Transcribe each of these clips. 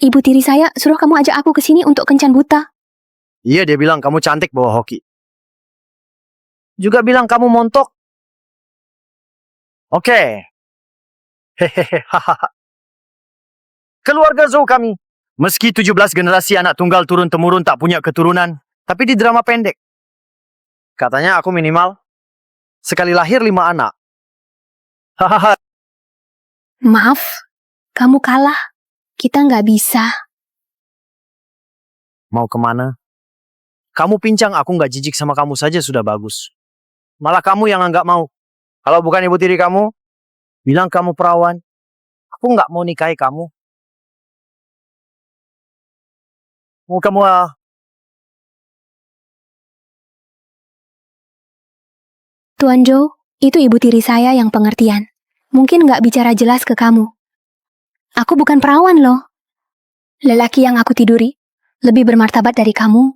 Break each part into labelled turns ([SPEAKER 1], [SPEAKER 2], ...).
[SPEAKER 1] Ibu tiri saya suruh kamu ajak aku ke sini untuk kencan buta.
[SPEAKER 2] Iya, dia bilang kamu cantik bawa hoki. Juga bilang kamu montok. Oke. Hehehe, hahaha. Keluarga Zhou kami. Meski 17 generasi anak tunggal turun-temurun tak punya keturunan, tapi di drama pendek. Katanya aku minimal sekali lahir 5 anak. Hahaha.
[SPEAKER 1] Maaf, kamu kalah. Kita nggak bisa.
[SPEAKER 2] Mau kemana? Kamu pincang, aku nggak jijik sama kamu saja sudah bagus. Malah kamu yang nggak mau. Kalau bukan ibu tiri kamu, bilang kamu perawan. Aku nggak mau nikahi kamu. Mau kamu
[SPEAKER 1] Tuan Zhou, itu ibu tiri saya yang pengertian. Mungkin nggak bicara jelas ke kamu. Aku bukan perawan loh. Lelaki yang aku tiduri lebih bermartabat dari kamu.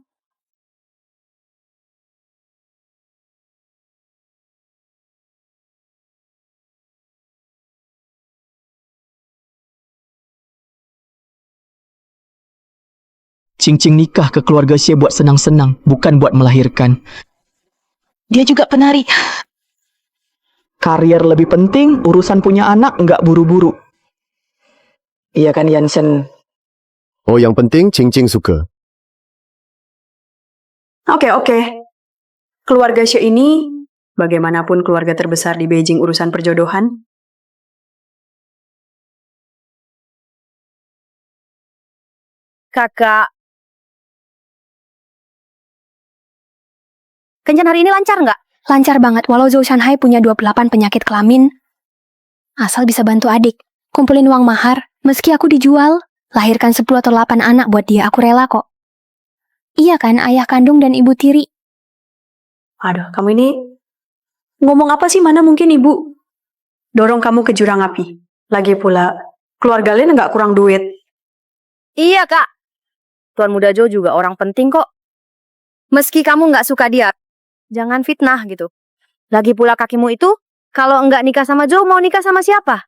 [SPEAKER 3] Cing-cing nikah ke keluarga Xie buat senang-senang, bukan buat melahirkan.
[SPEAKER 4] Dia juga penari.
[SPEAKER 3] Karier lebih penting, urusan punya anak nggak buru-buru.
[SPEAKER 4] Iya kan Yansen?
[SPEAKER 5] Oh, yang penting Cing-cing suka.
[SPEAKER 4] Oke. Keluarga Xie ini, bagaimanapun keluarga terbesar di Beijing urusan perjodohan.
[SPEAKER 6] Kakak. Kencan hari ini lancar nggak?
[SPEAKER 1] Lancar banget, walau Zhou Shanhai punya 28 penyakit kelamin. Asal bisa bantu adik. Kumpulin uang mahar, meski aku dijual. Lahirkan 10 atau 8 anak buat dia, aku rela kok. Iya kan, ayah kandung dan ibu tiri.
[SPEAKER 4] Aduh, kamu ini ngomong apa sih? Mana mungkin ibu dorong kamu ke jurang api. Lagi pula, keluarga kalian nggak kurang duit.
[SPEAKER 6] Iya kak. Tuan Muda Zhou juga orang penting kok. Meski kamu nggak suka dia, jangan fitnah gitu. Lagi pula kakimu itu, kalau nggak nikah sama Zhou, mau nikah sama siapa?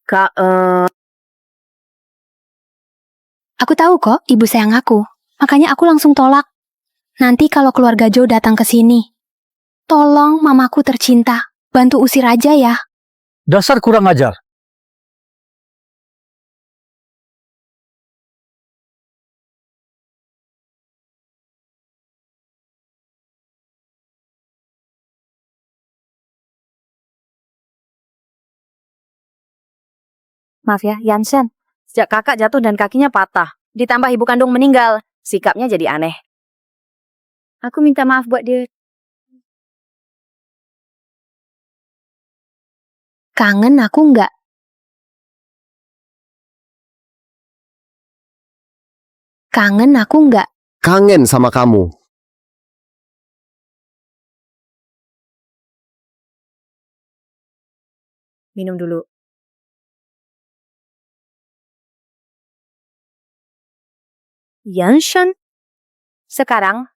[SPEAKER 6] Kak,
[SPEAKER 1] Aku tahu kok, ibu sayang aku. Makanya aku langsung tolak. Nanti kalau keluarga Zhou datang ke sini, tolong mamaku tercinta, bantu usir aja ya.
[SPEAKER 2] dasar kurang ajar.
[SPEAKER 6] maaf ya, Yansen. Sejak kakak jatuh dan kakinya patah, ditambah ibu kandung meninggal, sikapnya jadi aneh. Aku minta maaf buat dia.
[SPEAKER 1] Kangen aku nggak? Kangen aku nggak?
[SPEAKER 5] Kangen sama kamu.
[SPEAKER 6] Minum dulu. Yansen, sekarang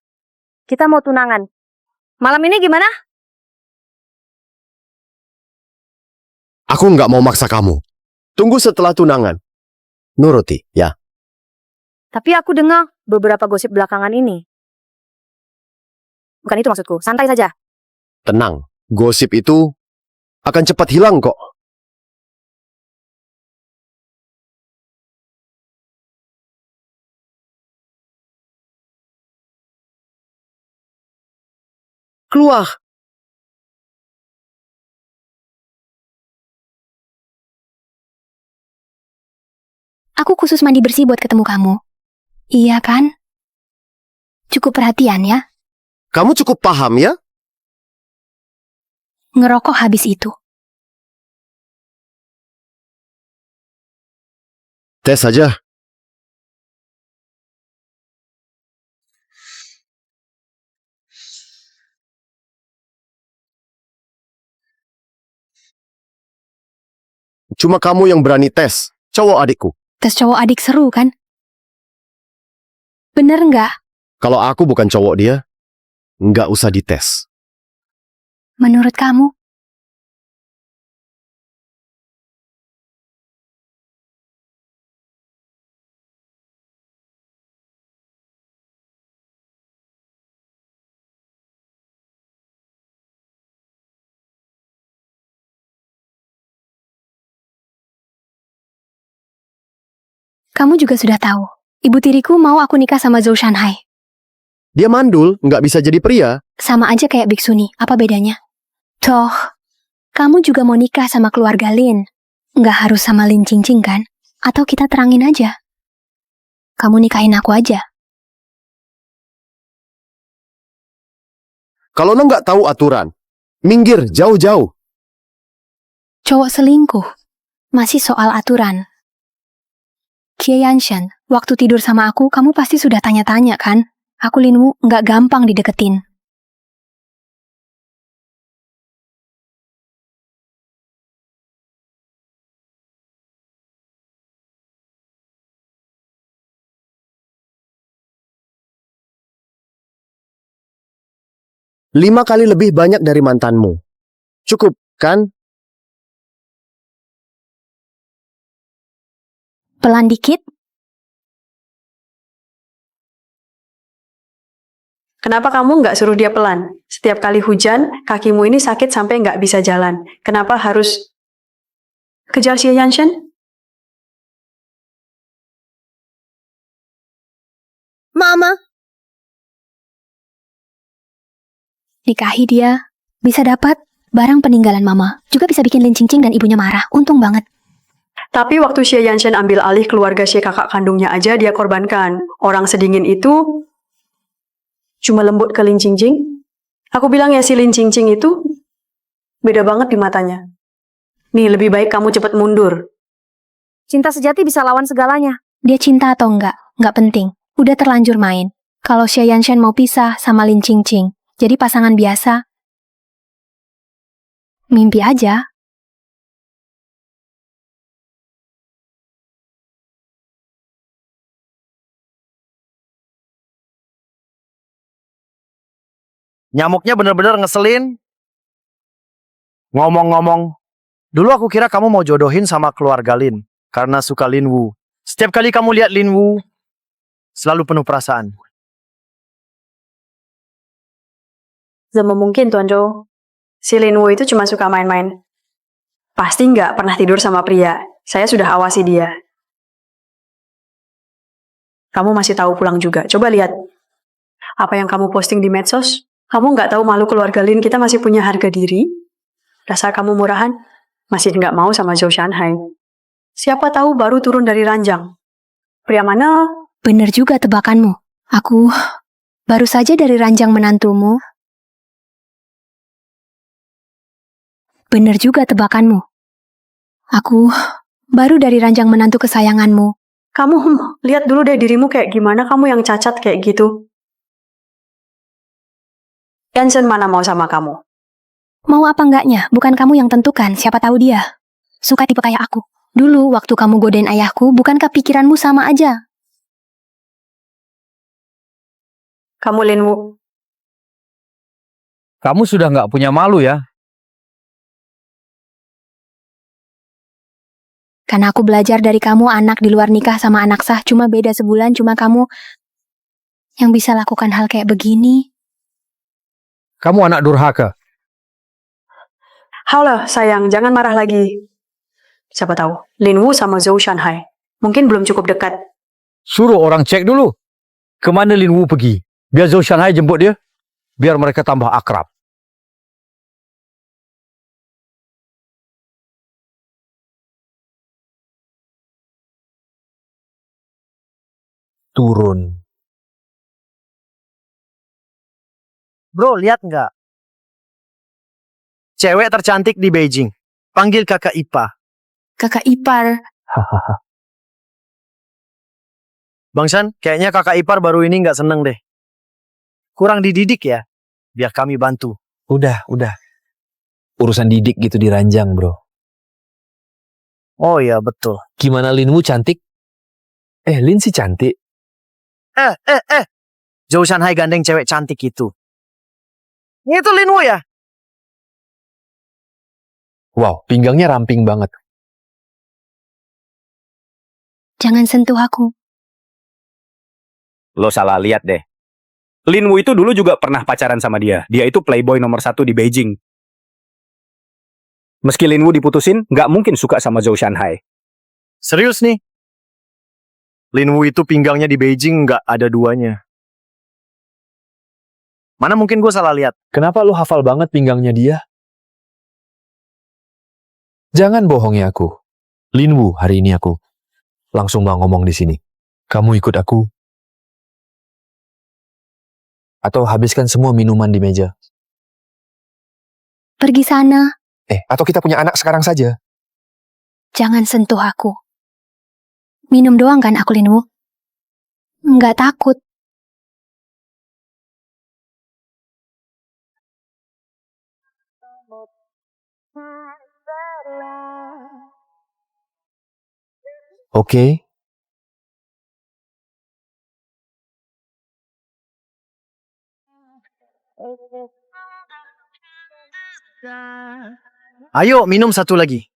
[SPEAKER 6] kita mau tunangan. Malam ini gimana?
[SPEAKER 5] Aku nggak mau maksa kamu. Tunggu setelah tunangan. Nuruti, ya.
[SPEAKER 6] Tapi aku dengar beberapa gosip belakangan ini. Bukan itu maksudku, santai saja.
[SPEAKER 5] Tenang, gosip itu akan cepat hilang kok. Keluar.
[SPEAKER 1] Aku khusus mandi bersih buat ketemu kamu. Iya kan? Cukup perhatian ya.
[SPEAKER 5] Kamu cukup paham ya?
[SPEAKER 1] Ngerokok habis itu.
[SPEAKER 5] Tes saja. Cuma kamu yang berani tes, cowok adikku.
[SPEAKER 1] Tes cowok adik seru kan? Bener nggak?
[SPEAKER 5] Kalau aku bukan cowok dia, nggak usah dites.
[SPEAKER 1] Menurut kamu? Kamu juga sudah tahu. Ibu tiriku mau aku nikah sama Zhou Shanhai.
[SPEAKER 5] Dia mandul, nggak bisa jadi pria.
[SPEAKER 1] Sama aja kayak biksuni, apa bedanya? Toh, kamu juga mau nikah sama keluarga Lin. Nggak harus sama Lin Qingqing kan? Atau kita terangin aja. Kamu nikahin aku aja.
[SPEAKER 5] Kalau lo nggak tahu aturan, minggir jauh-jauh.
[SPEAKER 1] Cowok selingkuh. Masih soal aturan. Xie Yanshen, waktu tidur sama aku, kamu pasti sudah tanya-tanya kan? Aku Linwu nggak gampang dideketin.
[SPEAKER 5] Lima kali lebih banyak dari mantanmu. Cukup, kan?
[SPEAKER 1] Pelan dikit,
[SPEAKER 4] Kenapa kamu nggak suruh dia pelan? Setiap kali hujan, kakimu ini sakit sampai nggak bisa jalan. Kenapa harus kejar Xie Yanshen?
[SPEAKER 6] Mama.
[SPEAKER 1] nikahi dia. Bisa dapat barang peninggalan mama. Juga bisa bikin Lin Qingqing dan ibunya marah. Untung banget.
[SPEAKER 4] Tapi waktu Xie Yanshen ambil alih keluarga Xie kakak kandungnya aja dia korbankan. Orang sedingin itu cuma lembut ke Lin Qingqing. Aku bilang ya si Lin Qingqing itu beda banget di matanya. Nih lebih baik kamu cepet mundur.
[SPEAKER 6] Cinta sejati bisa lawan segalanya.
[SPEAKER 1] Dia cinta atau enggak penting. Udah terlanjur main. Kalau Xie Yanshen mau pisah sama Lin Qingqing, jadi pasangan biasa. Mimpi aja.
[SPEAKER 2] Nyamuknya bener-bener ngeselin. Ngomong-ngomong, dulu aku kira kamu mau jodohin sama keluarga Lin. Karena suka Lin Wu. Setiap kali kamu lihat Lin Wu, selalu penuh perasaan.
[SPEAKER 4] Zema mungkin Tuan Zhou. Si Lin Wu itu cuma suka main-main. Pasti nggak pernah tidur sama pria. Saya sudah awasi dia. Kamu masih tahu pulang juga. Coba lihat. Apa yang kamu posting di medsos? Kamu nggak tahu malu keluarga Lin kita masih punya harga diri? Dasar kamu murahan. Masih nggak mau sama Zhou Shanhai. Siapa tahu baru turun dari ranjang. Pria mana?
[SPEAKER 1] Bener juga tebakanmu. Aku baru saja dari ranjang menantumu. Bener juga tebakanmu. Aku baru dari ranjang menantu kesayanganmu.
[SPEAKER 4] Kamu lihat dulu deh dirimu kayak gimana, kamu yang cacat kayak gitu. Yanshen mana mau sama kamu?
[SPEAKER 1] Mau apa enggaknya, bukan kamu yang tentukan, siapa tahu dia. Suka tipe kayak aku. Dulu waktu kamu godain ayahku, bukankah pikiranmu sama aja?
[SPEAKER 4] Kamu Lin Wu.
[SPEAKER 7] Kamu sudah nggak punya malu ya?
[SPEAKER 1] Karena aku belajar dari kamu anak di luar nikah sama anak sah, cuma beda sebulan, cuma kamu yang bisa lakukan hal kayak begini.
[SPEAKER 7] Kamu anak durhaka.
[SPEAKER 4] Halo sayang, jangan marah lagi. Siapa tahu, Lin Wu sama Zhou Shanhai. Mungkin belum cukup dekat.
[SPEAKER 7] Suruh orang cek dulu. Kemana Lin Wu pergi? Biar Zhou Shanhai jemput dia. Biar mereka tambah akrab. Turun.
[SPEAKER 2] Bro, lihat nggak? Cewek tercantik di Beijing. Panggil kakak Ipa.
[SPEAKER 1] Kakak ipar,
[SPEAKER 2] Bang San, kayaknya kakak ipar baru ini nggak seneng deh. Kurang dididik ya. Biar kami bantu.
[SPEAKER 8] Udah. Urusan didik gitu diranjang, bro.
[SPEAKER 2] Oh iya, betul.
[SPEAKER 8] Gimana Linmu cantik? Lin sih cantik.
[SPEAKER 2] Zhou Shanhai gandeng cewek cantik itu. Itu Lin Wu ya?
[SPEAKER 8] Wow, pinggangnya ramping banget.
[SPEAKER 1] jangan sentuh aku.
[SPEAKER 9] Lo salah lihat deh. Lin Wu itu dulu juga pernah pacaran sama dia. Dia itu playboy nomor 1 di Beijing. Meski Lin Wu diputusin, nggak mungkin suka sama Zhou Shanhai.
[SPEAKER 2] Serius nih? Lin Wu itu pinggangnya di Beijing nggak ada duanya. Mana mungkin gue salah lihat.
[SPEAKER 8] Kenapa lu hafal banget pinggangnya dia? Jangan bohongi aku. Lin Wu hari ini aku. Langsung mau ngomong di sini. Kamu ikut aku? Atau habiskan semua minuman di meja?
[SPEAKER 1] Pergi sana,
[SPEAKER 8] Atau kita punya anak sekarang saja?
[SPEAKER 1] jangan sentuh aku. Minum doang kan aku, Lin Wu? Nggak takut.
[SPEAKER 8] Oke.
[SPEAKER 2] Ayo minum satu lagi.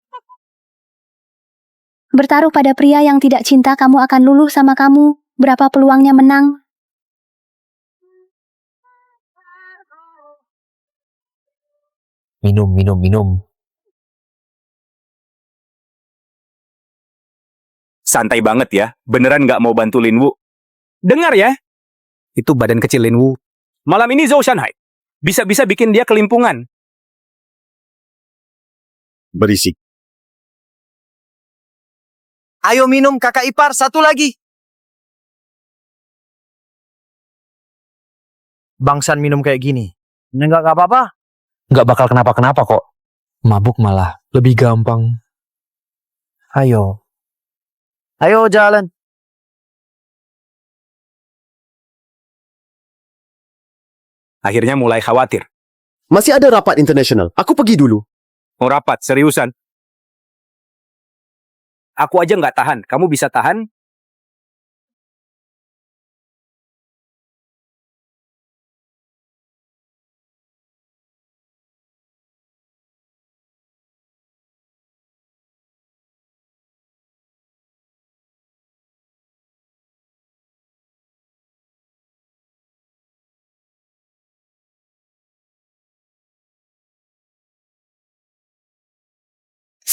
[SPEAKER 1] Bertaruh pada pria yang tidak cinta kamu akan luluh sama kamu. Berapa peluangnya menang?
[SPEAKER 8] Minum, minum, minum.
[SPEAKER 9] Santai banget ya. Beneran nggak mau bantu Lin Wu. Dengar ya. Itu badan kecil Lin Wu. Malam ini Zhou Shanhai. Bisa-bisa bikin dia kelimpungan.
[SPEAKER 5] Berisik.
[SPEAKER 2] Ayo minum kakak ipar satu lagi. Bangsan minum kayak gini. Enggak apa-apa.
[SPEAKER 8] Nggak bakal kenapa-kenapa kok. Mabuk malah lebih gampang. Ayo.
[SPEAKER 2] Ayo jalan.
[SPEAKER 9] Akhirnya mulai khawatir.
[SPEAKER 5] Masih ada rapat internasional. Aku pergi dulu.
[SPEAKER 9] Mau rapat, seriusan. Aku aja nggak tahan. Kamu bisa tahan?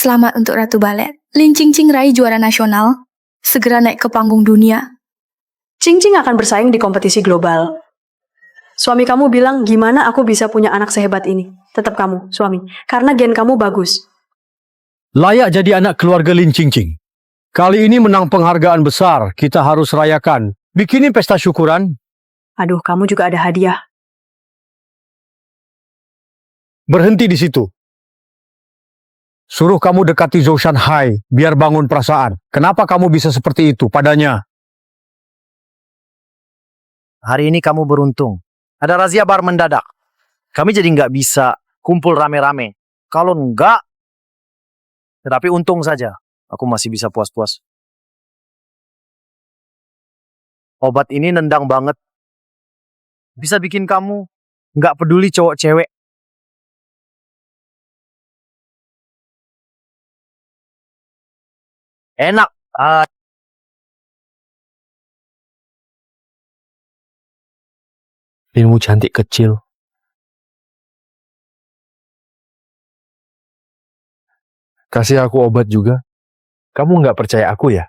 [SPEAKER 10] Selamat untuk Ratu Balet. Lin Qingqing raih juara nasional. Segera naik ke panggung dunia.
[SPEAKER 4] Qingqing akan bersaing di kompetisi global. Suami kamu bilang, gimana aku bisa punya anak sehebat ini? Tetap kamu, suami. Karena gen kamu bagus.
[SPEAKER 7] Layak jadi anak keluarga Lin Qingqing. Kali ini menang penghargaan besar. Kita harus rayakan. Bikinin pesta syukuran.
[SPEAKER 4] Aduh, kamu juga ada hadiah.
[SPEAKER 7] Berhenti di situ. Suruh kamu dekati Zhou Shanhai biar bangun perasaan. Kenapa kamu bisa seperti itu padanya?
[SPEAKER 2] Hari ini kamu beruntung. Ada razia bar mendadak. Kami jadi nggak bisa kumpul rame-rame. Kalau enggak, tetapi untung saja. Aku masih bisa puas-puas. Obat ini nendang banget. Bisa bikin kamu nggak peduli cowok cewek. Enak.
[SPEAKER 8] Lin Wu cantik kecil. Kasih aku obat juga. Kamu nggak percaya aku ya?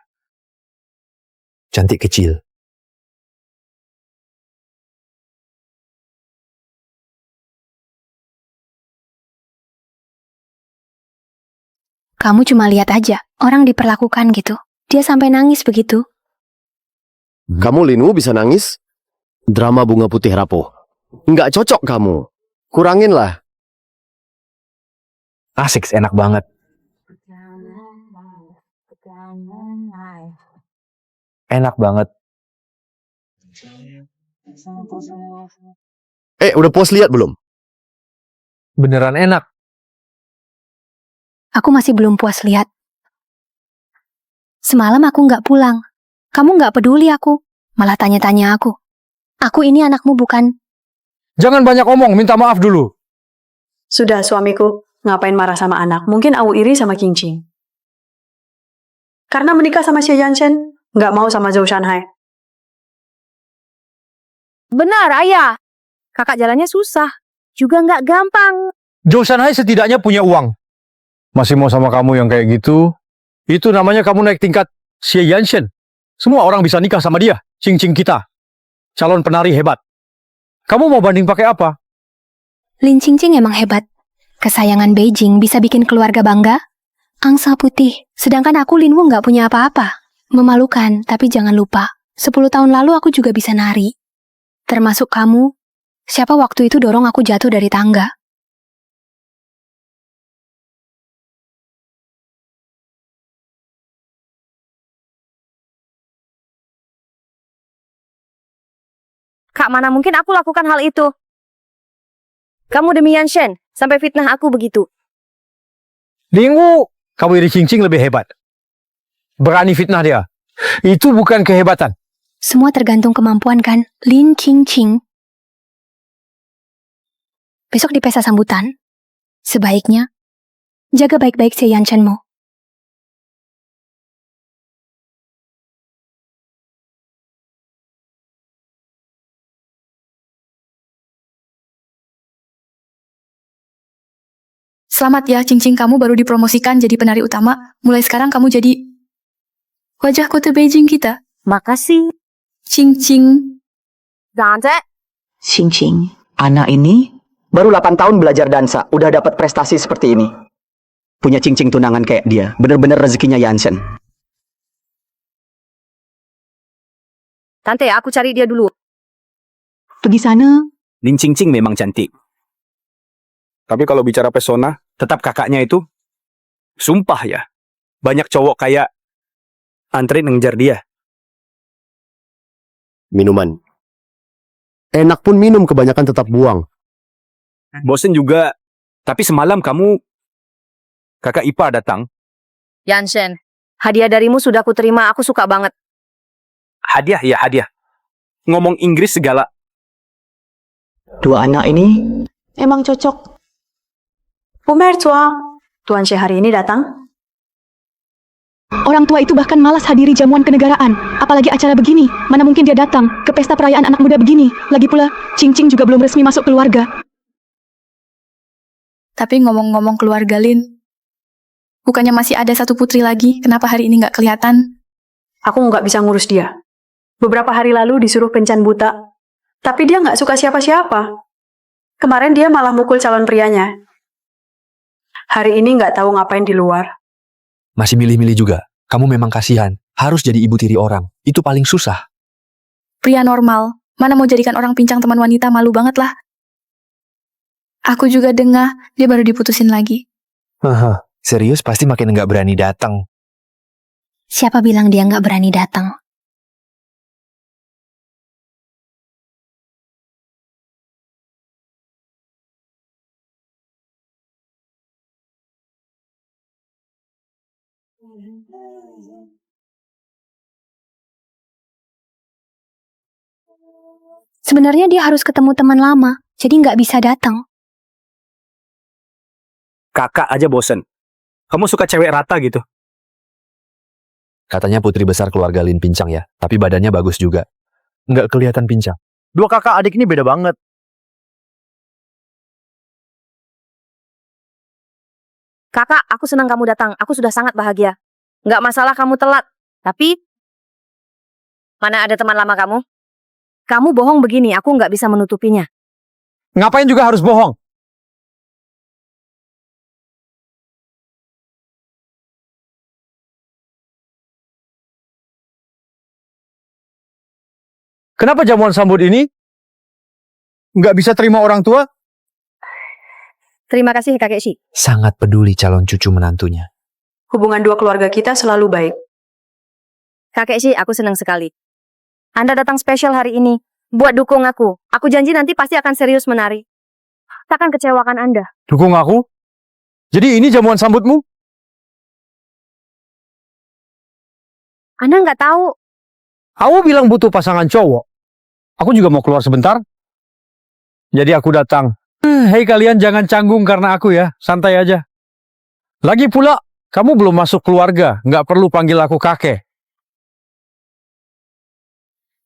[SPEAKER 8] Cantik kecil.
[SPEAKER 1] Kamu cuma lihat aja, orang diperlakukan gitu. Dia sampai nangis begitu.
[SPEAKER 5] Kamu Lin Wu bisa nangis? Drama bunga putih rapuh. Nggak cocok kamu. Kuranginlah.
[SPEAKER 8] Asik, enak banget. Enak banget.
[SPEAKER 5] Udah puas lihat belum?
[SPEAKER 8] Beneran enak.
[SPEAKER 1] Aku masih belum puas lihat. Semalam aku nggak pulang. Kamu nggak peduli aku. Malah tanya-tanya aku. Aku ini anakmu bukan?
[SPEAKER 7] Jangan banyak omong, minta maaf dulu.
[SPEAKER 4] Sudah, suamiku. Ngapain marah sama anak? Mungkin aku iri sama Qingqing. Karena menikah sama Xie Yanshen, nggak mau sama Zhou Shanhai.
[SPEAKER 6] Benar, ayah. Kakak jalannya susah. Juga nggak gampang.
[SPEAKER 7] Zhou Shanhai setidaknya punya uang. Masih mau sama kamu yang kayak gitu? Itu namanya kamu naik tingkat Xie Yanshen. Semua orang bisa nikah sama dia. Cincing kita. Calon penari hebat. Kamu mau banding pakai apa?
[SPEAKER 1] Lin Qingqing emang hebat. Kesayangan Beijing bisa bikin keluarga bangga. Angsa putih, sedangkan aku Lin Wu nggak punya apa-apa. Memalukan, tapi jangan lupa. 10 tahun lalu aku juga bisa nari. Termasuk kamu. Siapa waktu itu dorong aku jatuh dari tangga?
[SPEAKER 6] Kak, mana mungkin aku lakukan hal itu? Kamu demi Yanshen, sampai fitnah aku begitu.
[SPEAKER 7] Lingwu, kamu iri Cincing lebih hebat. Berani fitnah dia. Itu bukan kehebatan.
[SPEAKER 1] Semua tergantung kemampuan kan, Lin Qingqing. Besok di pesta sambutan, sebaiknya jaga baik-baik si Yanshenmu.
[SPEAKER 10] Selamat ya, Cincing, kamu baru dipromosikan jadi penari utama. Mulai sekarang kamu jadi wajah kota Beijing kita.
[SPEAKER 6] Makasih.
[SPEAKER 10] Cincing.
[SPEAKER 6] Zante.
[SPEAKER 3] Cincing, anak ini baru 8 tahun belajar dansa, udah dapat prestasi seperti ini. Punya Cincing tunangan kayak dia, bener-bener rezekinya Yanshen.
[SPEAKER 6] Tante, aku cari dia dulu.
[SPEAKER 3] Pergi sana.
[SPEAKER 9] Lin Cincing memang cantik. Tapi kalau bicara pesona, tetap kakaknya itu, sumpah ya, banyak cowok kayak antri ngejar dia.
[SPEAKER 5] Minuman. Enak pun minum, kebanyakan tetap buang.
[SPEAKER 9] Bosen juga, tapi semalam kakak Ipa datang.
[SPEAKER 6] Yanshen, hadiah darimu sudah aku terima, aku suka banget.
[SPEAKER 9] Hadiah ya hadiah. Ngomong Inggris segala.
[SPEAKER 3] Dua anak ini emang cocok.
[SPEAKER 4] Pumertua, Tuan Syekh hari ini datang.
[SPEAKER 11] Orang tua itu bahkan malas hadiri jamuan kenegaraan, apalagi acara begini. Mana mungkin dia datang ke pesta perayaan anak muda begini. Lagi pula, Cincing juga belum resmi masuk keluarga.
[SPEAKER 10] Tapi ngomong-ngomong keluarga Lin, bukannya masih ada satu putri lagi? Kenapa hari ini nggak kelihatan?
[SPEAKER 4] Aku nggak bisa ngurus dia. Beberapa hari lalu disuruh kencan buta. Tapi dia nggak suka siapa-siapa. Kemarin dia malah mukul calon prianya. Hari ini nggak tahu ngapain di luar.
[SPEAKER 8] Masih milih-milih juga. Kamu memang kasihan. Harus jadi ibu tiri orang. Itu paling susah.
[SPEAKER 10] Pria normal, mana mau jadikan orang pincang teman wanita, malu banget lah. Aku juga dengar dia baru diputusin lagi.
[SPEAKER 8] Haha, serius pasti makin nggak berani datang.
[SPEAKER 1] Siapa bilang dia nggak berani datang? Sebenarnya dia harus ketemu teman lama, jadi nggak bisa datang.
[SPEAKER 9] Kakak aja bosen. Kamu suka cewek rata gitu.
[SPEAKER 8] Katanya putri besar keluarga Lin pincang ya, tapi badannya bagus juga. Nggak kelihatan pincang.
[SPEAKER 2] Dua kakak adik ini beda banget.
[SPEAKER 6] Kakak, aku senang kamu datang. Aku sudah sangat bahagia. Nggak masalah kamu telat. Tapi, mana ada teman lama kamu? Kamu bohong begini, aku nggak bisa menutupinya.
[SPEAKER 7] Ngapain juga harus bohong? Kenapa jamuan sambut ini nggak bisa terima orang tua?
[SPEAKER 6] Terima kasih, Kakek Shi.
[SPEAKER 8] Sangat peduli calon cucu menantunya.
[SPEAKER 4] Hubungan dua keluarga kita selalu baik.
[SPEAKER 6] Kakek Shi, aku senang sekali. Anda datang spesial hari ini. Buat dukung aku. Aku janji nanti pasti akan serius menari. Takkan kecewakan Anda.
[SPEAKER 7] Dukung aku? Jadi ini jamuan sambutmu?
[SPEAKER 6] Anda nggak tahu.
[SPEAKER 7] Aku bilang butuh pasangan cowok. Aku juga mau keluar sebentar. Jadi aku datang. Hei kalian jangan canggung karena aku ya. Santai aja. Lagi pula, kamu belum masuk keluarga. Nggak perlu panggil aku kakek.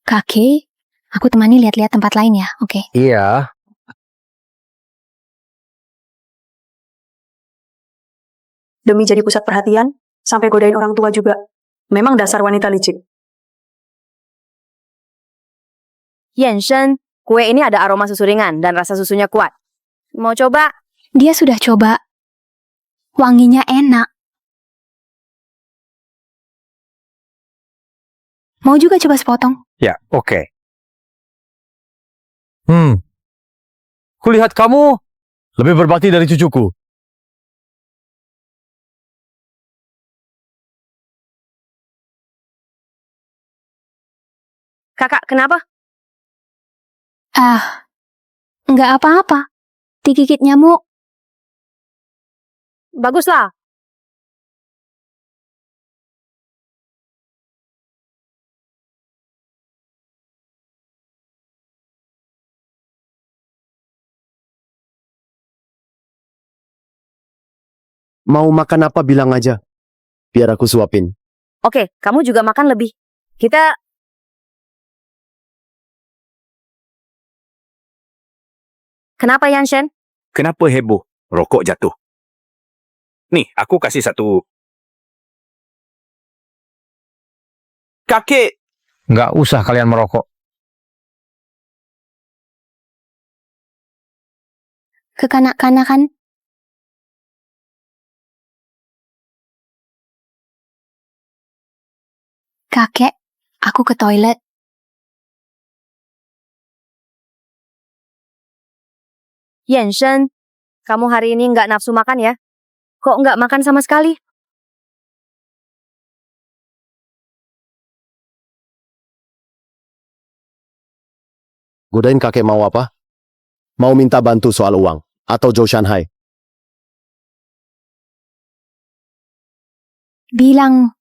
[SPEAKER 1] Kakek, aku temani lihat-lihat tempat lain ya, oke?
[SPEAKER 7] Iya.
[SPEAKER 4] Demi jadi pusat perhatian, sampai godain orang tua juga. Memang dasar wanita licik.
[SPEAKER 6] Yanshen, kue ini ada aroma susu ringan dan rasa susunya kuat. Mau coba?
[SPEAKER 1] Dia sudah coba. Wanginya enak. Mau juga coba sepotong?
[SPEAKER 7] Ya, oke. Kulihat kamu lebih berbakti dari cucuku.
[SPEAKER 6] Kakak, kenapa?
[SPEAKER 1] Nggak apa-apa. Digigit nyamuk.
[SPEAKER 6] Baguslah.
[SPEAKER 5] Mau makan apa bilang aja. Biar aku suapin.
[SPEAKER 6] Oke, kamu juga makan lebih. Kita... Kenapa, Yanshen?
[SPEAKER 9] Kenapa heboh? Rokok jatuh. Nih, aku kasih satu. Kakek,
[SPEAKER 7] Nggak usah kalian merokok.
[SPEAKER 1] Kekanak-kanakan. Kakek, aku ke toilet.
[SPEAKER 6] Yanshen, kamu hari ini nggak nafsu makan ya? Kok nggak makan sama sekali?
[SPEAKER 5] Godain kakek mau apa? Mau minta bantu soal uang? Atau Zhou Shanhai?
[SPEAKER 1] Bilang,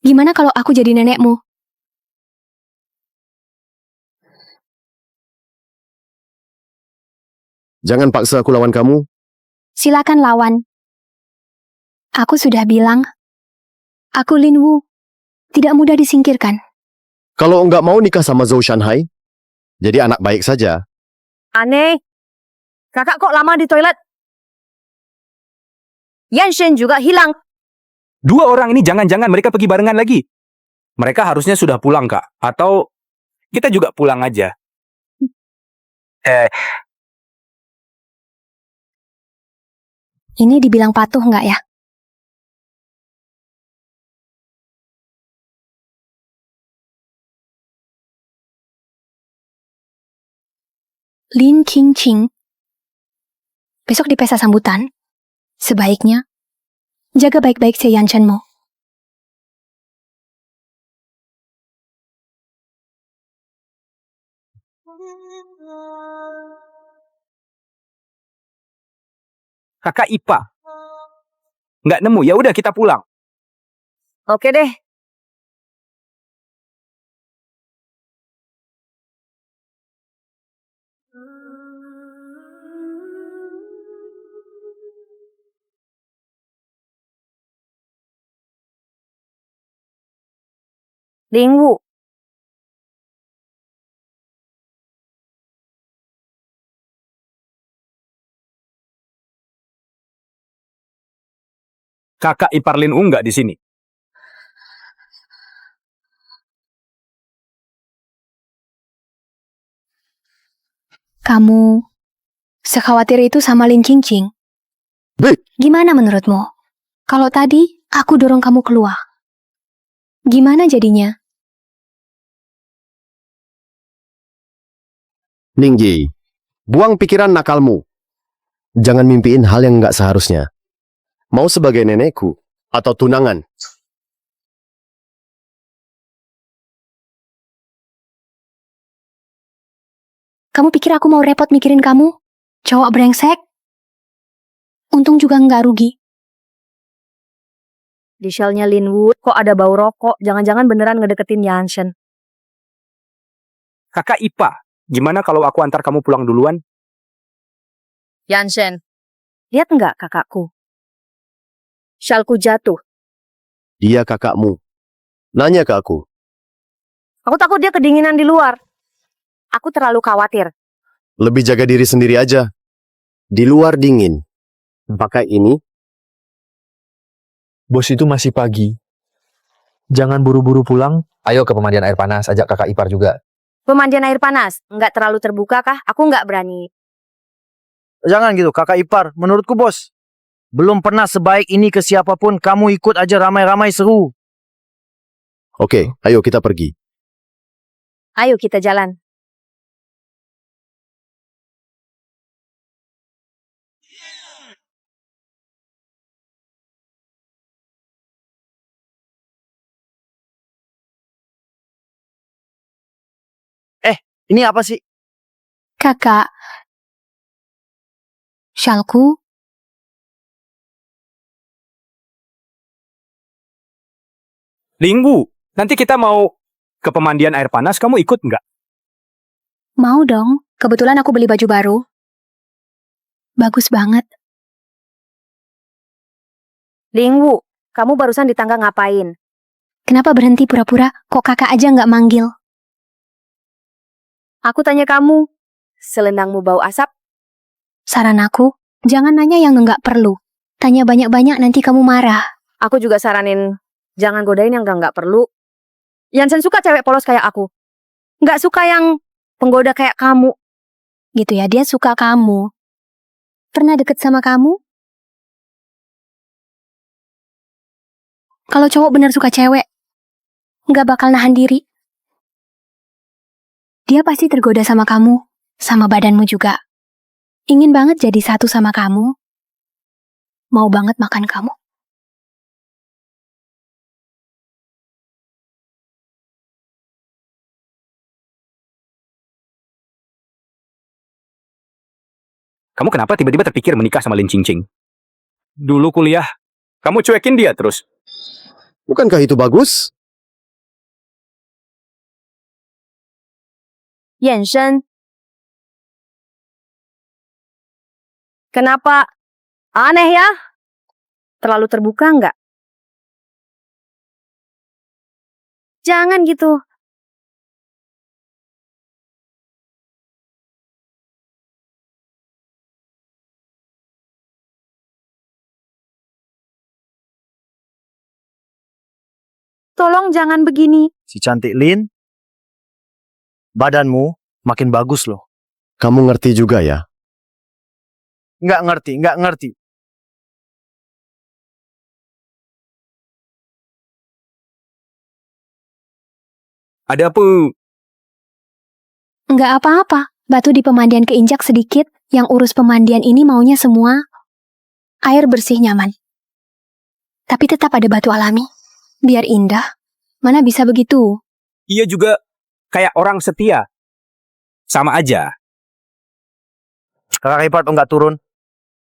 [SPEAKER 1] gimana kalau aku jadi nenekmu?
[SPEAKER 5] Jangan paksa aku lawan kamu.
[SPEAKER 1] Silakan lawan. Aku sudah bilang, aku Lin Wu. Tidak mudah disingkirkan.
[SPEAKER 5] Kalau enggak mau nikah sama Zhou Shanhai, jadi anak baik saja.
[SPEAKER 6] Aneh. Kakak kok lama di toilet? Yanshen juga hilang.
[SPEAKER 9] dua orang ini jangan-jangan mereka pergi barengan lagi. Mereka harusnya sudah pulang, Kak. Atau kita juga pulang aja.
[SPEAKER 1] Ini dibilang patuh nggak ya? Lin Qingqing. Besok di pesta sambutan, sebaiknya jaga baik-baik si Yanshenmu.
[SPEAKER 9] Kakak Ipa. Nggak nemu, ya udah kita pulang.
[SPEAKER 6] Oke deh. Ling Wu.
[SPEAKER 9] Kakak ipar Lin Wu nggak di sini.
[SPEAKER 1] Kamu sekhawatir itu sama Lin Qingqing? Gimana menurutmu? Kalau tadi aku dorong kamu keluar, gimana jadinya?
[SPEAKER 5] Ningyi, buang pikiran nakalmu. Jangan mimpiin hal yang nggak seharusnya. Mau sebagai nenekku atau tunangan?
[SPEAKER 1] Kamu pikir aku mau repot mikirin kamu? Cowok brengsek? Untung juga nggak rugi.
[SPEAKER 6] Di shellnya Lin Wu kok ada bau rokok. Jangan-jangan beneran ngedeketin Yanshen.
[SPEAKER 9] Kakak Ipa, gimana kalau aku antar kamu pulang duluan?
[SPEAKER 6] Yanshen, lihat nggak kakakku? Shellku jatuh.
[SPEAKER 5] Dia kakakmu. Nanya ke aku.
[SPEAKER 6] Aku takut dia kedinginan di luar. Aku terlalu khawatir.
[SPEAKER 5] Lebih jaga diri sendiri aja. Di luar dingin. Pakai ini.
[SPEAKER 8] Bos itu masih pagi. Jangan buru-buru pulang.
[SPEAKER 12] Ayo ke pemandian air panas, ajak kakak ipar juga.
[SPEAKER 6] Pemandian air panas, nggak terlalu terbuka kah? Aku nggak berani.
[SPEAKER 2] Jangan gitu, kakak ipar. Menurutku, bos. Belum pernah sebaik ini ke siapapun. Kamu ikut aja ramai-ramai seru.
[SPEAKER 5] Oke, ayo kita pergi.
[SPEAKER 6] Ayo kita jalan.
[SPEAKER 2] Ini apa sih?
[SPEAKER 1] Kakak, syalku,
[SPEAKER 9] Linggu, nanti kita mau ke pemandian air panas, kamu ikut nggak?
[SPEAKER 1] mau dong. Kebetulan aku beli baju baru. Bagus banget.
[SPEAKER 6] Lingwu, kamu barusan di tangga ngapain?
[SPEAKER 1] Kenapa berhenti pura-pura? Kok kakak aja nggak manggil?
[SPEAKER 6] Aku tanya kamu, selendangmu bau asap?
[SPEAKER 1] Saran aku, jangan nanya yang nggak perlu. Tanya banyak-banyak nanti kamu marah.
[SPEAKER 6] Aku juga saranin, jangan godain yang nggak perlu. Yansen suka cewek polos kayak aku. Nggak suka yang penggoda kayak kamu.
[SPEAKER 1] Gitu ya, dia suka kamu. Pernah deket sama kamu? Kalau cowok bener suka cewek, nggak bakal nahan diri. Dia pasti tergoda sama kamu, sama badanmu juga. Ingin banget jadi satu sama kamu. Mau banget makan kamu.
[SPEAKER 9] Kamu kenapa tiba-tiba terpikir menikah sama Lin Cingcing? Dulu kuliah, kamu cuekin dia terus.
[SPEAKER 5] Bukankah itu bagus?
[SPEAKER 6] Yansen. Kenapa? Aneh ya? Terlalu terbuka nggak? Jangan gitu. Tolong jangan begini.
[SPEAKER 2] Si cantik Lin. Badanmu makin bagus loh.
[SPEAKER 5] Kamu ngerti juga ya?
[SPEAKER 2] Nggak ngerti.
[SPEAKER 9] Ada apa?
[SPEAKER 1] Nggak apa-apa. Batu di pemandian keinjak sedikit. Yang urus pemandian ini maunya semua air bersih nyaman. Tapi tetap ada batu alami. Biar indah. Mana bisa begitu?
[SPEAKER 9] Iya juga kayak orang setia. Sama aja.
[SPEAKER 2] Kakak ipar tuh nggak turun.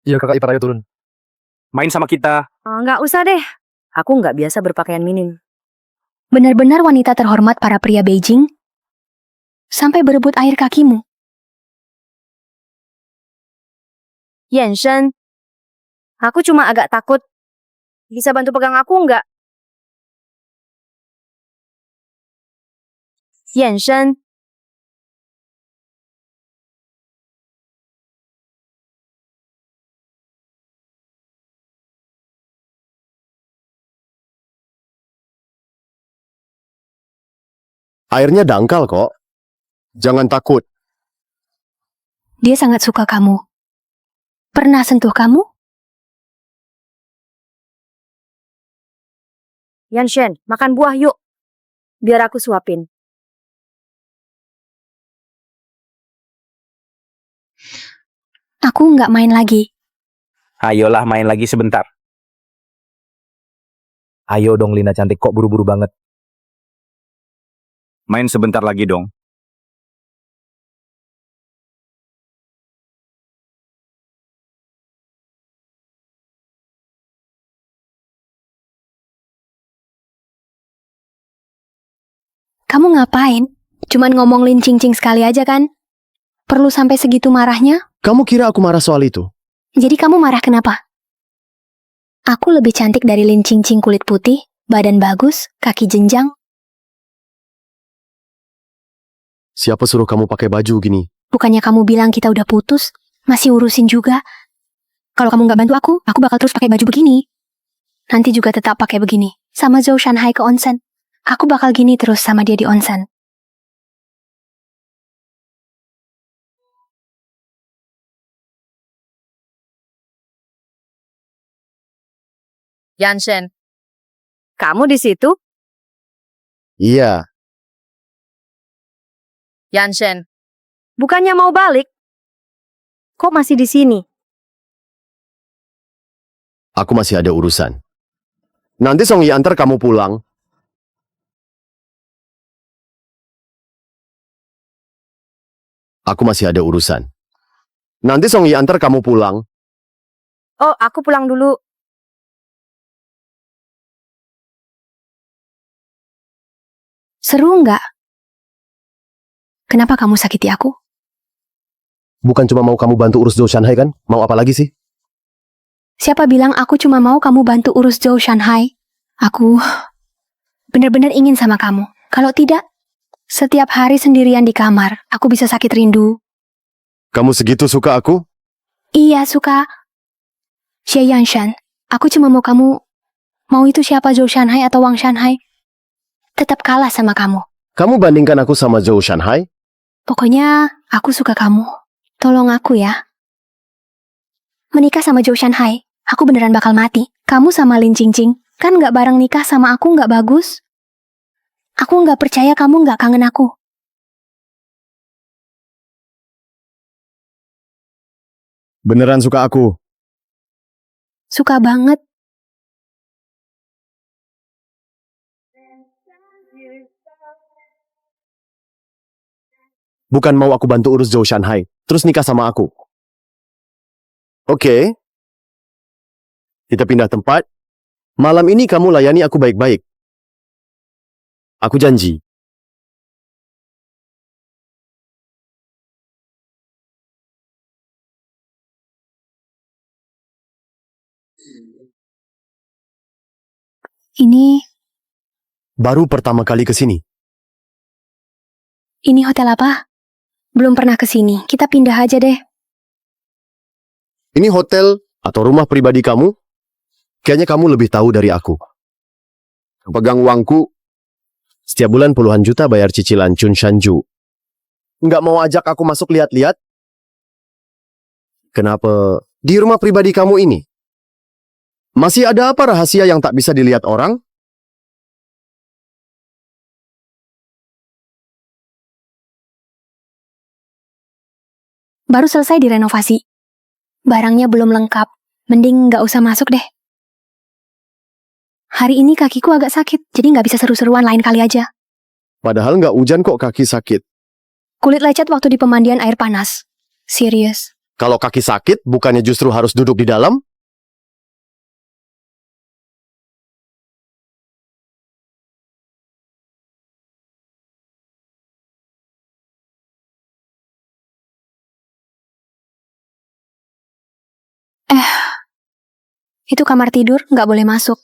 [SPEAKER 8] Iya kakak ipar ayo turun.
[SPEAKER 9] Main sama kita.
[SPEAKER 6] Nggak usah deh. Aku nggak biasa berpakaian minim.
[SPEAKER 1] Benar-benar wanita terhormat para pria Beijing. Sampai berebut air kakimu.
[SPEAKER 6] Yansen. Aku cuma agak takut. Bisa bantu pegang aku nggak? Yansen.
[SPEAKER 5] Airnya dangkal kok. Jangan takut.
[SPEAKER 1] Dia sangat suka kamu. Pernah sentuh kamu?
[SPEAKER 6] Yansen, makan buah yuk. Biar aku suapin.
[SPEAKER 1] Aku nggak main lagi.
[SPEAKER 9] Ayolah main lagi sebentar. Ayo dong Lina cantik, kok buru-buru banget. Main sebentar lagi dong.
[SPEAKER 1] Kamu ngapain? Cuman ngomong Lin Cingcing sekali aja kan? Perlu sampai segitu marahnya?
[SPEAKER 5] Kamu kira aku marah soal itu?
[SPEAKER 1] Jadi kamu marah kenapa? Aku lebih cantik dari Lin Cingcing kulit putih, badan bagus, kaki jenjang.
[SPEAKER 5] Siapa suruh kamu pakai baju gini?
[SPEAKER 1] Bukannya kamu bilang kita udah putus, masih urusin juga. Kalau kamu nggak bantu aku bakal terus pakai baju begini. Nanti juga tetap pakai begini. Sama Zhou Shanhai ke onsen. Aku bakal gini terus sama dia di onsen.
[SPEAKER 6] Yanshen, kamu di situ?
[SPEAKER 5] Iya,
[SPEAKER 6] Yanshen, bukannya mau balik? Kok masih di sini?
[SPEAKER 5] aku masih ada urusan. Nanti Song Yi antar kamu pulang. Aku masih ada urusan. Nanti Song Yi antar kamu pulang.
[SPEAKER 6] Oh, aku pulang dulu.
[SPEAKER 1] Seru nggak? Kenapa kamu sakiti aku?
[SPEAKER 5] Bukan cuma mau kamu bantu urus Zhou Shanhai kan? Mau apa lagi sih?
[SPEAKER 1] Siapa bilang aku cuma mau kamu bantu urus Zhou Shanhai? Aku benar-benar ingin sama kamu. Kalau tidak, setiap hari sendirian di kamar, aku bisa sakit rindu.
[SPEAKER 5] Kamu segitu suka aku?
[SPEAKER 1] Iya, suka. Xie Yanshan, aku cuma mau kamu, mau itu siapa Zhou Shanhai atau Wang Shanhai, tetap kalah sama kamu.
[SPEAKER 5] Kamu bandingkan aku sama Zhou Shanhai?
[SPEAKER 1] Pokoknya, aku suka kamu. Tolong aku ya. Menikah sama Zhou Shanhai, aku beneran bakal mati. Kamu sama Lin Qingqing, kan nggak bareng nikah sama aku nggak bagus? Aku nggak percaya kamu nggak kangen aku.
[SPEAKER 5] Beneran suka aku?
[SPEAKER 1] Suka banget.
[SPEAKER 5] Bukan mau aku bantu urus Zhou Shanhai, terus nikah sama aku. Oke. Kita pindah tempat. Malam ini kamu layani aku baik-baik. Aku janji.
[SPEAKER 1] Ini
[SPEAKER 5] Baru pertama kali ke sini.
[SPEAKER 1] hotel apa? Belum pernah ke sini. Kita pindah aja deh.
[SPEAKER 5] Ini hotel atau rumah pribadi kamu? Kayaknya kamu lebih tahu dari aku. Pegang uangku, setiap bulan puluhan juta bayar cicilan Chun Shanju. Nggak mau ajak aku masuk lihat-lihat? Kenapa di rumah pribadi kamu ini? Masih ada apa rahasia yang tak bisa dilihat orang?
[SPEAKER 1] Baru selesai direnovasi. Barangnya belum lengkap. Mending nggak usah masuk deh. Hari ini kakiku agak sakit, jadi nggak bisa seru-seruan, lain kali aja.
[SPEAKER 5] Padahal nggak hujan kok kaki sakit.
[SPEAKER 1] Kulit lecet waktu di pemandian air panas. Serius.
[SPEAKER 5] Kalau kaki sakit, bukannya justru harus duduk di dalam?
[SPEAKER 1] Itu kamar tidur, nggak boleh masuk.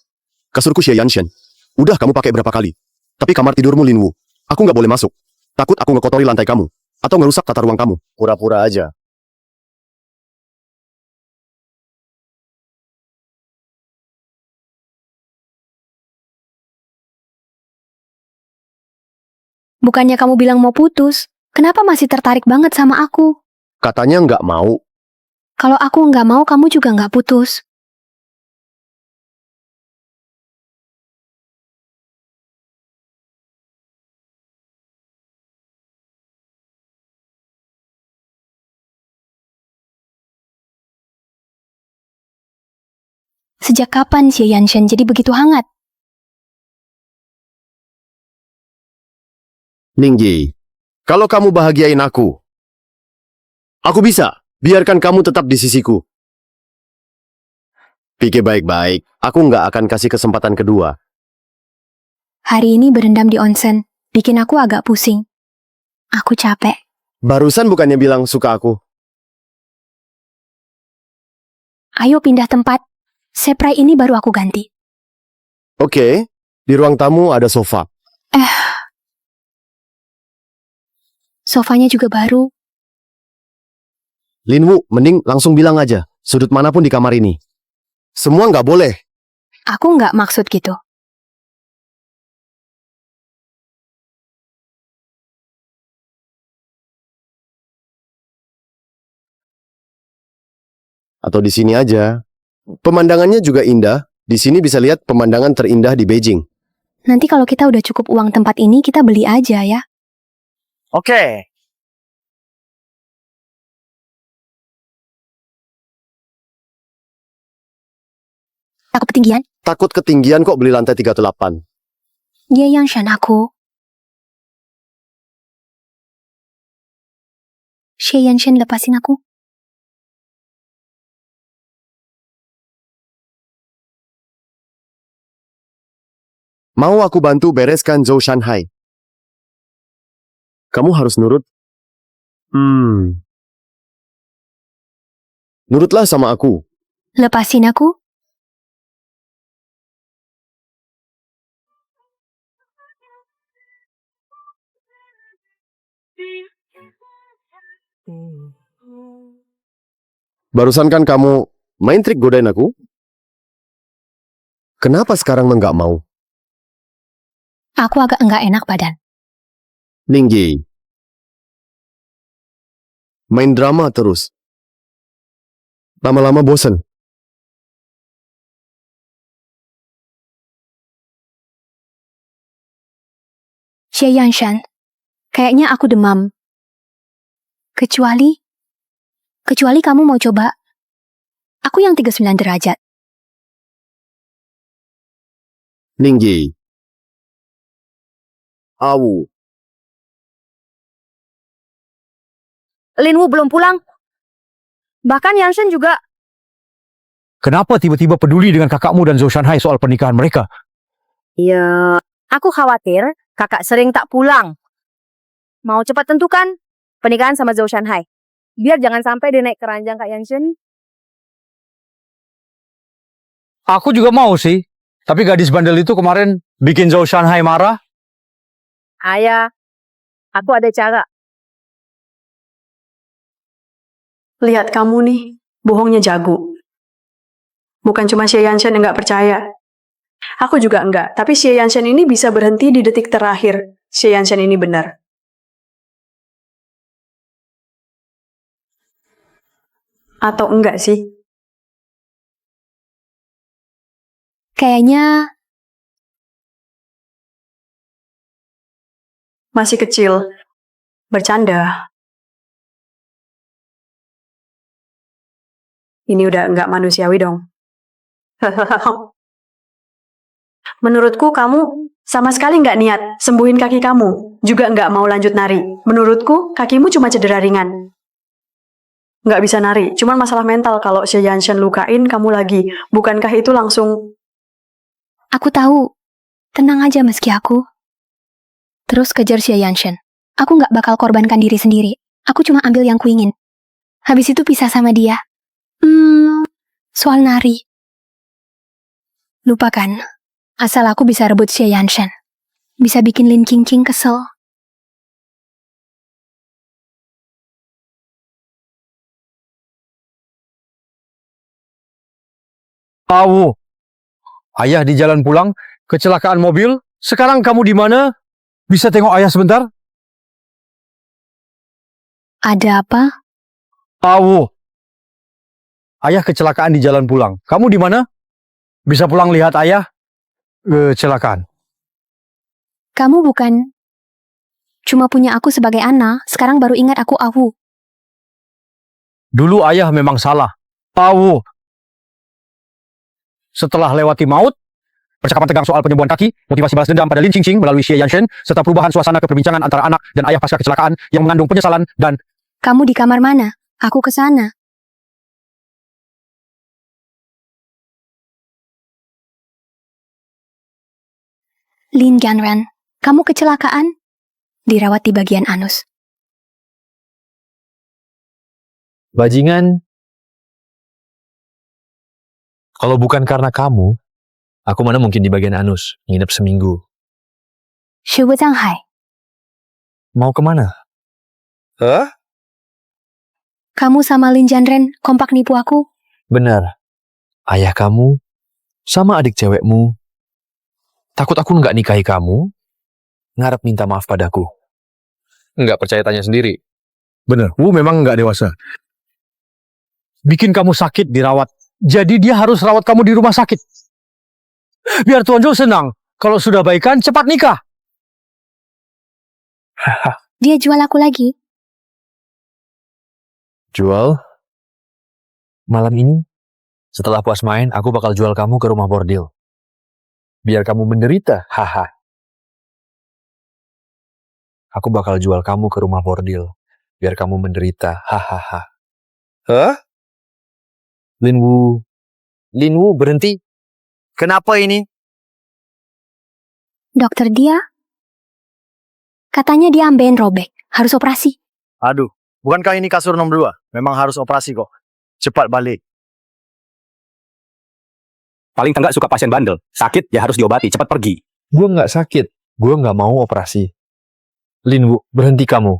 [SPEAKER 5] Kasurku Xie Yanshen. Udah kamu pakai berapa kali? Tapi kamar tidurmu Linwu. Aku nggak boleh masuk. Takut aku ngekotori lantai kamu. Atau ngerusak tata ruang kamu. Pura-pura aja.
[SPEAKER 1] Bukannya kamu bilang mau putus, kenapa masih tertarik banget sama aku?
[SPEAKER 5] Katanya nggak mau.
[SPEAKER 1] Kalau aku nggak mau, kamu juga nggak putus. Sejak kapan Xie Yanshen jadi begitu hangat?
[SPEAKER 5] Ningyi, kalau kamu bahagiain aku bisa. Biarkan kamu tetap di sisiku. Pikir baik-baik, aku nggak akan kasih kesempatan kedua.
[SPEAKER 1] Hari ini berendam di onsen, bikin aku agak pusing. Aku capek.
[SPEAKER 5] Barusan bukannya bilang suka aku.
[SPEAKER 1] Ayo pindah tempat. Spray ini baru aku ganti.
[SPEAKER 5] Oke, di ruang tamu ada sofa.
[SPEAKER 1] Sofanya juga baru.
[SPEAKER 5] Linwu, mending langsung bilang aja, sudut manapun di kamar ini. Semua nggak boleh.
[SPEAKER 1] Aku nggak maksud gitu.
[SPEAKER 5] Atau di sini aja. Pemandangannya juga indah. Di sini bisa lihat pemandangan terindah di Beijing.
[SPEAKER 1] Nanti kalau kita udah cukup uang tempat ini, kita beli aja ya.
[SPEAKER 2] Oke.
[SPEAKER 1] Aku ketinggian.
[SPEAKER 5] Takut ketinggian kok beli lantai 38.
[SPEAKER 1] Dia yang shan aku. Xie Yanshen lepasin aku.
[SPEAKER 5] Mau aku bantu bereskan Zhou Shanhai? Kamu harus nurut. Nurutlah sama aku.
[SPEAKER 1] Lepasin aku.
[SPEAKER 5] Barusan kan kamu main trik godain aku? Kenapa sekarang enggak mau?
[SPEAKER 1] Aku agak enggak enak badan.
[SPEAKER 5] Ninggi. Main drama terus. Lama-lama bosen.
[SPEAKER 1] Xie Yanshan, kayaknya aku demam. Kecuali kamu mau coba. Aku yang 39 derajat.
[SPEAKER 5] Ninggi. Awu.
[SPEAKER 6] Linwu belum pulang. Bahkan Yanshen juga.
[SPEAKER 7] Kenapa tiba-tiba peduli dengan kakakmu dan Zhou Shanhai soal pernikahan mereka?
[SPEAKER 6] Ya, aku khawatir kakak sering tak pulang. Mau cepat tentukan pernikahan sama Zhou Shanhai. Biar jangan sampai dia naik keranjang Kak Yanshen.
[SPEAKER 7] Aku juga mau sih. Tapi gadis bandel itu kemarin bikin Zhou Shanhai marah.
[SPEAKER 6] Ayah, aku ada cara.
[SPEAKER 4] Lihat kamu nih, bohongnya jago. Bukan cuma Xie Yanshen yang nggak percaya. Aku juga enggak, tapi Xie Yanshen ini bisa berhenti di detik terakhir. Xie Yanshen ini benar. Atau enggak sih?
[SPEAKER 1] Kayaknya
[SPEAKER 4] Masih kecil. Bercanda. Ini udah enggak manusiawi dong. Menurutku kamu sama sekali nggak niat sembuhin kaki kamu. Juga nggak mau lanjut nari. Menurutku kakimu cuma cedera ringan. Nggak bisa nari. Cuman masalah mental kalau Xie Yanshen lukain kamu lagi. Bukankah itu langsung...
[SPEAKER 1] aku tahu. Tenang aja meski aku. Terus kejar Xie Yanshen. Aku nggak bakal korbankan diri sendiri. Aku cuma ambil yang kuingin. Habis itu pisah sama dia. Soal nari. Lupakan. Asal aku bisa rebut Xie Yanshen. Bisa bikin Lin Qingqing kesel.
[SPEAKER 7] Awu. Ayah di jalan pulang, kecelakaan mobil. Sekarang kamu di mana? Bisa tengok ayah sebentar?
[SPEAKER 1] Ada apa?
[SPEAKER 7] Awu. Ayah kecelakaan di jalan pulang. Kamu di mana? Bisa pulang lihat ayah kecelakaan.
[SPEAKER 1] Kamu bukan cuma punya aku sebagai Ana, sekarang baru ingat aku Awu.
[SPEAKER 7] Dulu ayah memang salah. Awu. Setelah lewati maut, percakapan tegang soal penyembuhan kaki, motivasi balas dendam pada Lin Qingqing melalui Xie Yanshen, serta perubahan suasana keperbincangan antara anak dan ayah pasca kecelakaan yang mengandung penyesalan dan...
[SPEAKER 1] Kamu di kamar mana? Aku ke sana. Lin Ganren, kamu kecelakaan? Dirawat di bagian anus.
[SPEAKER 8] Bajingan, kalau bukan karena kamu, aku mana mungkin di bagian anus, nginep seminggu.
[SPEAKER 1] Shubu Zhanghai,
[SPEAKER 8] Mau kemana? Hah?
[SPEAKER 1] kamu sama Lin Ganren kompak nipu aku?
[SPEAKER 8] Benar. Ayah kamu sama adik cewekmu takut aku nggak nikahi kamu, ngarep minta maaf padaku. Nggak percaya tanya sendiri.
[SPEAKER 7] Bener, Wu memang nggak dewasa. Bikin kamu sakit dirawat. Jadi dia harus rawat kamu di rumah sakit. Biar Tuan Zhou senang. Kalau sudah baikan, cepat nikah.
[SPEAKER 1] Dia jual aku lagi.
[SPEAKER 8] Jual? Malam ini, setelah puas main, aku bakal jual kamu ke rumah bordil. Biar kamu menderita, haha. Aku bakal jual kamu ke rumah bordil. Biar kamu menderita, hahaha. Hah? Linwu, berhenti.
[SPEAKER 2] Kenapa ini?
[SPEAKER 1] Dokter dia, katanya dia ambeien robek. Harus operasi.
[SPEAKER 2] Aduh, bukankah ini kasur nomor 2? Memang harus operasi kok. Cepat balik.
[SPEAKER 9] Paling enggak suka pasien bandel. Sakit ya harus diobati, cepat pergi.
[SPEAKER 8] Gue nggak sakit. Gue nggak mau operasi. Linwu, berhenti kamu.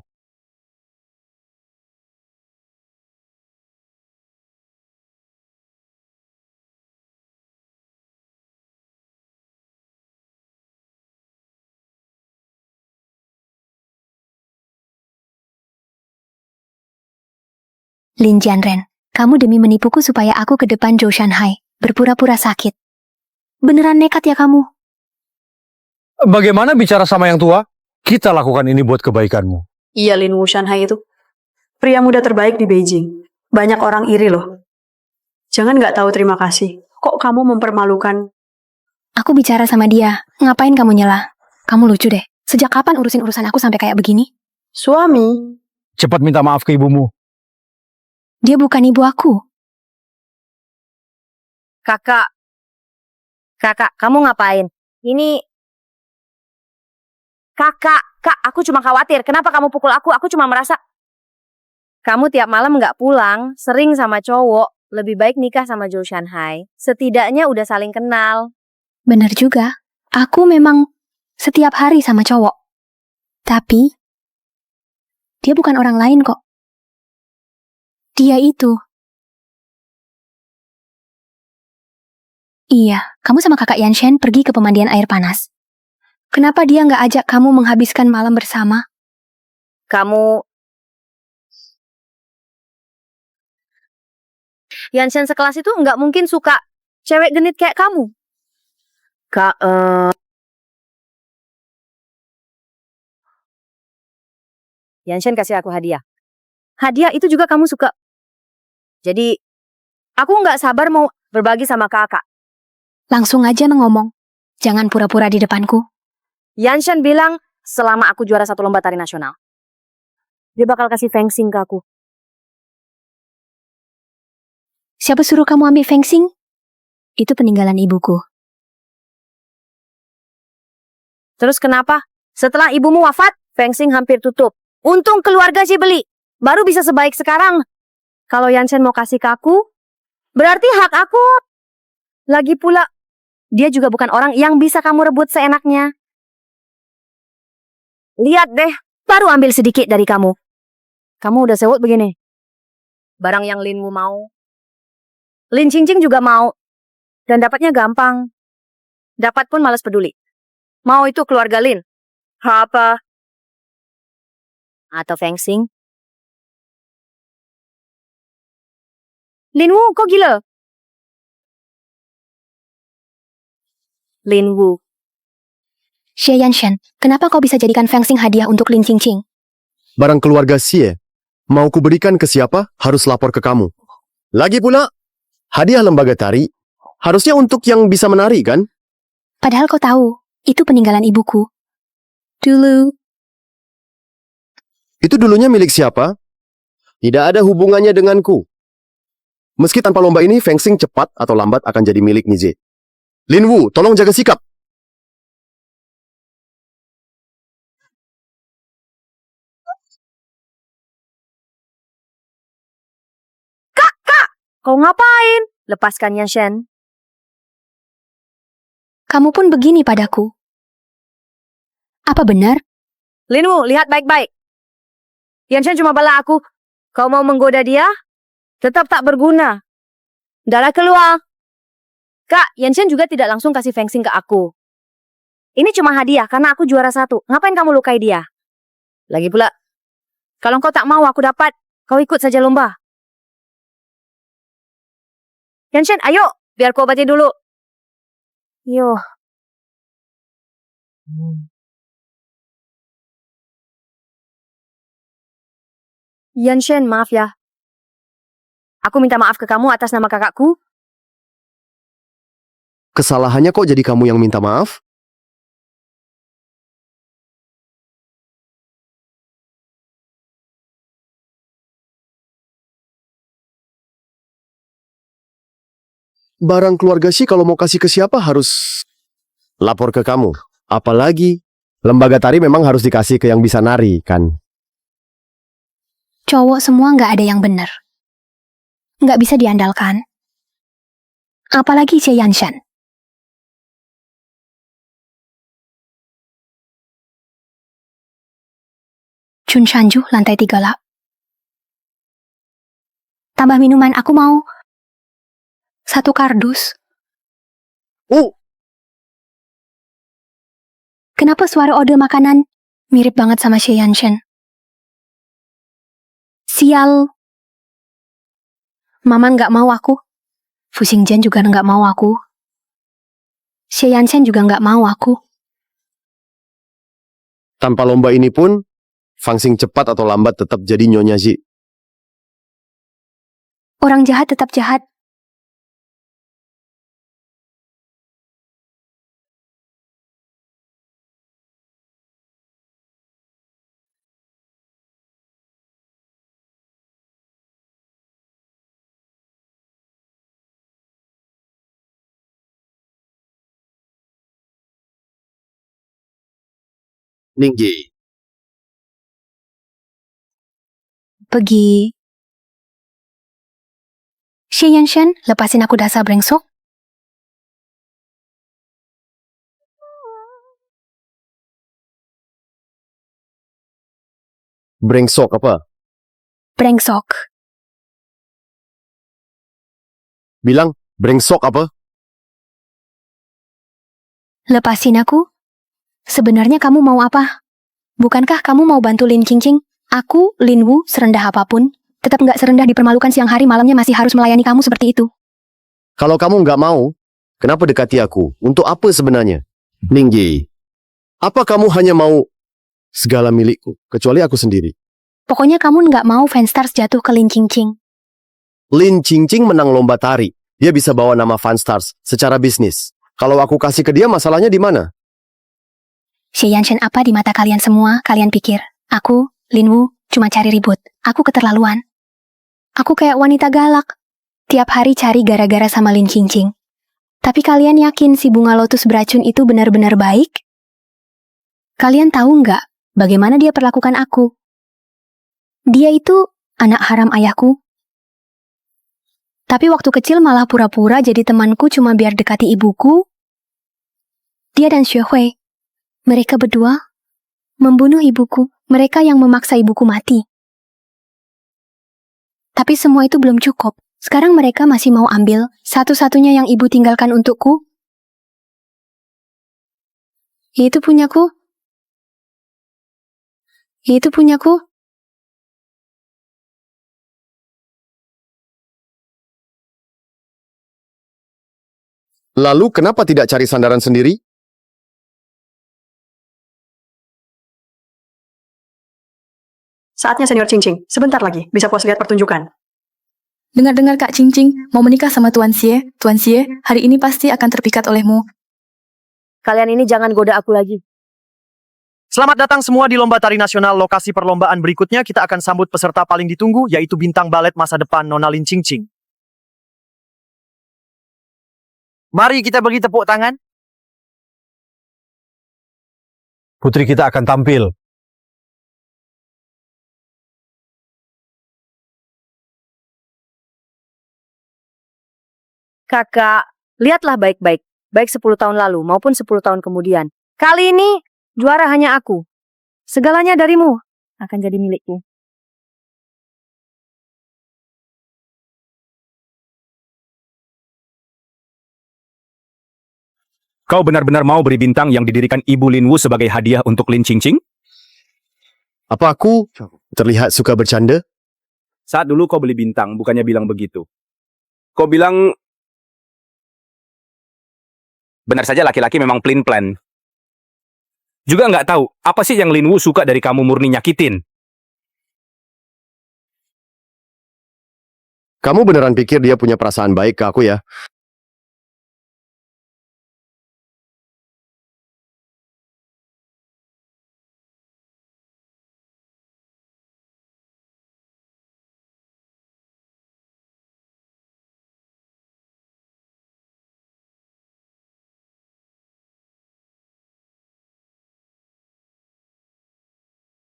[SPEAKER 1] Lin Jianren, kamu demi menipuku supaya aku ke depan Zhou Shanhai, berpura-pura sakit. Beneran nekat ya kamu?
[SPEAKER 7] Bagaimana bicara sama yang tua? Kita lakukan ini buat kebaikanmu.
[SPEAKER 4] Iya, Lin Wu Shanhai itu. Pria muda terbaik di Beijing. Banyak orang iri loh. Jangan nggak tahu terima kasih. Kok kamu mempermalukan?
[SPEAKER 1] Aku bicara sama dia. Ngapain kamu nyela? Kamu lucu deh. Sejak kapan urusin urusan aku sampai kayak begini?
[SPEAKER 4] Suami.
[SPEAKER 7] Cepat minta maaf ke ibumu.
[SPEAKER 1] Dia bukan ibu aku.
[SPEAKER 6] Kakak, kamu ngapain? Ini... Kak, aku cuma khawatir. Kenapa kamu pukul aku? Aku cuma merasa... Kamu tiap malam nggak pulang, sering sama cowok. Lebih baik nikah sama Zhou Shanhai. Setidaknya udah saling kenal.
[SPEAKER 1] Bener juga. Aku memang setiap hari sama cowok. Tapi, dia bukan orang lain kok. Dia itu. Iya, kamu sama kakak Yanshen pergi ke pemandian air panas. Kenapa dia nggak ajak kamu menghabiskan malam bersama?
[SPEAKER 6] Kamu... Yanshen sekelas itu nggak mungkin suka cewek genit kayak kamu. Yanshen kasih aku hadiah. Hadiah itu juga kamu suka. Jadi, aku nggak sabar mau berbagi sama kakak.
[SPEAKER 1] Langsung aja ngomong. Jangan pura-pura di depanku.
[SPEAKER 6] Yanshen bilang selama aku juara 1 lomba tari nasional, dia bakal kasih fengsing ke aku.
[SPEAKER 1] Siapa suruh kamu ambil fengsing? Itu peninggalan ibuku.
[SPEAKER 6] Terus kenapa? Setelah ibumu wafat, fengsing hampir tutup. Untung keluarga sih beli. Baru bisa sebaik sekarang. Kalau Yanshen mau kasih ke aku, berarti hak aku. Lagi pula, dia juga bukan orang yang bisa kamu rebut seenaknya. Lihat deh, baru ambil sedikit dari kamu. Kamu udah sewot begini. Barang yang Linmu mau. Lin Qingqing juga mau. Dan dapatnya gampang. Dapat pun malas peduli. Mau itu keluarga Lin. Apa? Atau fengsing. Linwu, kok gila? Linwu.
[SPEAKER 1] Xie Yanshen, kenapa kau bisa jadikan fengsing hadiah untuk Lin Qingqing?
[SPEAKER 5] Barang keluarga Xie, mau kuberikan ke siapa, harus lapor ke kamu. Lagi pula, hadiah lembaga tari, harusnya untuk yang bisa menari, kan?
[SPEAKER 1] Padahal kau tahu, itu peninggalan ibuku. Dulu.
[SPEAKER 5] Itu dulunya milik siapa? Tidak ada hubungannya denganku. Meski tanpa lomba ini, fengsing cepat atau lambat akan jadi milik Nize. Linwu, tolong jaga sikap.
[SPEAKER 6] Kau ngapain? Lepaskan Yanshen.
[SPEAKER 1] Kamu pun begini padaku. Apa benar?
[SPEAKER 6] Linwu, lihat baik-baik. Yanshen cuma bala aku. Kau mau menggoda dia? Tetap tak berguna. Darah keluar. Kak, Yanshen juga tidak langsung kasih fengsing ke aku. Ini cuma hadiah karena aku juara 1. Ngapain kamu lukai dia? Lagi pula, kalau kau tak mau aku dapat, kau ikut saja lomba. Yanshen, ayo, biar ku obati dulu. Yo. Yanshen, maaf ya. Aku minta maaf ke kamu atas nama kakakku.
[SPEAKER 5] Kesalahannya kok jadi kamu yang minta maaf? Barang keluarga sih kalau mau kasih ke siapa harus lapor ke kamu. Apalagi lembaga tari memang harus dikasih ke yang bisa nari, kan?
[SPEAKER 1] Cowok semua nggak ada yang benar. Nggak bisa diandalkan. Apalagi Xie Yanshan. Chun Shanju, lantai 3 lah. Tambah minuman, aku mau 1 kardus.
[SPEAKER 5] Oh,
[SPEAKER 1] Kenapa suara ode makanan mirip banget sama Xie Yanshan? Sial. Mama nggak mau aku. Fu Xingjian juga nggak mau aku. Xie Yanshan juga nggak mau aku.
[SPEAKER 5] tanpa lomba ini pun, Fangsing cepat atau lambat tetap jadi Nyonya Zi.
[SPEAKER 1] Orang jahat tetap jahat.
[SPEAKER 5] Ninggi.
[SPEAKER 1] Pergi. Xie Yanshan, lepasin aku dasar brengsek.
[SPEAKER 5] Brengsok apa?
[SPEAKER 1] Brengsok.
[SPEAKER 5] Bilang, brengsok apa?
[SPEAKER 1] Lepasin aku. Sebenarnya kamu mau apa? Bukankah kamu mau bantu Lin Qingqing? Aku, Lin Wu, serendah apapun, tetap nggak serendah dipermalukan siang hari malamnya masih harus melayani kamu seperti itu.
[SPEAKER 5] Kalau kamu nggak mau, kenapa dekati aku? Untuk apa sebenarnya? Ninggi, apa kamu hanya mau segala milikku, kecuali aku sendiri?
[SPEAKER 1] Pokoknya kamu nggak mau Fanstars jatuh ke Lin Qingqing.
[SPEAKER 5] Lin Qingqing menang lomba tari. Dia bisa bawa nama Fanstars secara bisnis. Kalau aku kasih ke dia, masalahnya di mana?
[SPEAKER 1] Xie Yanshan apa di mata kalian semua? Kalian pikir, aku, Lin Wu, cuma cari ribut. Aku keterlaluan. Aku kayak wanita galak. Tiap hari cari gara-gara sama Lin Qingqing. Tapi kalian yakin si bunga lotus beracun itu benar-benar baik? Kalian tahu nggak bagaimana dia perlakukan aku? Dia itu anak haram ayahku. Tapi waktu kecil malah pura-pura jadi temanku cuma biar dekati ibuku. Dia dan Xue Hui, mereka berdua membunuh ibuku. Mereka yang memaksa ibuku mati. Tapi semua itu belum cukup. Sekarang mereka masih mau ambil satu-satunya yang ibu tinggalkan untukku. Itu punyaku. Itu punyaku.
[SPEAKER 5] Lalu kenapa tidak cari sandaran sendiri?
[SPEAKER 4] Saatnya senior Cincing. Sebentar lagi, bisa puas lihat pertunjukan.
[SPEAKER 10] Dengar-dengar Kak Cincing mau menikah sama Tuan Xie. Tuan Xie, hari ini pasti akan terpikat olehmu.
[SPEAKER 6] Kalian ini jangan goda aku lagi.
[SPEAKER 2] Selamat datang semua di Lomba Tari Nasional. Lokasi perlombaan berikutnya kita akan sambut peserta paling ditunggu, yaitu bintang balet masa depan Nona Lin Qingqing. Mari kita beri tepuk tangan.
[SPEAKER 7] Putri kita akan tampil.
[SPEAKER 6] Kakak, lihatlah baik-baik. Baik 10 tahun lalu maupun 10 tahun kemudian. Kali ini, juara hanya aku. Segalanya darimu akan jadi milikku.
[SPEAKER 9] Kau benar-benar mau beri bintang yang didirikan Ibu Lin Wu sebagai hadiah untuk Lin Qingqing?
[SPEAKER 5] Apa aku terlihat suka bercanda?
[SPEAKER 9] Saat dulu kau beli bintang, bukannya bilang begitu. Kau bilang Benar saja laki-laki memang plain plan. Juga nggak tahu, apa sih yang Lin Wu suka dari kamu murni nyakitin?
[SPEAKER 5] Kamu beneran pikir dia punya perasaan baik ke aku ya?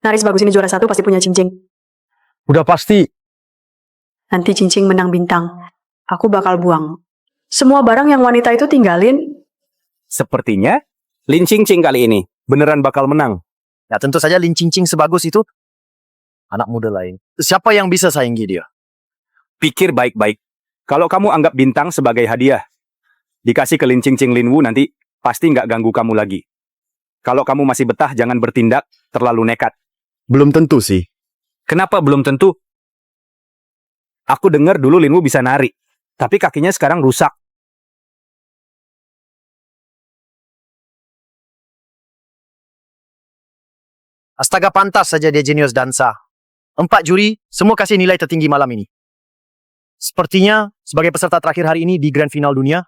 [SPEAKER 4] Naris bagus ini juara 1 pasti punya cincin.
[SPEAKER 7] Udah pasti.
[SPEAKER 4] Nanti cincin menang bintang. Aku bakal buang. Semua barang yang wanita itu tinggalin.
[SPEAKER 9] Sepertinya Lin Qingqing kali ini beneran bakal menang.
[SPEAKER 2] Ya tentu saja Lin Qingqing sebagus itu. Anak muda lain. Siapa yang bisa saingi dia?
[SPEAKER 9] Pikir baik-baik. Kalau kamu anggap bintang sebagai hadiah, dikasih ke Lin Qingqing Lin Wu nanti pasti nggak ganggu kamu lagi. Kalau kamu masih betah, jangan bertindak terlalu nekat.
[SPEAKER 5] Belum tentu sih.
[SPEAKER 9] Kenapa belum tentu? Aku dengar dulu Lin Wu bisa nari, tapi kakinya sekarang rusak.
[SPEAKER 2] Astaga, pantas saja dia jenius dansa. 4 juri, semua kasih nilai tertinggi malam ini. Sepertinya, sebagai peserta terakhir hari ini di Grand Final Dunia,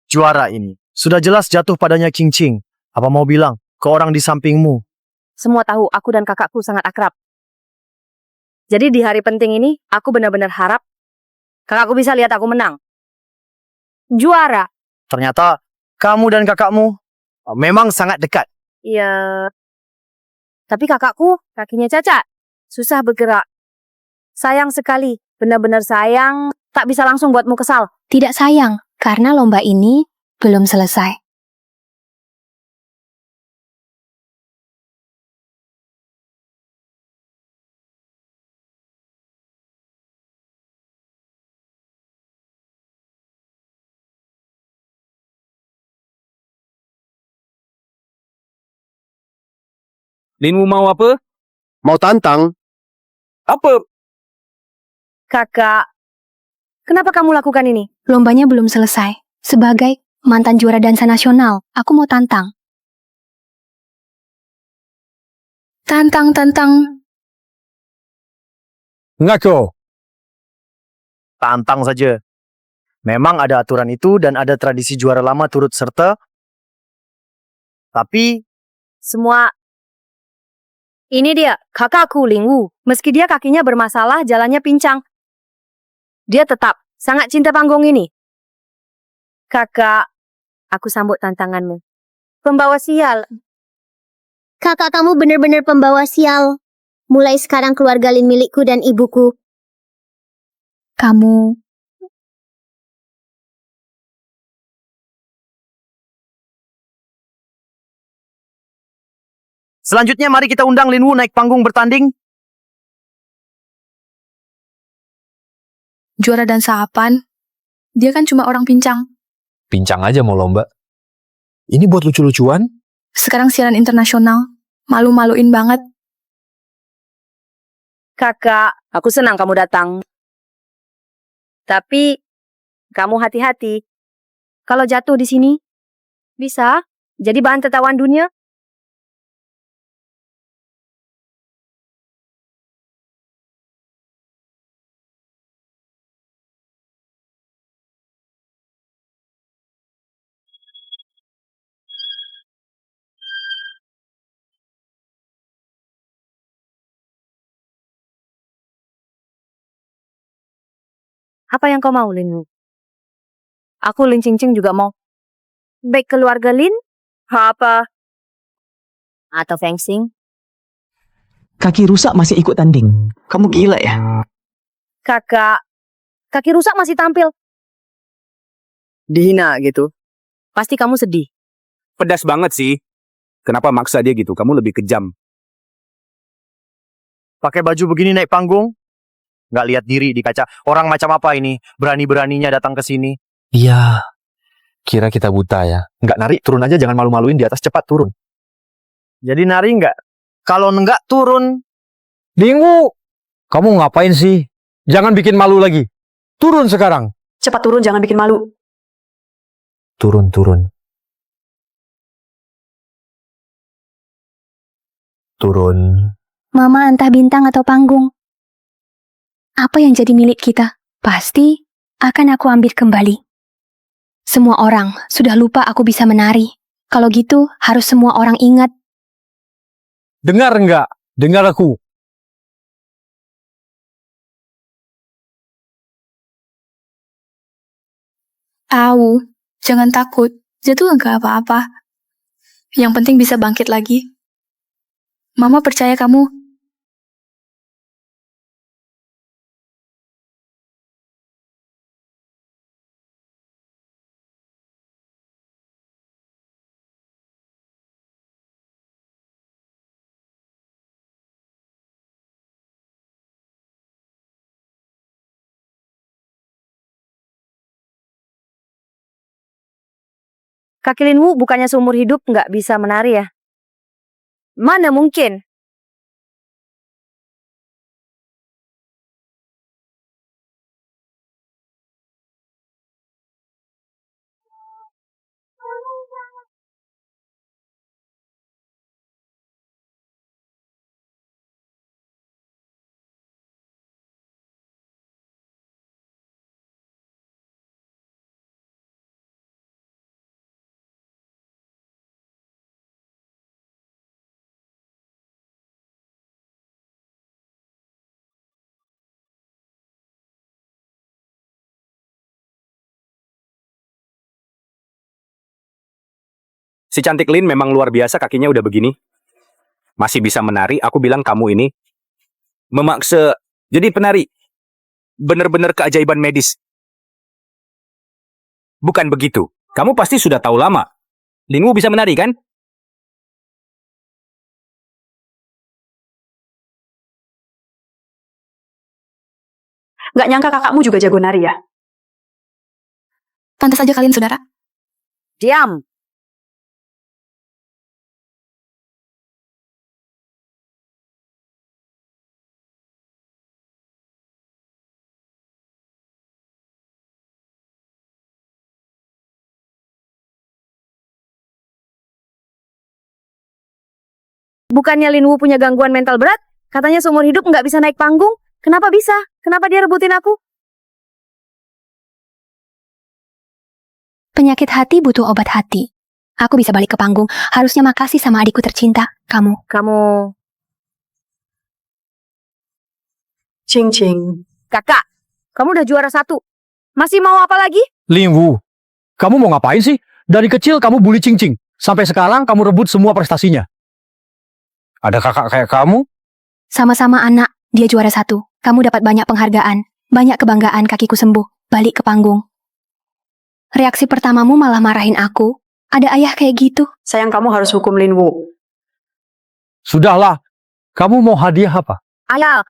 [SPEAKER 2] juara ini sudah jelas jatuh padanya Qingqing. Apa mau bilang ke orang di sampingmu?
[SPEAKER 6] Semua tahu aku dan kakakku sangat akrab. Jadi di hari penting ini, aku benar-benar harap kakakku bisa lihat aku menang. Juara.
[SPEAKER 2] Ternyata, kamu dan kakakmu memang sangat dekat.
[SPEAKER 6] Iya. Tapi kakakku kakinya cacat. Susah bergerak. Sayang sekali. Benar-benar sayang. Tak bisa langsung buatmu kesal.
[SPEAKER 1] Tidak sayang, karena lomba ini belum selesai.
[SPEAKER 9] Lin Wu mau apa?
[SPEAKER 5] Mau tantang?
[SPEAKER 9] Apa?
[SPEAKER 6] Kakak, kenapa kamu lakukan ini?
[SPEAKER 1] Lombanya belum selesai. Sebagai mantan juara dansa nasional, aku mau tantang.
[SPEAKER 10] Tantang.
[SPEAKER 7] Ngaco.
[SPEAKER 2] Tantang saja. Memang ada aturan itu dan ada tradisi juara lama turut serta. Tapi,
[SPEAKER 6] Semua. Ini dia, kakakku Lin Wu. Meski dia kakinya bermasalah, jalannya pincang. Dia tetap sangat cinta panggung ini. Kakak, aku sambut tantanganmu. Pembawa sial.
[SPEAKER 12] Kakak kamu benar-benar pembawa sial. Mulai sekarang keluarga Lin milikku dan ibuku.
[SPEAKER 1] Kamu
[SPEAKER 2] selanjutnya mari kita undang Lin Wu naik panggung bertanding.
[SPEAKER 10] Juara dansa apaan? Dia kan cuma orang pincang.
[SPEAKER 8] Pincang aja mau lomba. Ini buat lucu-lucuan?
[SPEAKER 10] Sekarang siaran internasional. Malu-maluin banget.
[SPEAKER 6] Kakak, aku senang kamu datang. Tapi, kamu hati-hati. Kalau jatuh di sini, bisa jadi bahan tertawaan dunia. Apa yang kau mau, Lin Wu? Aku Lin Qingqing juga mau. Baik keluarga Lin, apa? Atau Feng Xing?
[SPEAKER 3] Kaki rusak masih ikut tanding. Kamu gila ya?
[SPEAKER 6] Kakak, kaki rusak masih tampil.
[SPEAKER 2] Dihina gitu.
[SPEAKER 6] Pasti kamu sedih.
[SPEAKER 9] Pedas banget sih. Kenapa maksa dia gitu? Kamu lebih kejam.
[SPEAKER 2] Pakai baju begini naik panggung. Nggak lihat diri di kaca. Orang macam apa ini? Berani-beraninya datang ke sini.
[SPEAKER 8] Iya. Kira kita buta ya. Nggak nari, turun aja, jangan malu-maluin di atas, cepat turun.
[SPEAKER 2] Jadi nari nggak? Kalau nggak turun.
[SPEAKER 7] Lin Wu, kamu ngapain sih? Jangan bikin malu lagi. Turun sekarang.
[SPEAKER 4] Cepat turun, jangan bikin malu.
[SPEAKER 8] Turun. turun.
[SPEAKER 1] Mama entah bintang atau panggung. Apa yang jadi milik kita, pasti akan aku ambil kembali. Semua orang sudah lupa aku bisa menari. Kalau gitu, harus semua orang ingat.
[SPEAKER 7] Dengar enggak? Dengar aku.
[SPEAKER 10] Au, jangan takut. Jatuh enggak apa-apa. Yang penting bisa bangkit lagi. Mama percaya kamu.
[SPEAKER 6] Kaki Linwu bukannya seumur hidup nggak bisa menari ya? Mana mungkin?
[SPEAKER 9] Si cantik Lin memang luar biasa, kakinya udah begini. Masih bisa menari, aku bilang kamu ini memaksa jadi penari. Bener-bener keajaiban medis. Bukan begitu. Kamu pasti sudah tahu lama. Linwu bisa menari kan?
[SPEAKER 4] Nggak nyangka kakakmu juga jago nari ya?
[SPEAKER 10] Pantas saja kalian saudara.
[SPEAKER 6] Diam. Bukannya Linwu punya gangguan mental berat? Katanya seumur hidup nggak bisa naik panggung. Kenapa bisa? Kenapa dia rebutin aku?
[SPEAKER 1] Penyakit hati butuh obat hati. Aku bisa balik ke panggung. Harusnya makasih sama adikku tercinta, kamu.
[SPEAKER 4] Cing Cing.
[SPEAKER 6] Kakak, kamu udah juara 1. Masih mau apa lagi?
[SPEAKER 7] Linwu, kamu mau ngapain sih? Dari kecil kamu bully Cing Cing. Sampai sekarang kamu rebut semua prestasinya. Ada kakak kayak kamu?
[SPEAKER 1] Sama-sama anak, dia juara 1. Kamu dapat banyak penghargaan. Banyak kebanggaan kakiku sembuh. Balik ke panggung. Reaksi pertamamu malah marahin aku. Ada ayah kayak gitu.
[SPEAKER 4] Sayang, kamu harus hukum Linwu.
[SPEAKER 7] Sudahlah. Kamu mau hadiah apa?
[SPEAKER 6] Ayah.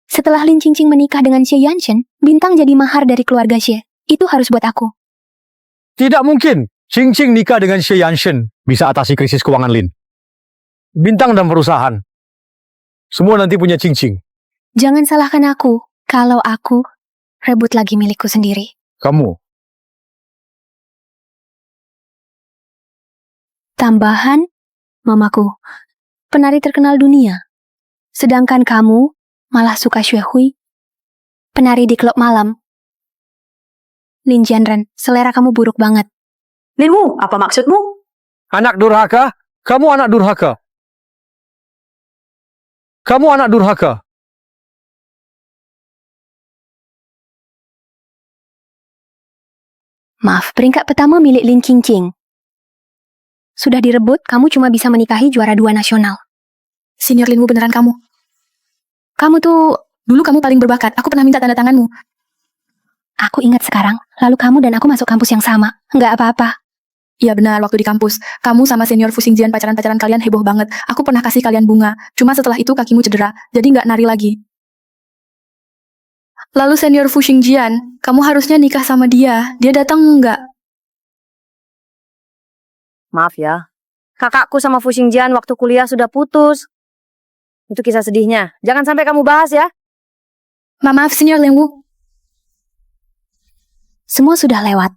[SPEAKER 1] Setelah Lin Qingqing menikah dengan Xie Yanshen, bintang jadi mahar dari keluarga Xie. Itu harus buat aku.
[SPEAKER 7] Tidak mungkin. Cing Cing nikah dengan Xie Yanshen bisa atasi krisis keuangan Lin. Bintang dan perusahaan. Semua nanti punya Cing Cing.
[SPEAKER 1] Jangan salahkan aku kalau aku rebut lagi milikku sendiri.
[SPEAKER 7] Kamu.
[SPEAKER 1] Tambahan, mamaku, penari terkenal dunia. Sedangkan kamu malah suka Xue Hui, penari di klub malam. Lin Jianren, selera kamu buruk banget.
[SPEAKER 4] Linwu, apa maksudmu?
[SPEAKER 7] Anak durhaka? Kamu anak durhaka. Kamu anak durhaka.
[SPEAKER 1] Maaf, peringkat pertama milik Lin Qingqing. Sudah direbut, kamu cuma bisa menikahi juara 2 nasional.
[SPEAKER 10] Senior Linwu beneran kamu.
[SPEAKER 1] Kamu tuh...
[SPEAKER 10] Dulu kamu paling berbakat, aku pernah minta tanda tanganmu.
[SPEAKER 1] Aku ingat sekarang, lalu kamu dan aku masuk kampus yang sama. Nggak apa-apa.
[SPEAKER 10] Iya benar, waktu di kampus. Kamu sama senior Fu Xingjian pacaran-pacaran kalian heboh banget. Aku pernah kasih kalian bunga. Cuma setelah itu kakimu cedera, jadi nggak nari lagi. Lalu senior Fu Xingjian, kamu harusnya nikah sama dia. Dia datang nggak?
[SPEAKER 6] Maaf ya. Kakakku sama Fu Xingjian waktu kuliah sudah putus. Itu kisah sedihnya. Jangan sampai kamu bahas ya.
[SPEAKER 10] Maaf, senior Linwu.
[SPEAKER 1] Semua sudah lewat.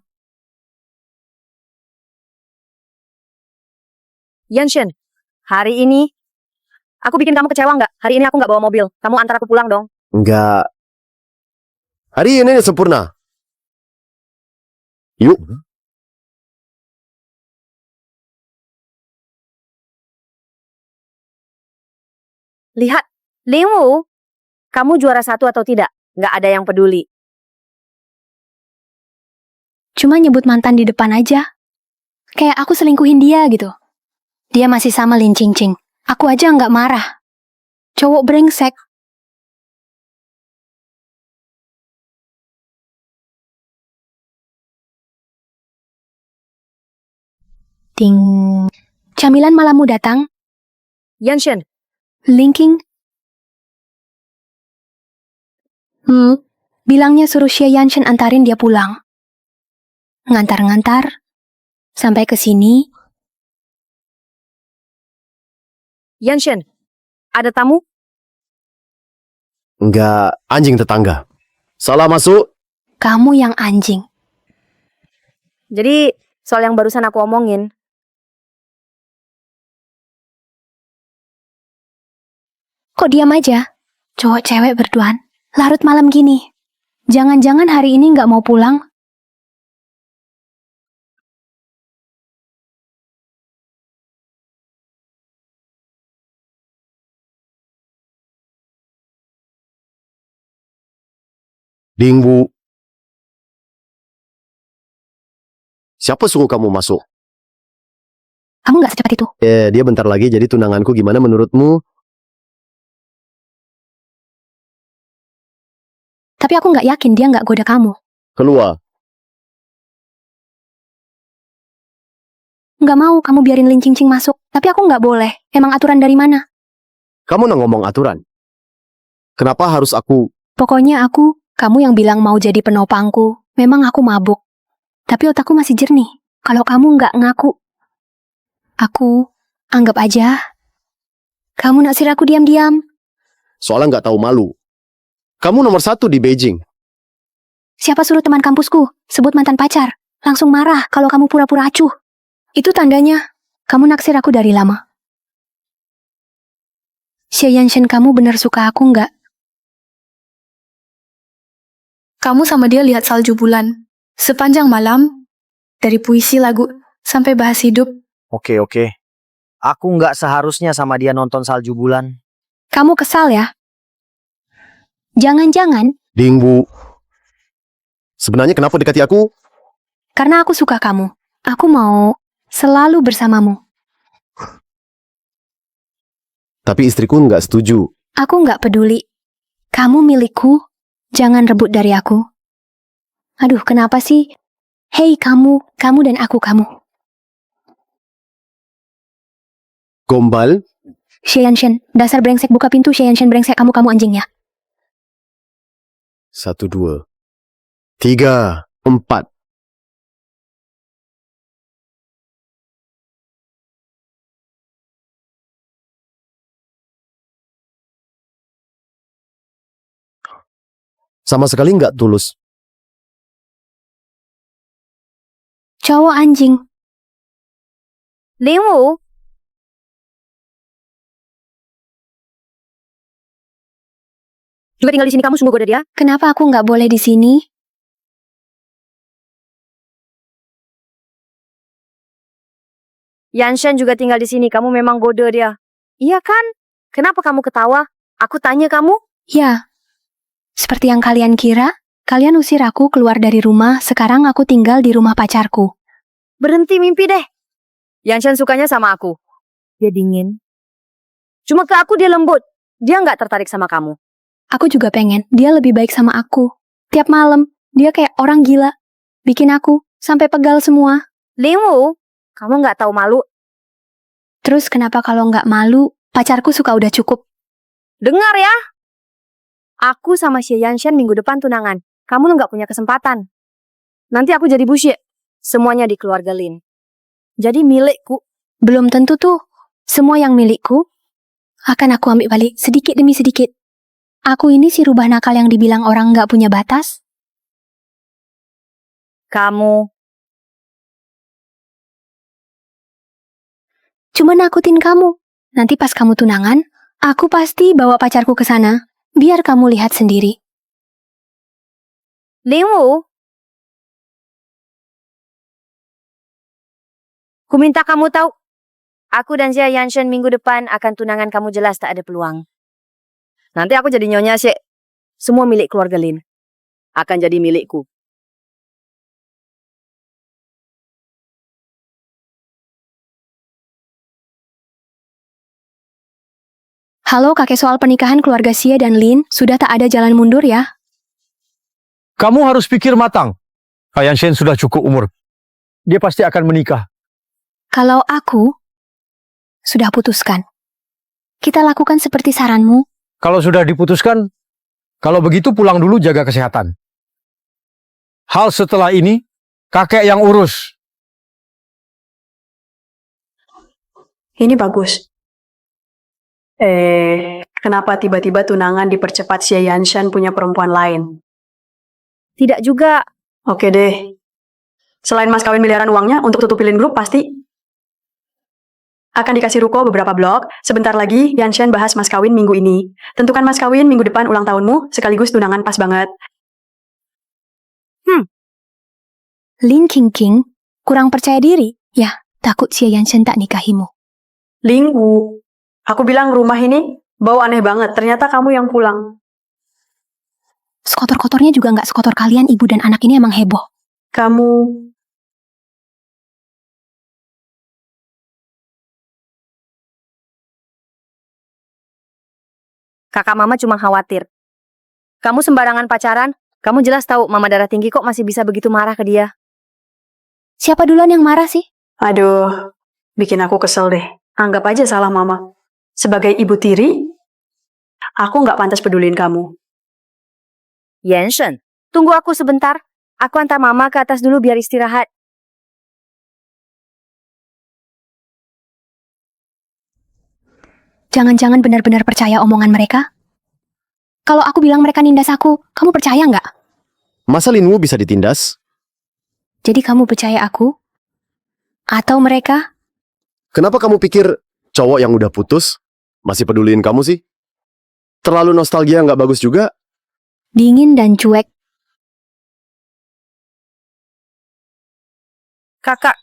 [SPEAKER 6] Yanshen, hari ini Aku bikin kamu kecewa nggak? Hari ini aku nggak bawa mobil. Kamu antar aku pulang dong.
[SPEAKER 5] Enggak. Hari ini sempurna. Yuk.
[SPEAKER 6] Lihat, Lingwu, kamu juara 1 atau tidak? Nggak ada yang peduli.
[SPEAKER 1] Cuma nyebut mantan di depan aja. Kayak aku selingkuhin dia gitu. Dia masih sama Lin Cingcing. Aku aja nggak marah. Cowok brengsek. Ting. Camilan malammu datang.
[SPEAKER 6] Yanshen,
[SPEAKER 1] Linking. Bilangnya suruh Xie Yanshen antarin dia pulang. Ngantar-ngantar. Sampai ke sini.
[SPEAKER 6] Yanshen, ada tamu?
[SPEAKER 5] Enggak, anjing tetangga. Salah masuk.
[SPEAKER 1] Kamu yang anjing.
[SPEAKER 6] Jadi, soal yang barusan aku omongin,
[SPEAKER 1] Kok diam aja? Cowok cewek berduaan. Larut malam gini. Jangan-jangan hari ini nggak mau pulang?
[SPEAKER 5] Lingwu. Siapa suruh kamu masuk?
[SPEAKER 1] Kamu nggak secepat itu.
[SPEAKER 5] Dia bentar lagi jadi tunanganku, gimana menurutmu?
[SPEAKER 1] Tapi aku nggak yakin dia nggak goda kamu.
[SPEAKER 5] Keluar.
[SPEAKER 1] Nggak mau kamu biarin Lin Cingcing masuk. Tapi aku nggak boleh. Emang aturan dari mana?
[SPEAKER 5] Kamu nang ngomong aturan. Kenapa harus aku?
[SPEAKER 1] Pokoknya kamu yang bilang mau jadi penopangku. Memang aku mabuk. Tapi otakku masih jernih. Kalau kamu nggak ngaku. Aku anggap aja. Kamu naksir aku diam-diam.
[SPEAKER 5] Soalnya nggak tahu malu. Kamu nomor 1 di Beijing.
[SPEAKER 1] Siapa suruh teman kampusku sebut mantan pacar? Langsung marah kalau kamu pura-pura acuh. Itu tandanya kamu naksir aku dari lama. Xie Yanshen, kamu bener suka aku nggak?
[SPEAKER 10] Kamu sama dia lihat salju bulan. Sepanjang malam, dari puisi, lagu, sampai bahas hidup.
[SPEAKER 2] Oke. Aku nggak seharusnya sama dia nonton salju bulan.
[SPEAKER 1] Kamu kesal ya? Jangan-jangan
[SPEAKER 5] Lingwu. Sebenarnya kenapa dekati aku?
[SPEAKER 1] karena aku suka kamu. Aku mau selalu bersamamu.
[SPEAKER 5] Tapi istriku nggak setuju.
[SPEAKER 1] Aku nggak peduli. Kamu milikku. Jangan rebut dari aku. Aduh, kenapa sih? Hei kamu dan aku kamu.
[SPEAKER 5] Gombal.
[SPEAKER 1] Xie Yanshen, dasar brengsek, buka pintu. Xie Yanshen brengsek, kamu anjing ya.
[SPEAKER 5] 1, 2, 3, 4. Sama sekali nggak tulus.
[SPEAKER 1] Cowok anjing.
[SPEAKER 6] Lingwu, juga tinggal di sini, kamu sungguh goda dia?
[SPEAKER 1] Kenapa aku nggak boleh di sini?
[SPEAKER 6] Yanshen juga tinggal di sini, kamu memang goda dia. Iya kan? Kenapa kamu ketawa? Aku tanya kamu.
[SPEAKER 1] Ya. Seperti yang kalian kira, kalian usir aku keluar dari rumah, sekarang aku tinggal di rumah pacarku.
[SPEAKER 6] Berhenti mimpi deh. Yanshen sukanya sama aku. Dia dingin. Cuma ke aku dia lembut. Dia nggak tertarik sama kamu.
[SPEAKER 1] Aku juga pengen, dia lebih baik sama aku. Tiap malam, dia kayak orang gila. Bikin aku sampai pegal semua.
[SPEAKER 6] Lingwu, kamu nggak tahu malu.
[SPEAKER 1] Terus kenapa kalau nggak malu, pacarku suka udah cukup.
[SPEAKER 6] Dengar ya. Aku sama Xie Yanshen minggu depan tunangan. Kamu nggak punya kesempatan. Nanti aku jadi busyek. Semuanya di keluarga Lin. Jadi milikku.
[SPEAKER 1] Belum tentu tuh. Semua yang milikku akan aku ambil balik sedikit demi sedikit. Aku ini si rubah nakal yang dibilang orang nggak punya batas.
[SPEAKER 6] Kamu.
[SPEAKER 1] Cuma nakutin kamu. Nanti pas kamu tunangan, Aku pasti bawa pacarku ke sana, biar kamu lihat sendiri.
[SPEAKER 6] Lingwu, ku minta kamu tahu, aku dan Xia Yanshen minggu depan akan tunangan kamu jelas tak ada peluang. Nanti aku jadi nyonya Xie. Semua milik keluarga Lin akan jadi milikku.
[SPEAKER 1] Halo kakek, soal pernikahan keluarga Xie dan Lin, sudah tak ada jalan mundur ya?
[SPEAKER 7] Kamu harus pikir matang. Kayan Shen sudah cukup umur. Dia pasti akan menikah.
[SPEAKER 1] Kalau aku sudah putuskan, kita lakukan seperti saranmu.
[SPEAKER 7] Kalau sudah diputuskan, kalau begitu pulang dulu jaga kesehatan. Hal setelah ini, kakek yang urus.
[SPEAKER 4] Ini bagus. Kenapa tiba-tiba tunangan dipercepat Xie Yanshan punya perempuan lain?
[SPEAKER 6] Tidak juga.
[SPEAKER 4] Oke deh. Selain mas kawin miliaran uangnya untuk tutupin grup pasti akan dikasih ruko beberapa blok. Sebentar lagi Yanshan bahas mas kawin minggu ini. Tentukan mas kawin minggu depan ulang tahunmu sekaligus tunangan pas banget.
[SPEAKER 1] Lin Qingqing kurang percaya diri. Ya, takut Xie Yanshen tak nikahimu.
[SPEAKER 4] Lingwu, aku bilang rumah ini bau aneh banget. Ternyata kamu yang pulang.
[SPEAKER 1] Sekotor-kotornya juga nggak sekotor kalian, ibu dan anak ini emang heboh.
[SPEAKER 4] Kamu...
[SPEAKER 6] Kakak mama cuma khawatir. Kamu sembarangan pacaran, kamu jelas tahu mama darah tinggi kok masih bisa begitu marah ke dia.
[SPEAKER 1] Siapa duluan yang marah sih?
[SPEAKER 4] Aduh, bikin aku kesel deh. Anggap aja salah mama. Sebagai ibu tiri, aku nggak pantas pedulin kamu.
[SPEAKER 6] Yanshen, tunggu aku sebentar. Aku antar mama ke atas dulu biar istirahat.
[SPEAKER 1] Jangan-jangan benar-benar percaya omongan mereka? Kalau aku bilang mereka nindas aku, kamu percaya nggak?
[SPEAKER 5] Masa Linwu bisa ditindas?
[SPEAKER 1] Jadi kamu percaya aku? Atau mereka?
[SPEAKER 5] Kenapa kamu pikir cowok yang udah putus masih peduliin kamu sih? Terlalu nostalgia nggak bagus juga.
[SPEAKER 1] Dingin dan cuek.
[SPEAKER 6] Kakak,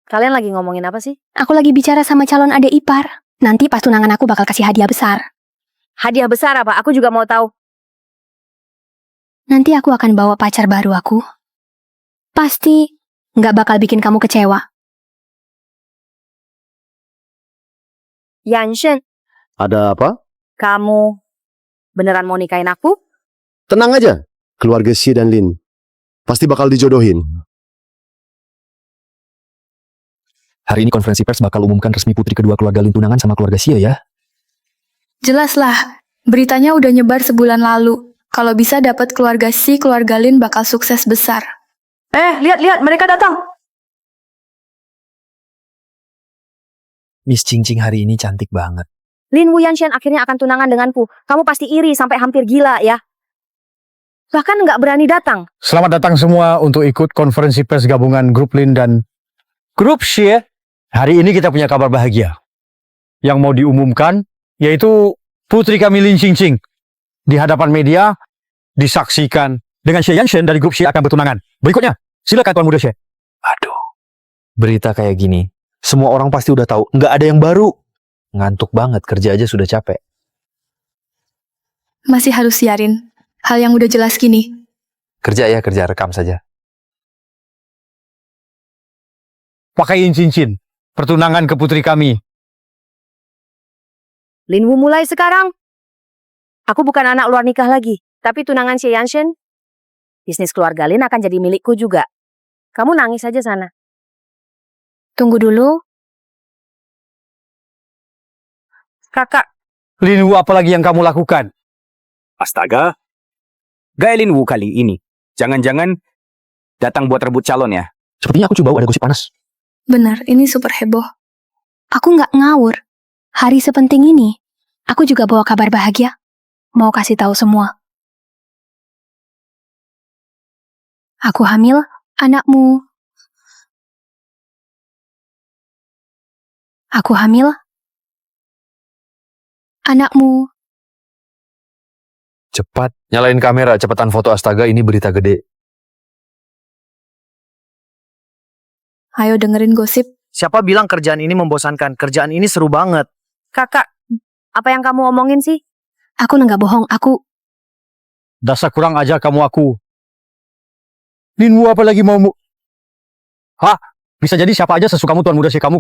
[SPEAKER 6] kalian lagi ngomongin apa sih?
[SPEAKER 1] Aku lagi bicara sama calon adik ipar. Nanti pas tunangan aku bakal kasih hadiah besar.
[SPEAKER 6] Hadiah besar apa? Aku juga mau tahu.
[SPEAKER 1] Nanti aku akan bawa pacar baru aku. Pasti nggak bakal bikin kamu kecewa.
[SPEAKER 6] Yanshen,
[SPEAKER 5] Ada apa?
[SPEAKER 6] kamu beneran mau nikahin aku?
[SPEAKER 5] Tenang aja. Keluarga Xie dan Lin pasti bakal dijodohin.
[SPEAKER 8] Hari ini konferensi pers bakal umumkan resmi putri kedua keluarga Lin tunangan sama keluarga Xie ya.
[SPEAKER 10] Jelas lah, beritanya udah nyebar sebulan lalu. Kalau bisa dapat keluarga si keluarga Lin bakal sukses besar.
[SPEAKER 4] Lihat, mereka datang.
[SPEAKER 8] Miss Qingqing hari ini cantik banget.
[SPEAKER 6] Lin Wu Yanshen akhirnya akan tunangan denganku. Kamu pasti iri sampai hampir gila ya. Bahkan nggak berani datang.
[SPEAKER 7] Selamat datang semua untuk ikut konferensi pers gabungan grup Lin dan grup Xie. Hari ini kita punya kabar bahagia. Yang mau diumumkan yaitu putri kami Lin Qingqing di hadapan media disaksikan dengan Xie Yanshen dari grup Xie akan bertunangan. Berikutnya, silakan Tuan Muda Xie.
[SPEAKER 8] Aduh, berita kayak gini, semua orang pasti udah tahu. Nggak ada yang baru. Ngantuk banget, kerja aja sudah capek.
[SPEAKER 10] Masih harus siarin hal yang udah jelas gini.
[SPEAKER 8] Kerja ya, kerja rekam saja.
[SPEAKER 7] Pakaiin cincin pertunangan ke putri kami.
[SPEAKER 6] Lin Wu mulai sekarang. Aku bukan anak luar nikah lagi. Tapi tunangan Xie Yanshen, bisnis keluarga Lin akan jadi milikku juga. Kamu nangis aja sana.
[SPEAKER 1] Tunggu dulu.
[SPEAKER 6] Kakak,
[SPEAKER 7] Lin Wu, apa lagi yang kamu lakukan?
[SPEAKER 9] Astaga. Gaya Lin Wu kali ini. Jangan-jangan datang buat rebut calon ya.
[SPEAKER 8] Sepertinya aku coba ada gosip panas.
[SPEAKER 10] Benar, ini super heboh.
[SPEAKER 1] Aku nggak ngawur. Hari sepenting ini, aku juga bawa kabar bahagia. Mau kasih tahu semua. Aku hamil, anakmu Aku hamil. Anakmu.
[SPEAKER 8] Cepat, nyalain kamera, cepetan foto astaga, ini berita gede.
[SPEAKER 10] Ayo dengerin gosip.
[SPEAKER 2] Siapa bilang kerjaan ini membosankan? Kerjaan ini seru banget.
[SPEAKER 6] Kakak, apa yang kamu omongin sih?
[SPEAKER 1] Aku nggak bohong, aku...
[SPEAKER 7] Dasar kurang ajar kamu aku. Linwu apa lagi mau... Hah? Bisa jadi siapa aja sesukamu tuan muda sih kamu.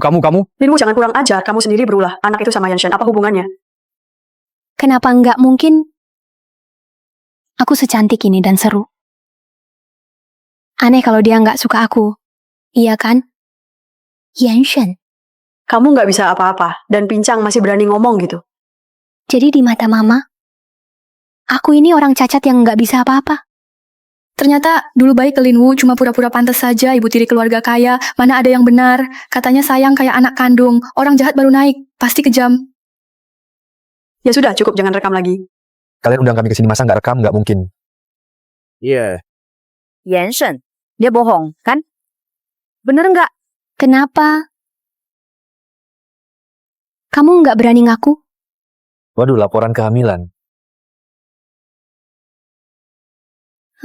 [SPEAKER 4] Linwu jangan kurang ajar, kamu sendiri berulah. Anak itu sama Yanshan, apa hubungannya?
[SPEAKER 1] Kenapa nggak mungkin? Aku secantik ini dan seru. Aneh kalau dia nggak suka aku. Iya kan? Yanshan.
[SPEAKER 4] Kamu nggak bisa apa-apa, dan pincang masih berani ngomong gitu.
[SPEAKER 1] Jadi di mata mama, aku ini orang cacat yang nggak bisa apa-apa.
[SPEAKER 10] Ternyata dulu baik ke Linwu cuma pura-pura pantas saja ibu tiri keluarga kaya. Mana ada yang benar. Katanya sayang kayak anak kandung. Orang jahat baru naik. Pasti kejam.
[SPEAKER 4] Ya sudah, cukup, jangan rekam lagi.
[SPEAKER 8] Kalian undang kami ke sini, masa nggak rekam? Nggak mungkin.
[SPEAKER 2] Iya.
[SPEAKER 6] Yanshan, dia bohong, kan? Bener nggak?
[SPEAKER 1] Kenapa? Kamu nggak berani ngaku?
[SPEAKER 8] Waduh, laporan kehamilan.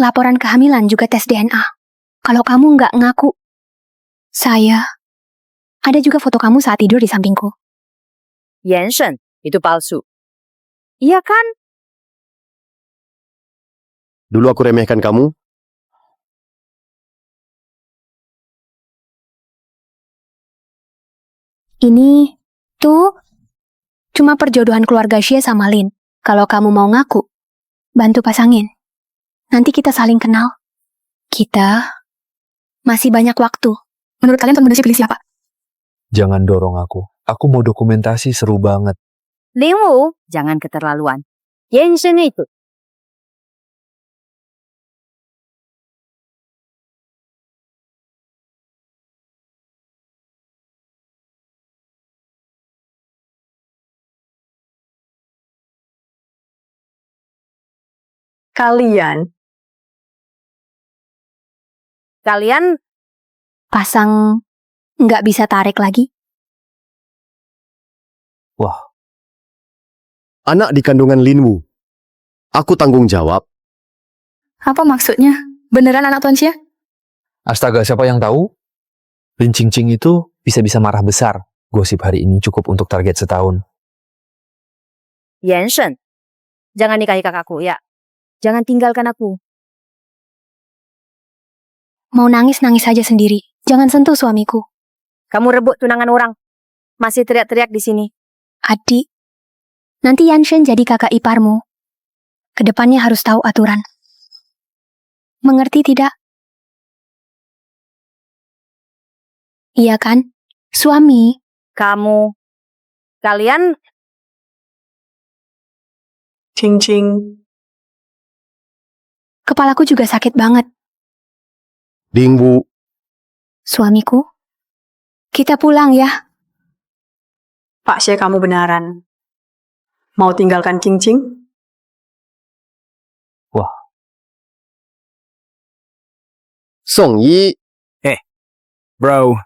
[SPEAKER 1] Laporan kehamilan juga tes DNA. Kalau kamu nggak ngaku, saya... Ada juga foto kamu saat tidur di sampingku.
[SPEAKER 6] Yanshan, itu palsu. Iya kan?
[SPEAKER 5] Dulu aku remehkan kamu.
[SPEAKER 1] Ini, tuh, cuma perjodohan keluarga Xie sama Lin. Kalau kamu mau ngaku, bantu pasangin. Nanti kita saling kenal. Kita masih banyak waktu.
[SPEAKER 10] Menurut kalian Tuan Muda Xie pilih siapa?
[SPEAKER 8] Jangan dorong aku. Aku mau dokumentasi seru banget.
[SPEAKER 6] Linwu, jangan keterlaluan. Yanshan itu. Kalian
[SPEAKER 1] Pasang nggak bisa tarik lagi.
[SPEAKER 8] Wah,
[SPEAKER 5] Anak di kandungan Linwu. Aku tanggung jawab.
[SPEAKER 10] Apa maksudnya? Beneran anak Tuan Xie?
[SPEAKER 8] astaga, siapa yang tahu? Lin Qingqing itu bisa-bisa marah besar. Gosip hari ini cukup untuk target setahun.
[SPEAKER 6] Yanshan, jangan nikahi kakakku, ya. Jangan tinggalkan aku.
[SPEAKER 1] Mau nangis-nangis aja sendiri. Jangan sentuh suamiku.
[SPEAKER 6] Kamu rebut tunangan orang. Masih teriak-teriak di sini.
[SPEAKER 1] Adik, nanti Yanshan jadi kakak iparmu. Kedepannya harus tahu aturan. Mengerti tidak? Iya kan? Suami.
[SPEAKER 6] Kamu. Kalian
[SPEAKER 4] Cing-cing.
[SPEAKER 1] Kepalaku juga sakit banget.
[SPEAKER 5] Dingwu.
[SPEAKER 1] Suamiku. Kita pulang ya.
[SPEAKER 4] Pak Xie, kamu benaran. Mau tinggalkan Cing-cing?
[SPEAKER 5] Song Yi.
[SPEAKER 9] Bro,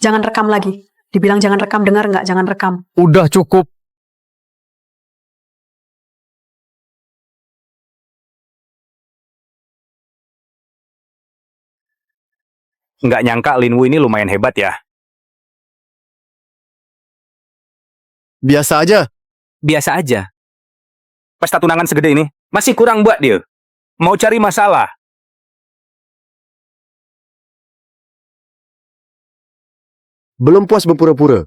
[SPEAKER 4] Jangan rekam lagi. Dibilang jangan rekam, dengar nggak? Jangan rekam.
[SPEAKER 7] Udah cukup.
[SPEAKER 9] nggak nyangka Linwu ini lumayan hebat ya.
[SPEAKER 5] Biasa aja.
[SPEAKER 9] Biasa aja. Pesta tunangan segede ini, masih kurang buat dia. Mau cari masalah.
[SPEAKER 5] Belum puas berpura-pura.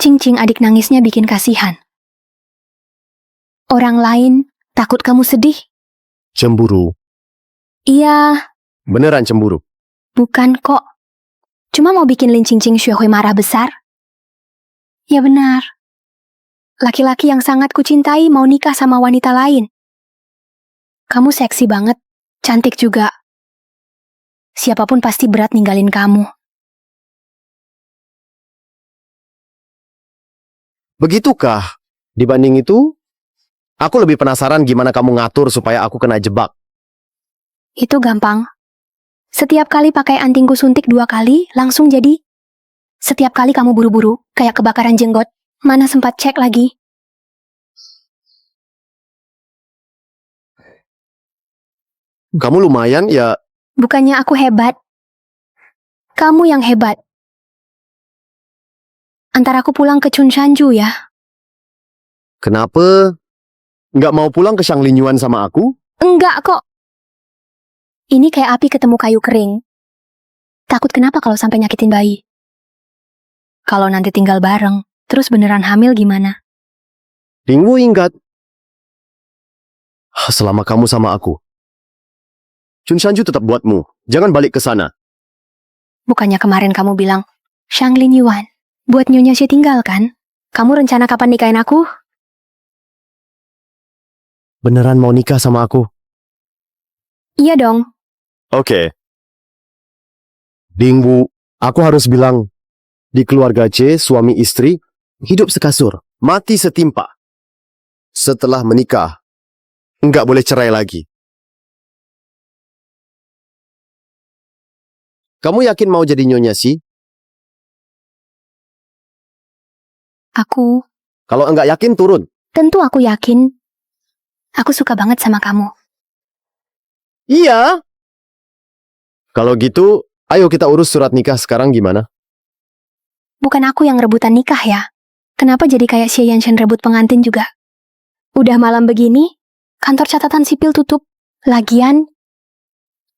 [SPEAKER 1] Cing-cing adik nangisnya bikin kasihan. Orang lain takut kamu sedih.
[SPEAKER 5] Cemburu.
[SPEAKER 1] Iya,
[SPEAKER 5] Beneran cemburu.
[SPEAKER 1] bukan kok. Cuma mau bikin Lin Qingqing Xuehui marah besar. Ya benar. Laki-laki yang sangat kucintai mau nikah sama wanita lain. Kamu seksi banget, cantik juga. Siapapun pasti berat ninggalin kamu.
[SPEAKER 5] Begitukah? Dibanding itu, aku lebih penasaran gimana kamu ngatur supaya aku kena jebak.
[SPEAKER 1] Itu gampang. Setiap kali pakai antingku suntik 2 kali, langsung jadi. Setiap kali kamu buru-buru, kayak kebakaran jenggot, mana sempat cek lagi.
[SPEAKER 5] Kamu lumayan ya,
[SPEAKER 1] Bukannya aku hebat. Kamu yang hebat. Antar aku pulang ke Chunshanju ya.
[SPEAKER 5] kenapa nggak mau pulang ke Shanglinyuan sama aku?
[SPEAKER 1] Enggak kok. Ini kayak api ketemu kayu kering. Takut kenapa kalau sampai nyakitin bayi? Kalau nanti tinggal bareng, terus beneran hamil gimana?
[SPEAKER 5] Lingwu ingat. Selama kamu sama aku, Chunshanju tetap buatmu. Jangan balik ke sana.
[SPEAKER 1] Bukannya kemarin kamu bilang, Shanglin Yuan, buat Nyonya Xie tinggal kan? Kamu rencana kapan nikahin aku?
[SPEAKER 5] Beneran mau nikah sama aku?
[SPEAKER 1] Iya dong.
[SPEAKER 5] Oke. Lingwu, aku harus bilang, di keluarga C, suami istri, hidup sekasur, mati setimpa. Setelah menikah, nggak boleh cerai lagi. Kamu yakin mau jadi Nyonya Xie?
[SPEAKER 1] Aku,
[SPEAKER 5] Kalau enggak yakin, turun.
[SPEAKER 1] tentu aku yakin. Aku suka banget sama kamu.
[SPEAKER 5] Iya. Kalau gitu, ayo kita urus surat nikah sekarang gimana?
[SPEAKER 1] Bukan aku yang rebutan nikah ya. Kenapa jadi kayak Xie Yanshen rebut pengantin juga? Udah malam begini, kantor catatan sipil tutup. Lagian,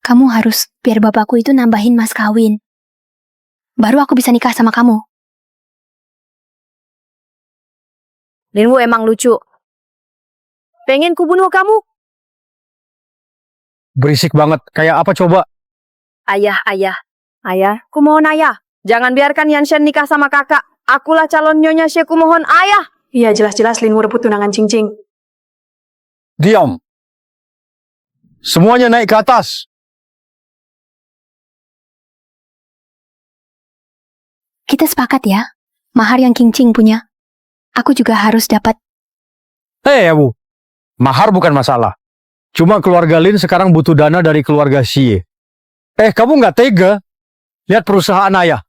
[SPEAKER 1] kamu harus biar bapakku itu nambahin mas kawin. Baru aku bisa nikah sama kamu.
[SPEAKER 6] Linwu emang lucu. Pengen kubunuh kamu?
[SPEAKER 7] Berisik banget. Kayak apa coba?
[SPEAKER 6] Ayah, kumohon ayah. Jangan biarkan Yanshen nikah sama kakak. Akulah calon Nyonya Xie, kumohon ayah.
[SPEAKER 4] Iya, jelas-jelas Linwu rebut tunangan Cing-Cing.
[SPEAKER 7] Diam. Semuanya naik ke atas.
[SPEAKER 1] Kita sepakat ya, mahar yang King Ching punya. Aku juga harus dapat.
[SPEAKER 7] Hei, Bu. Mahar bukan masalah. Cuma keluarga Lin sekarang butuh dana dari keluarga Xie. Kamu nggak tega? Lihat perusahaan ayah.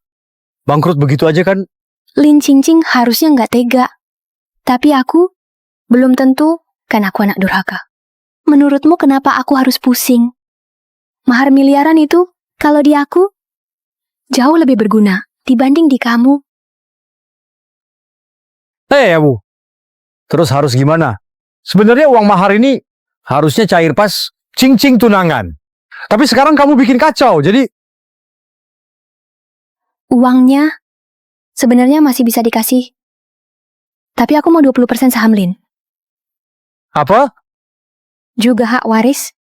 [SPEAKER 7] Bangkrut begitu aja kan?
[SPEAKER 1] Lin Ching Ching harusnya nggak tega. Tapi aku, belum tentu, kan aku anak durhaka. Menurutmu kenapa aku harus pusing? Mahar miliaran itu, kalau di aku, jauh lebih berguna dibanding di kamu.
[SPEAKER 7] Bu. Terus harus gimana? Sebenarnya uang mahar ini harusnya cair pas cincing tunangan. Tapi sekarang kamu bikin kacau, jadi...
[SPEAKER 1] Uangnya, sebenarnya masih bisa dikasih. Tapi aku mau 20% saham Lin.
[SPEAKER 7] Apa?
[SPEAKER 1] Juga hak waris.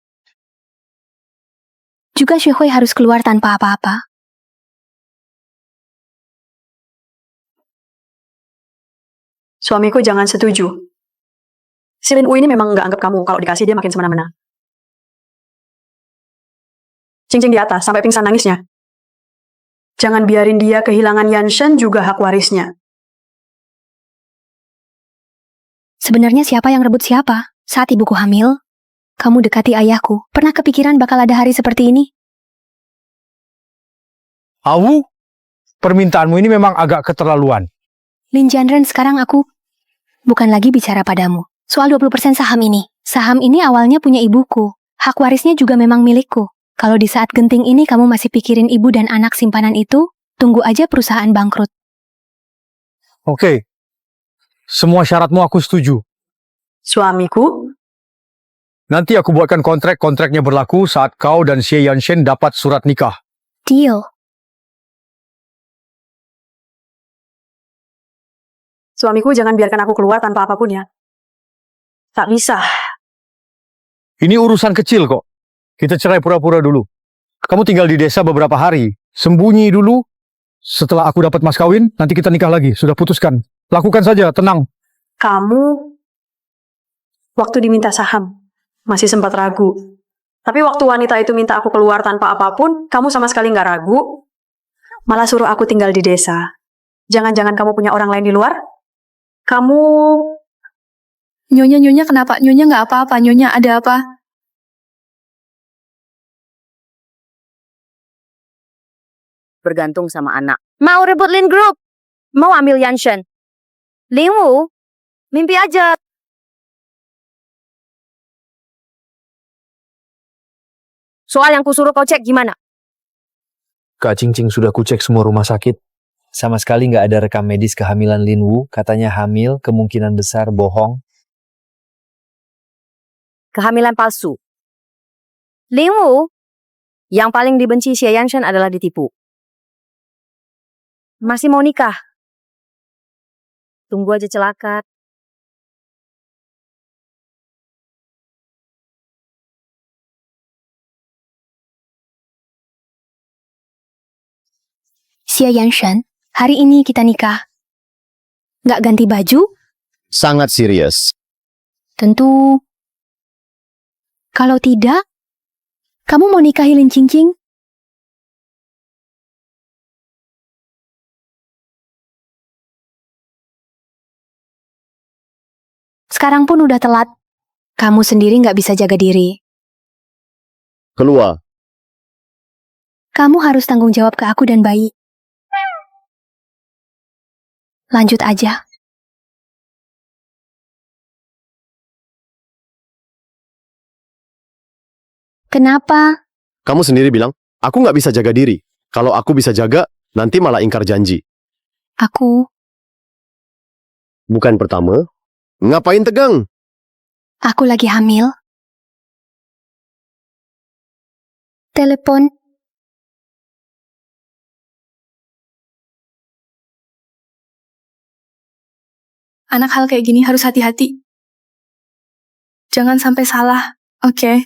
[SPEAKER 1] Juga Xue Hui harus keluar tanpa apa-apa.
[SPEAKER 4] Suamiku jangan setuju. Si Lin Wu ini memang nggak anggap kamu. Kalau dikasih dia makin semena-mena. Cing-Cing di atas sampai pingsan nangisnya. Jangan biarin dia kehilangan Yanshen juga hak warisnya.
[SPEAKER 1] Sebenarnya siapa yang rebut siapa? Saat ibuku hamil, kamu dekati ayahku. Pernah kepikiran bakal ada hari seperti ini?
[SPEAKER 7] Awu, permintaanmu ini memang agak keterlaluan.
[SPEAKER 1] Lin Jianren, sekarang aku bukan lagi bicara padamu. Soal 20% saham ini. Saham ini awalnya punya ibuku. Hak warisnya juga memang milikku. Kalau di saat genting ini kamu masih pikirin ibu dan anak simpanan itu, tunggu aja perusahaan bangkrut.
[SPEAKER 7] Oke. Semua syaratmu aku setuju.
[SPEAKER 4] Suamiku,
[SPEAKER 7] Nanti aku buatkan kontraknya berlaku saat kau dan Xie Yanshen dapat surat nikah.
[SPEAKER 1] Deal.
[SPEAKER 4] suamiku jangan biarkan aku keluar tanpa apapun ya. Tak bisa.
[SPEAKER 7] Ini urusan kecil kok. Kita cerai pura-pura dulu. Kamu tinggal di desa beberapa hari. Sembunyi dulu. Setelah aku dapat mas kawin, nanti kita nikah lagi. Sudah putuskan. Lakukan saja, tenang.
[SPEAKER 4] Kamu, waktu diminta saham, masih sempat ragu. Tapi waktu wanita itu minta aku keluar tanpa apapun, kamu sama sekali nggak ragu. Malah suruh aku tinggal di desa. Jangan-jangan kamu punya orang lain di luar? Kamu...
[SPEAKER 10] Nyonya kenapa? Nyonya nggak apa-apa. Nyonya ada apa?
[SPEAKER 6] Bergantung sama anak. Mau rebut Lin Group? Mau ambil Yanshen? Lin Wu? Mimpi aja. Soal yang kusuruh kau cek gimana?
[SPEAKER 8] Kak Cing sudah kucek semua rumah sakit. Sama sekali nggak ada rekam medis kehamilan Lin Wu. Katanya hamil, kemungkinan besar bohong.
[SPEAKER 6] Kehamilan palsu. Lin Wu, yang paling dibenci Xie Yanshen adalah ditipu. Masih mau nikah? Tunggu aja celaka.
[SPEAKER 1] Xie Yanshen, hari ini kita nikah. Nggak ganti baju?
[SPEAKER 5] Sangat serius.
[SPEAKER 1] Tentu. Kalau tidak, kamu mau nikahi Lin Qingqing? Sekarang pun udah telat. Kamu sendiri nggak bisa jaga diri.
[SPEAKER 5] Keluar.
[SPEAKER 1] Kamu harus tanggung jawab ke aku dan bayi. Lanjut aja. Kenapa?
[SPEAKER 5] Kamu sendiri bilang, aku nggak bisa jaga diri. Kalau aku bisa jaga, nanti malah ingkar janji.
[SPEAKER 1] Aku
[SPEAKER 5] Bukan pertama. Ngapain tegang?
[SPEAKER 1] lagi hamil. Telepon.
[SPEAKER 10] Anak hal kayak gini harus hati-hati. Jangan sampai salah, oke?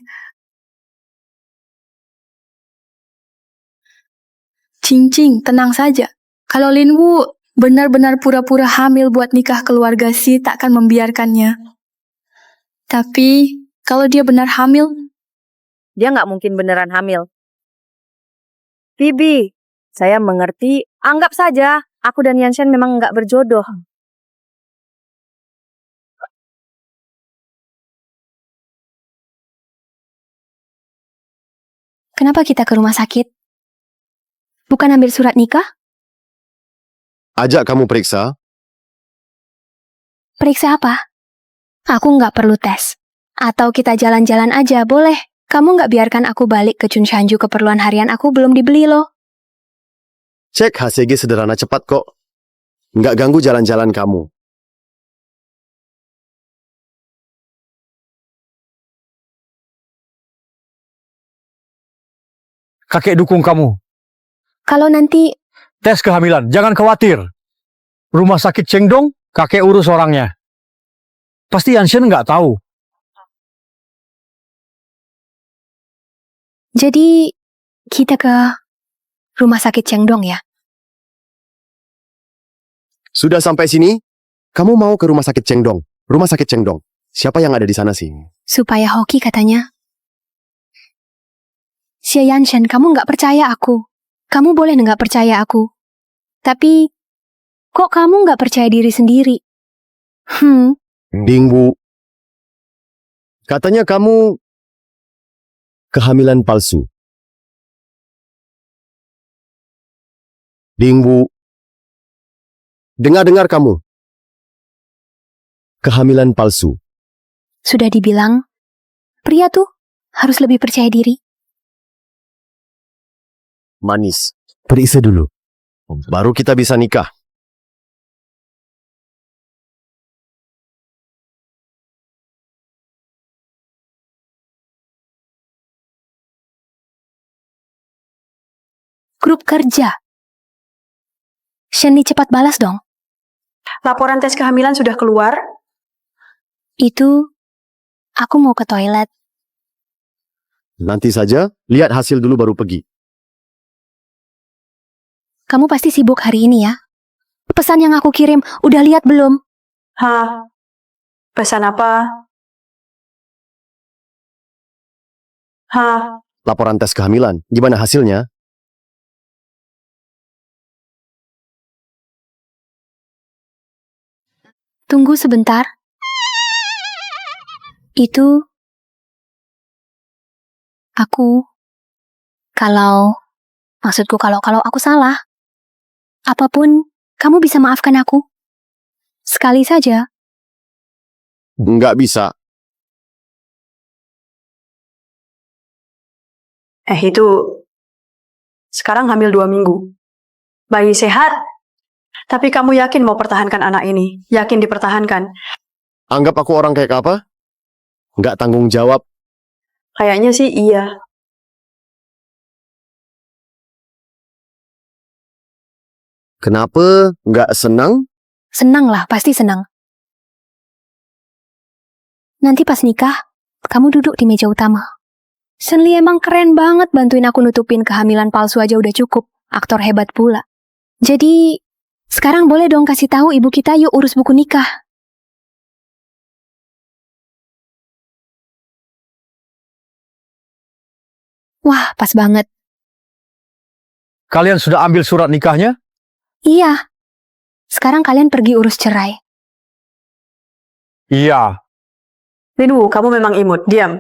[SPEAKER 10] Cing, tenang saja. Kalau Lin Wu benar-benar pura-pura hamil buat nikah keluarga Si, takkan membiarkannya. Tapi, kalau dia benar hamil,
[SPEAKER 6] Dia nggak mungkin beneran hamil. Bibi, saya mengerti. Anggap saja aku dan Yanshen memang nggak berjodoh.
[SPEAKER 1] Kenapa kita ke rumah sakit? Bukan ambil surat nikah?
[SPEAKER 5] Ajak kamu periksa.
[SPEAKER 1] Periksa apa? Aku nggak perlu tes. Atau kita jalan-jalan aja, boleh? Kamu nggak biarkan aku balik ke Chunshanju, keperluan harian aku belum dibeli loh.
[SPEAKER 5] Cek HCG sederhana cepat kok. Nggak ganggu jalan-jalan kamu.
[SPEAKER 7] Kakek dukung kamu.
[SPEAKER 1] Kalau nanti
[SPEAKER 7] Tes kehamilan, jangan khawatir. Rumah sakit Chengdong, kakek urus orangnya. Pasti Yanshen nggak tahu.
[SPEAKER 1] jadi kita ke rumah sakit Chengdong ya?
[SPEAKER 5] Sudah sampai sini? Kamu mau ke rumah sakit Chengdong. Rumah sakit Chengdong. Siapa yang ada di sana sih?
[SPEAKER 1] Supaya hoki katanya. Xie Yanshen, kamu nggak percaya aku. Kamu boleh nggak percaya aku. Tapi, kok kamu nggak percaya diri sendiri?
[SPEAKER 5] Ding Wu. Katanya kamu kehamilan palsu. Ding Wu. Dengar-dengar kamu. Kehamilan palsu.
[SPEAKER 1] Sudah dibilang, pria tuh harus lebih percaya diri.
[SPEAKER 5] Manis. Periksa dulu. Baru kita bisa nikah.
[SPEAKER 1] Grup kerja. Shani cepat balas dong.
[SPEAKER 4] Laporan tes kehamilan sudah keluar.
[SPEAKER 1] Itu, aku mau ke toilet.
[SPEAKER 5] Nanti saja, lihat hasil dulu baru pergi.
[SPEAKER 1] Kamu pasti sibuk hari ini ya? Pesan yang aku kirim, udah lihat belum?
[SPEAKER 4] Hah? Pesan apa? Hah?
[SPEAKER 5] Laporan tes kehamilan, gimana hasilnya?
[SPEAKER 1] Tunggu sebentar. Itu maksudku kalau aku salah. Apapun, kamu bisa maafkan aku. Sekali saja.
[SPEAKER 5] Nggak bisa.
[SPEAKER 4] Itu sekarang hamil 2 minggu. Bayi sehat, tapi kamu yakin mau pertahankan anak ini? Yakin dipertahankan?
[SPEAKER 5] Anggap aku orang kayak apa? Nggak tanggung jawab.
[SPEAKER 4] Kayaknya sih iya.
[SPEAKER 5] Kenapa nggak senang?
[SPEAKER 1] Senang lah, pasti senang. Nanti pas nikah, kamu duduk di meja utama. Shenli emang keren banget bantuin aku nutupin kehamilan palsu aja udah cukup. Aktor hebat pula. Jadi, sekarang boleh dong kasih tahu ibu kita yuk urus buku nikah. Wah, pas banget.
[SPEAKER 7] Kalian sudah ambil surat nikahnya?
[SPEAKER 1] Iya. Sekarang kalian pergi urus cerai.
[SPEAKER 7] Iya.
[SPEAKER 4] Linwu, kamu memang imut. Diam.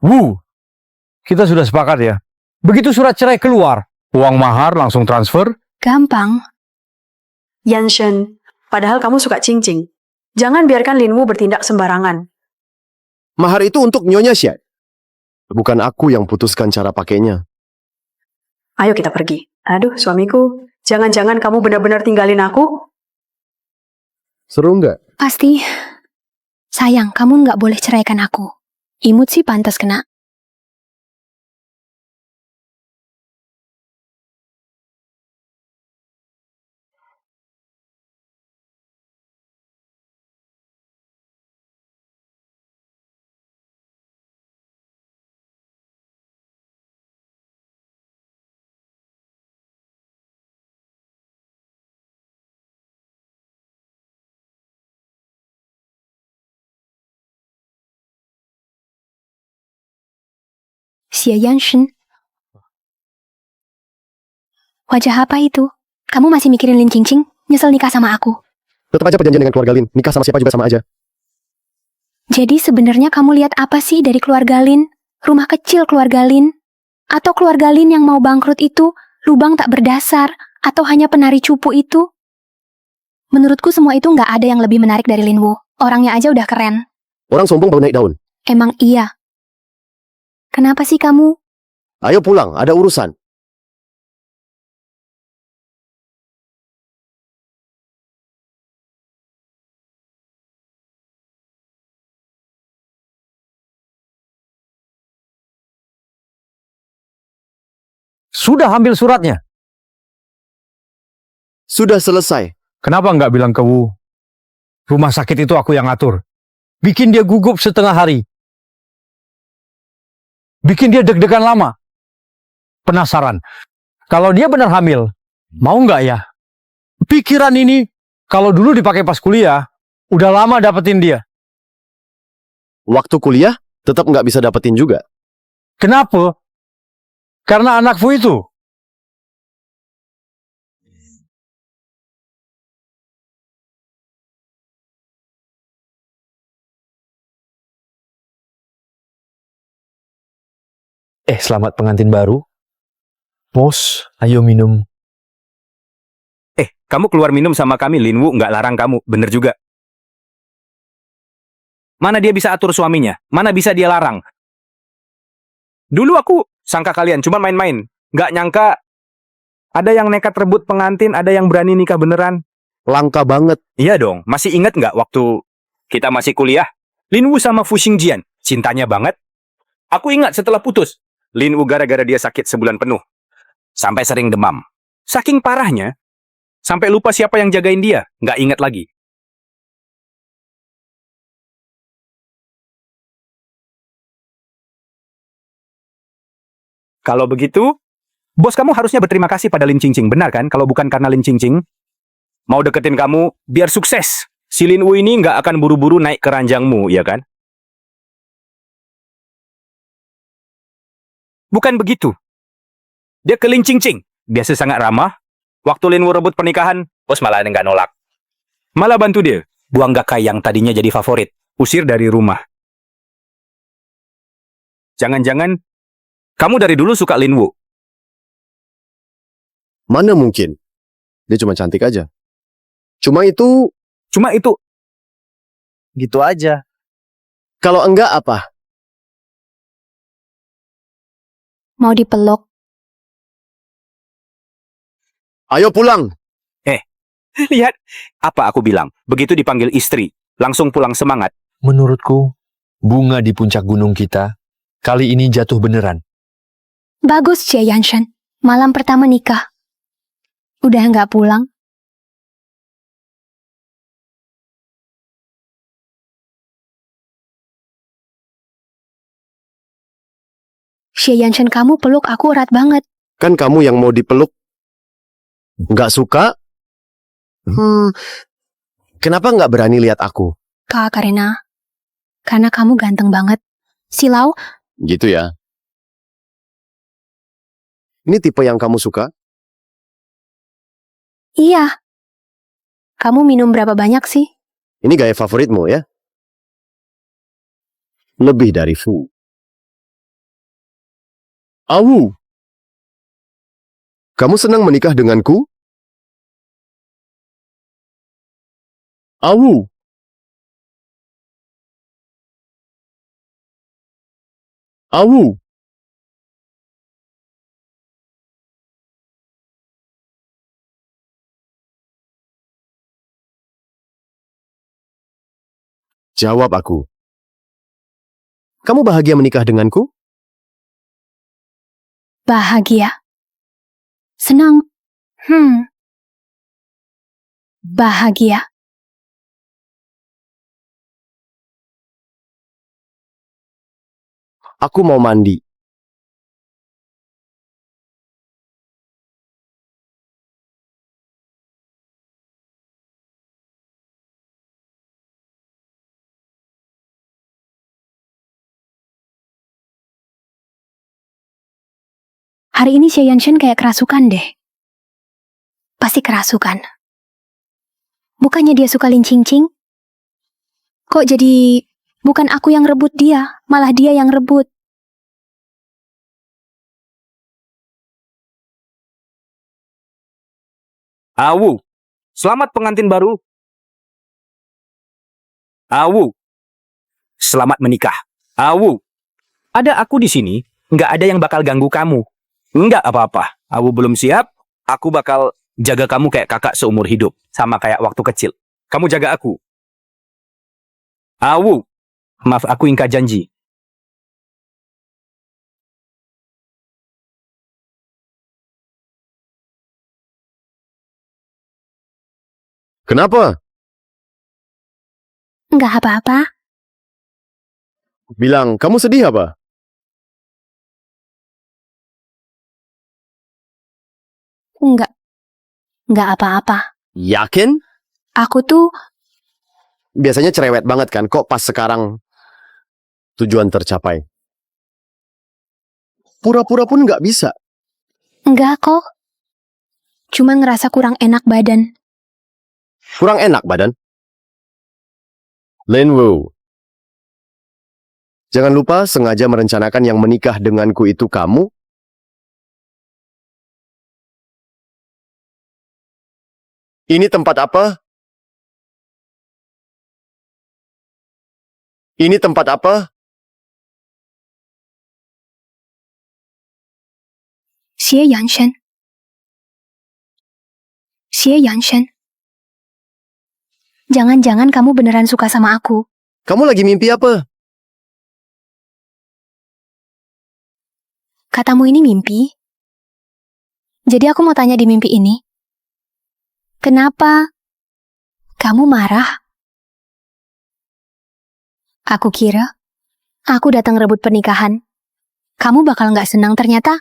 [SPEAKER 7] Wu, kita sudah sepakat ya. Begitu surat cerai keluar, uang mahar langsung transfer.
[SPEAKER 1] Gampang.
[SPEAKER 4] Yanshen, padahal kamu suka cincing. Jangan biarkan Linwu bertindak sembarangan.
[SPEAKER 5] Mahar itu untuk Nyonya Xia. Bukan aku yang putuskan cara pakainya.
[SPEAKER 4] Ayo kita pergi. Aduh, suamiku. Jangan-jangan kamu benar-benar tinggalin aku?
[SPEAKER 5] Seru nggak?
[SPEAKER 1] Pasti. Sayang, kamu nggak boleh ceraikan aku. Imut sih pantas kena. Xie Yanshen. Wajah apa itu? Kamu masih mikirin Lin Qingqing? Nyesel nikah sama aku.
[SPEAKER 5] Tetap aja perjanjian dengan keluarga Lin. Nikah sama siapa juga sama aja.
[SPEAKER 1] Jadi sebenarnya kamu lihat apa sih dari keluarga Lin? Rumah kecil keluarga Lin? Atau keluarga Lin yang mau bangkrut itu lubang tak berdasar? Atau hanya penari cupu itu? Menurutku semua itu nggak ada yang lebih menarik dari Linwu. Orangnya aja udah keren.
[SPEAKER 5] Orang sombong baru naik daun.
[SPEAKER 1] Emang iya. Kenapa sih kamu?
[SPEAKER 5] Ayo pulang, ada urusan.
[SPEAKER 7] Sudah ambil suratnya?
[SPEAKER 5] Sudah selesai.
[SPEAKER 7] Kenapa nggak bilang ke Wu? Rumah sakit itu aku yang atur. Bikin dia gugup setengah hari. Bikin dia deg-degan lama. Penasaran. Kalau dia benar hamil, mau nggak ya? Pikiran ini, kalau dulu dipakai pas kuliah, udah lama dapetin dia.
[SPEAKER 5] Waktu kuliah, tetap nggak bisa dapetin juga.
[SPEAKER 7] Kenapa? Karena anak Fu itu.
[SPEAKER 8] Selamat pengantin baru. Bos, ayo minum.
[SPEAKER 9] Kamu keluar minum sama kami, Linwu nggak larang kamu. Bener juga. Mana dia bisa atur suaminya? Mana bisa dia larang? Dulu aku sangka kalian cuma main-main. Nggak nyangka ada yang nekat rebut pengantin, ada yang berani nikah beneran.
[SPEAKER 5] Langka banget.
[SPEAKER 9] Iya dong, masih ingat nggak waktu kita masih kuliah? Linwu sama Fu Xingjian, cintanya banget. Aku ingat setelah putus, Linwu gara-gara dia sakit sebulan penuh. Sampai sering demam. Saking parahnya, sampai lupa siapa yang jagain dia, nggak ingat lagi. Kalau begitu, bos kamu harusnya berterima kasih pada Lin Qingqing, benar kan? Kalau bukan karena Lin Qingqing mau deketin kamu, biar sukses. Si Lin Wu ini nggak akan buru-buru naik ke ranjangmu, ya kan? Bukan begitu. Dia ke Lin Qingqing, biasa sangat ramah. Waktu Lin Wu rebut pernikahan, bos malah nggak nolak. Malah bantu dia. Buang Gakai yang tadinya jadi favorit. Usir dari rumah. Jangan-jangan kamu dari dulu suka Lin Wu.
[SPEAKER 5] Mana mungkin? Dia cuma cantik aja. Cuma itu,
[SPEAKER 2] Gitu aja.
[SPEAKER 5] kalau enggak apa?
[SPEAKER 1] Mau dipeluk.
[SPEAKER 5] Ayo pulang.
[SPEAKER 9] Lihat, apa aku bilang? Begitu dipanggil istri, langsung pulang semangat.
[SPEAKER 8] Menurutku, bunga di puncak gunung kita kali ini jatuh beneran.
[SPEAKER 1] Bagus, Xie Yanshan. Malam pertama nikah. Udah nggak pulang? Xie Yanshan, kamu peluk aku erat banget.
[SPEAKER 5] Kan kamu yang mau dipeluk. Nggak suka? Kenapa nggak berani lihat aku?
[SPEAKER 1] Kak Karina, karena kamu ganteng banget. Silau,
[SPEAKER 5] Gitu ya. Ini tipe yang kamu suka?
[SPEAKER 1] iya. Kamu minum berapa banyak sih?
[SPEAKER 5] Ini gaya favoritmu ya? Lebih dari Fu. Awu. Kamu senang menikah denganku? Awu. Awu. Jawab aku. Kamu bahagia menikah denganku?
[SPEAKER 1] Bahagia. Senang. Bahagia.
[SPEAKER 5] Aku mau mandi.
[SPEAKER 1] Hari ini Xie Yanshan kayak kerasukan deh. Pasti kerasukan. Bukannya dia suka Lin Qingqing? Kok jadi bukan aku yang rebut dia, malah dia yang rebut.
[SPEAKER 9] Awu, selamat pengantin baru. Awu, selamat menikah. Awu, ada aku di sini, nggak ada yang bakal ganggu kamu. Nggak apa-apa, Awu belum siap, aku bakal jaga kamu kayak kakak seumur hidup. Sama kayak waktu kecil. Kamu jaga aku. Awu, maaf aku ingkar janji.
[SPEAKER 5] Kenapa?
[SPEAKER 1] Nggak apa-apa.
[SPEAKER 5] Bilang, kamu sedih apa?
[SPEAKER 1] Nggak apa-apa.
[SPEAKER 5] Yakin?
[SPEAKER 1] Aku tuh
[SPEAKER 5] Biasanya cerewet banget kan, kok pas sekarang tujuan tercapai? Pura-pura pun nggak bisa.
[SPEAKER 1] nggak kok. Cuma ngerasa kurang enak badan.
[SPEAKER 5] Kurang enak badan. Lin Wu. Jangan lupa sengaja merencanakan yang menikah denganku itu kamu. Ini tempat apa? Ini tempat apa?
[SPEAKER 1] Xie Yanshan. Xie Yanshan. Jangan-jangan kamu beneran suka sama aku.
[SPEAKER 5] Kamu lagi mimpi apa?
[SPEAKER 1] Katamu ini mimpi? Jadi aku mau tanya di mimpi ini. Kenapa kamu marah? Aku kira aku datang rebut pernikahan. Kamu bakal nggak senang ternyata.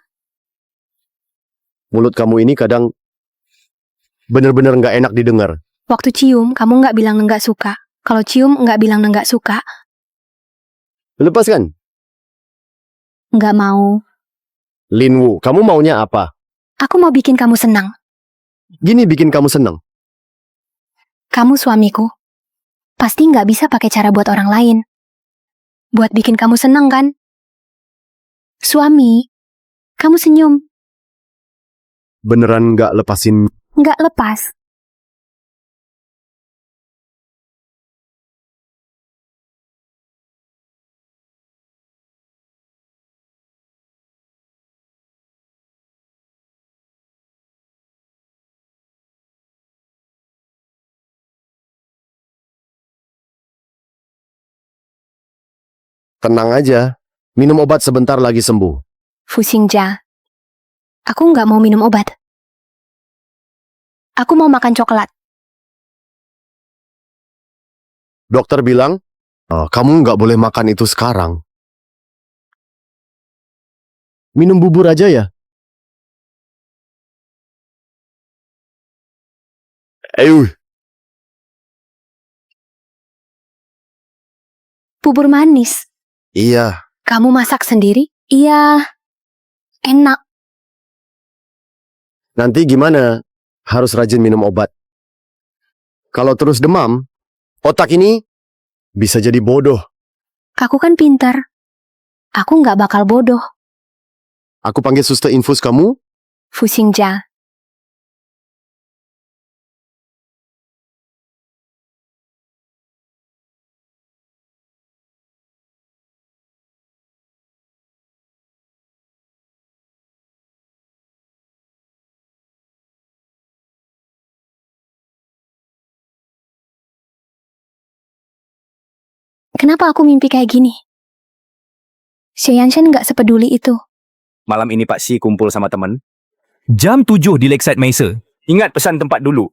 [SPEAKER 5] Mulut kamu ini kadang bener-bener nggak enak didengar.
[SPEAKER 1] Waktu cium, kamu nggak bilang nggak suka. Kalau cium, nggak bilang nggak suka.
[SPEAKER 5] Lepaskan.
[SPEAKER 1] Nggak mau.
[SPEAKER 5] Lin Wu, kamu maunya apa?
[SPEAKER 1] Aku mau bikin kamu senang.
[SPEAKER 5] Gini bikin kamu senang.
[SPEAKER 1] Kamu suamiku. Pasti nggak bisa pakai cara buat orang lain. Buat bikin kamu seneng kan? Suami, kamu senyum.
[SPEAKER 5] Beneran nggak lepasin?
[SPEAKER 1] Nggak lepas.
[SPEAKER 5] Tenang aja. Minum obat sebentar lagi sembuh.
[SPEAKER 1] Fu Xingjia, aku nggak mau minum obat. Aku mau makan coklat.
[SPEAKER 5] Dokter bilang, kamu nggak boleh makan itu sekarang. Minum bubur aja ya.
[SPEAKER 1] Bubur manis.
[SPEAKER 5] Iya.
[SPEAKER 1] Kamu masak sendiri? Iya. Enak.
[SPEAKER 5] Nanti gimana? Harus rajin minum obat. Kalau terus demam, otak ini bisa jadi bodoh.
[SPEAKER 1] Aku kan pintar. Aku nggak bakal bodoh.
[SPEAKER 5] Aku panggil suster infus kamu.
[SPEAKER 1] Fu Xingjia. Kenapa aku mimpi kayak gini? Xie Yanshan nggak sepeduli itu.
[SPEAKER 9] Malam ini Pak Si kumpul sama teman. Jam 7 di Lakeside Mesa. Ingat pesan tempat dulu.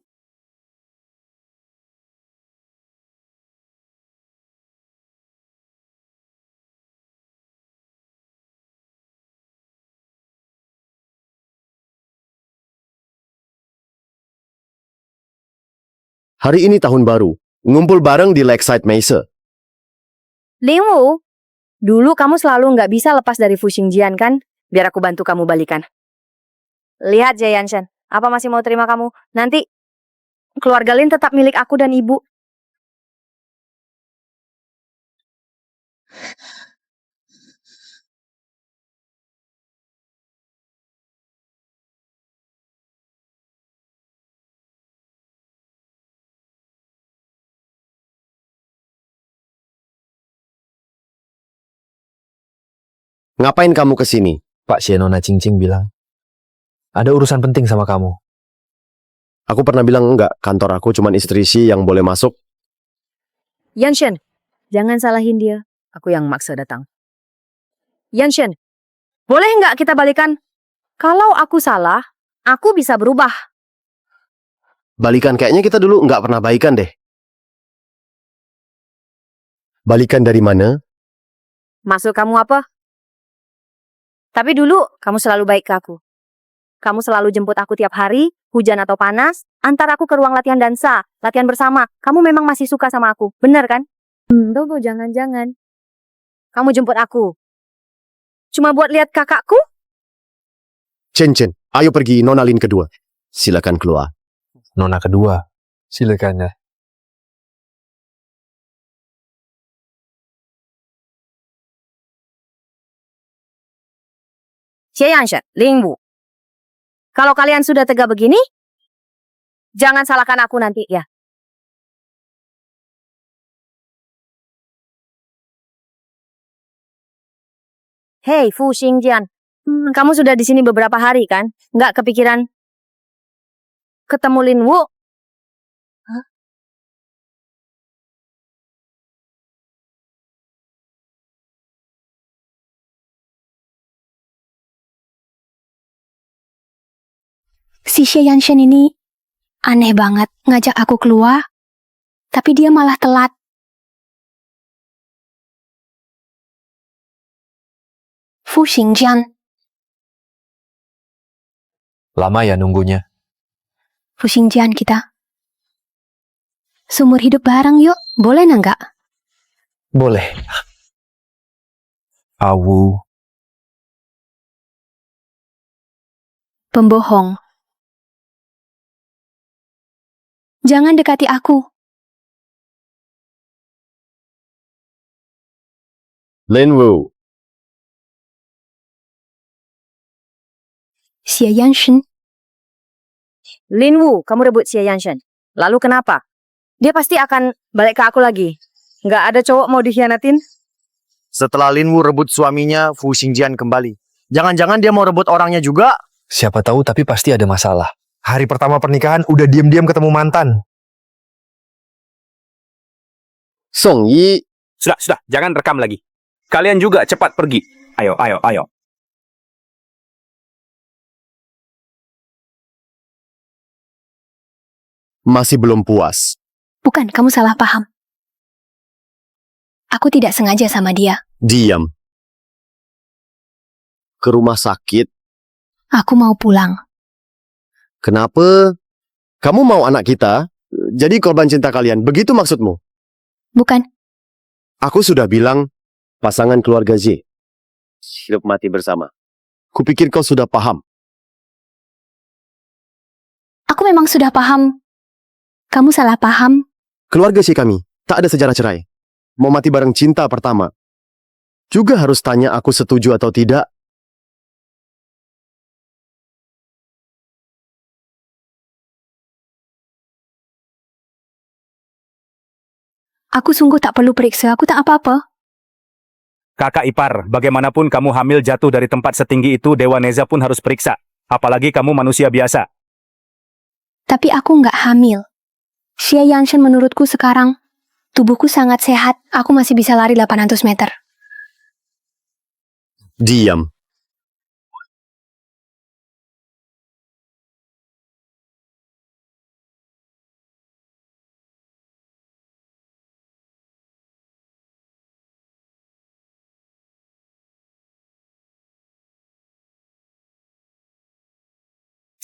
[SPEAKER 5] Hari ini tahun baru. Ngumpul bareng di Lakeside Mesa.
[SPEAKER 6] Lingwu, dulu kamu selalu nggak bisa lepas dari Fu Xingjian kan? Biar aku bantu kamu balikan. Lihat Jayanshan, apa masih mau terima kamu? Nanti keluarga Lin tetap milik aku dan ibu.
[SPEAKER 5] Ngapain kamu kesini?
[SPEAKER 8] Pak Nona Cincing bilang, ada urusan penting sama kamu.
[SPEAKER 5] Aku pernah bilang enggak, kantor aku cuman istri Xi yang boleh masuk.
[SPEAKER 6] Yanshan, jangan salahin dia. Aku yang maksa datang. Yanshan, boleh nggak kita balikan? Kalau aku salah, aku bisa berubah.
[SPEAKER 5] Balikan, kayaknya kita dulu enggak pernah baikan deh. Balikan dari mana?
[SPEAKER 6] Maksud kamu apa? Tapi dulu kamu selalu baik ke aku. Kamu selalu jemput aku tiap hari, hujan atau panas, antar aku ke ruang latihan dansa, latihan bersama. Kamu memang masih suka sama aku, bener kan? Tunggu, jangan-jangan. Kamu jemput aku. Cuma buat lihat kakakku?
[SPEAKER 5] Chen, ayo pergi Nona Lin kedua. Silakan keluar.
[SPEAKER 8] Nona kedua, silakan ya.
[SPEAKER 6] Xie Yanshan, Lingwu. Kalau kalian sudah tegak begini, jangan salahkan aku nanti ya. Hei, Fu Xingjian. Kamu sudah di sini beberapa hari kan? Nggak kepikiran ketemu Lingwu? Hah?
[SPEAKER 1] Si Xie Yanshan ini aneh banget ngajak aku keluar, tapi dia malah telat. Fu Xingjian.
[SPEAKER 8] Lama ya nunggunya.
[SPEAKER 1] Fu Xingjian kita. Seumur hidup bareng yuk, boleh nggak?
[SPEAKER 8] Boleh. Awu.
[SPEAKER 1] Pembohong. Jangan dekati aku.
[SPEAKER 5] Linwu,
[SPEAKER 1] Xie Yanshen,
[SPEAKER 6] Linwu, kamu rebut Xie Yanshen. Lalu kenapa? Dia pasti akan balik ke aku lagi. Nggak ada cowok mau dikhianatin?
[SPEAKER 2] Setelah Linwu rebut suaminya, Fu Xingjian kembali. Jangan-jangan dia mau rebut orangnya juga?
[SPEAKER 8] Siapa tahu tapi pasti ada masalah. Hari pertama pernikahan udah diam-diam ketemu mantan.
[SPEAKER 5] Song Yi,
[SPEAKER 9] Sudah, jangan rekam lagi. Kalian juga cepat pergi. Ayo.
[SPEAKER 5] masih belum puas.
[SPEAKER 1] bukan, kamu salah paham. Aku tidak sengaja sama dia.
[SPEAKER 5] Diam. Ke rumah sakit.
[SPEAKER 1] Aku mau pulang.
[SPEAKER 5] Kenapa? Kamu mau anak kita jadi korban cinta kalian. Begitu maksudmu?
[SPEAKER 1] Bukan,
[SPEAKER 5] Aku sudah bilang pasangan keluarga Z. Hidup mati bersama. Kupikir kau sudah paham.
[SPEAKER 1] aku memang sudah paham. Kamu salah paham.
[SPEAKER 5] Keluarga Z kami tak ada sejarah cerai. Mau mati bareng cinta pertama. Juga harus tanya aku setuju atau tidak.
[SPEAKER 1] Aku sungguh tak perlu periksa, aku tak apa-apa.
[SPEAKER 9] Kakak ipar, bagaimanapun kamu hamil jatuh dari tempat setinggi itu, Dewa Neza pun harus periksa. Apalagi kamu manusia biasa.
[SPEAKER 1] Tapi aku nggak hamil. Xie Yanshen menurutku sekarang, tubuhku sangat sehat. Aku masih bisa lari 800 meter.
[SPEAKER 5] Diam.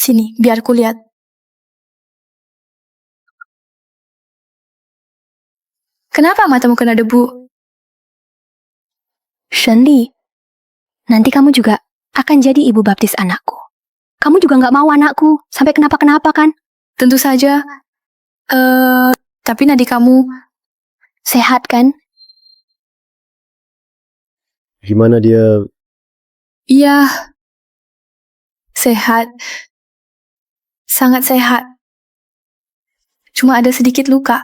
[SPEAKER 10] Sini, biar ku lihat. Kenapa matamu kena debu?
[SPEAKER 1] Shenli, nanti kamu juga akan jadi ibu baptis anakku. Kamu juga nggak mau anakku sampai kenapa-kenapa kan?
[SPEAKER 10] Tentu saja. Tapi nadi kamu
[SPEAKER 1] Sehat kan?
[SPEAKER 5] Gimana dia?
[SPEAKER 10] iya sehat. Sangat sehat. Cuma ada sedikit luka.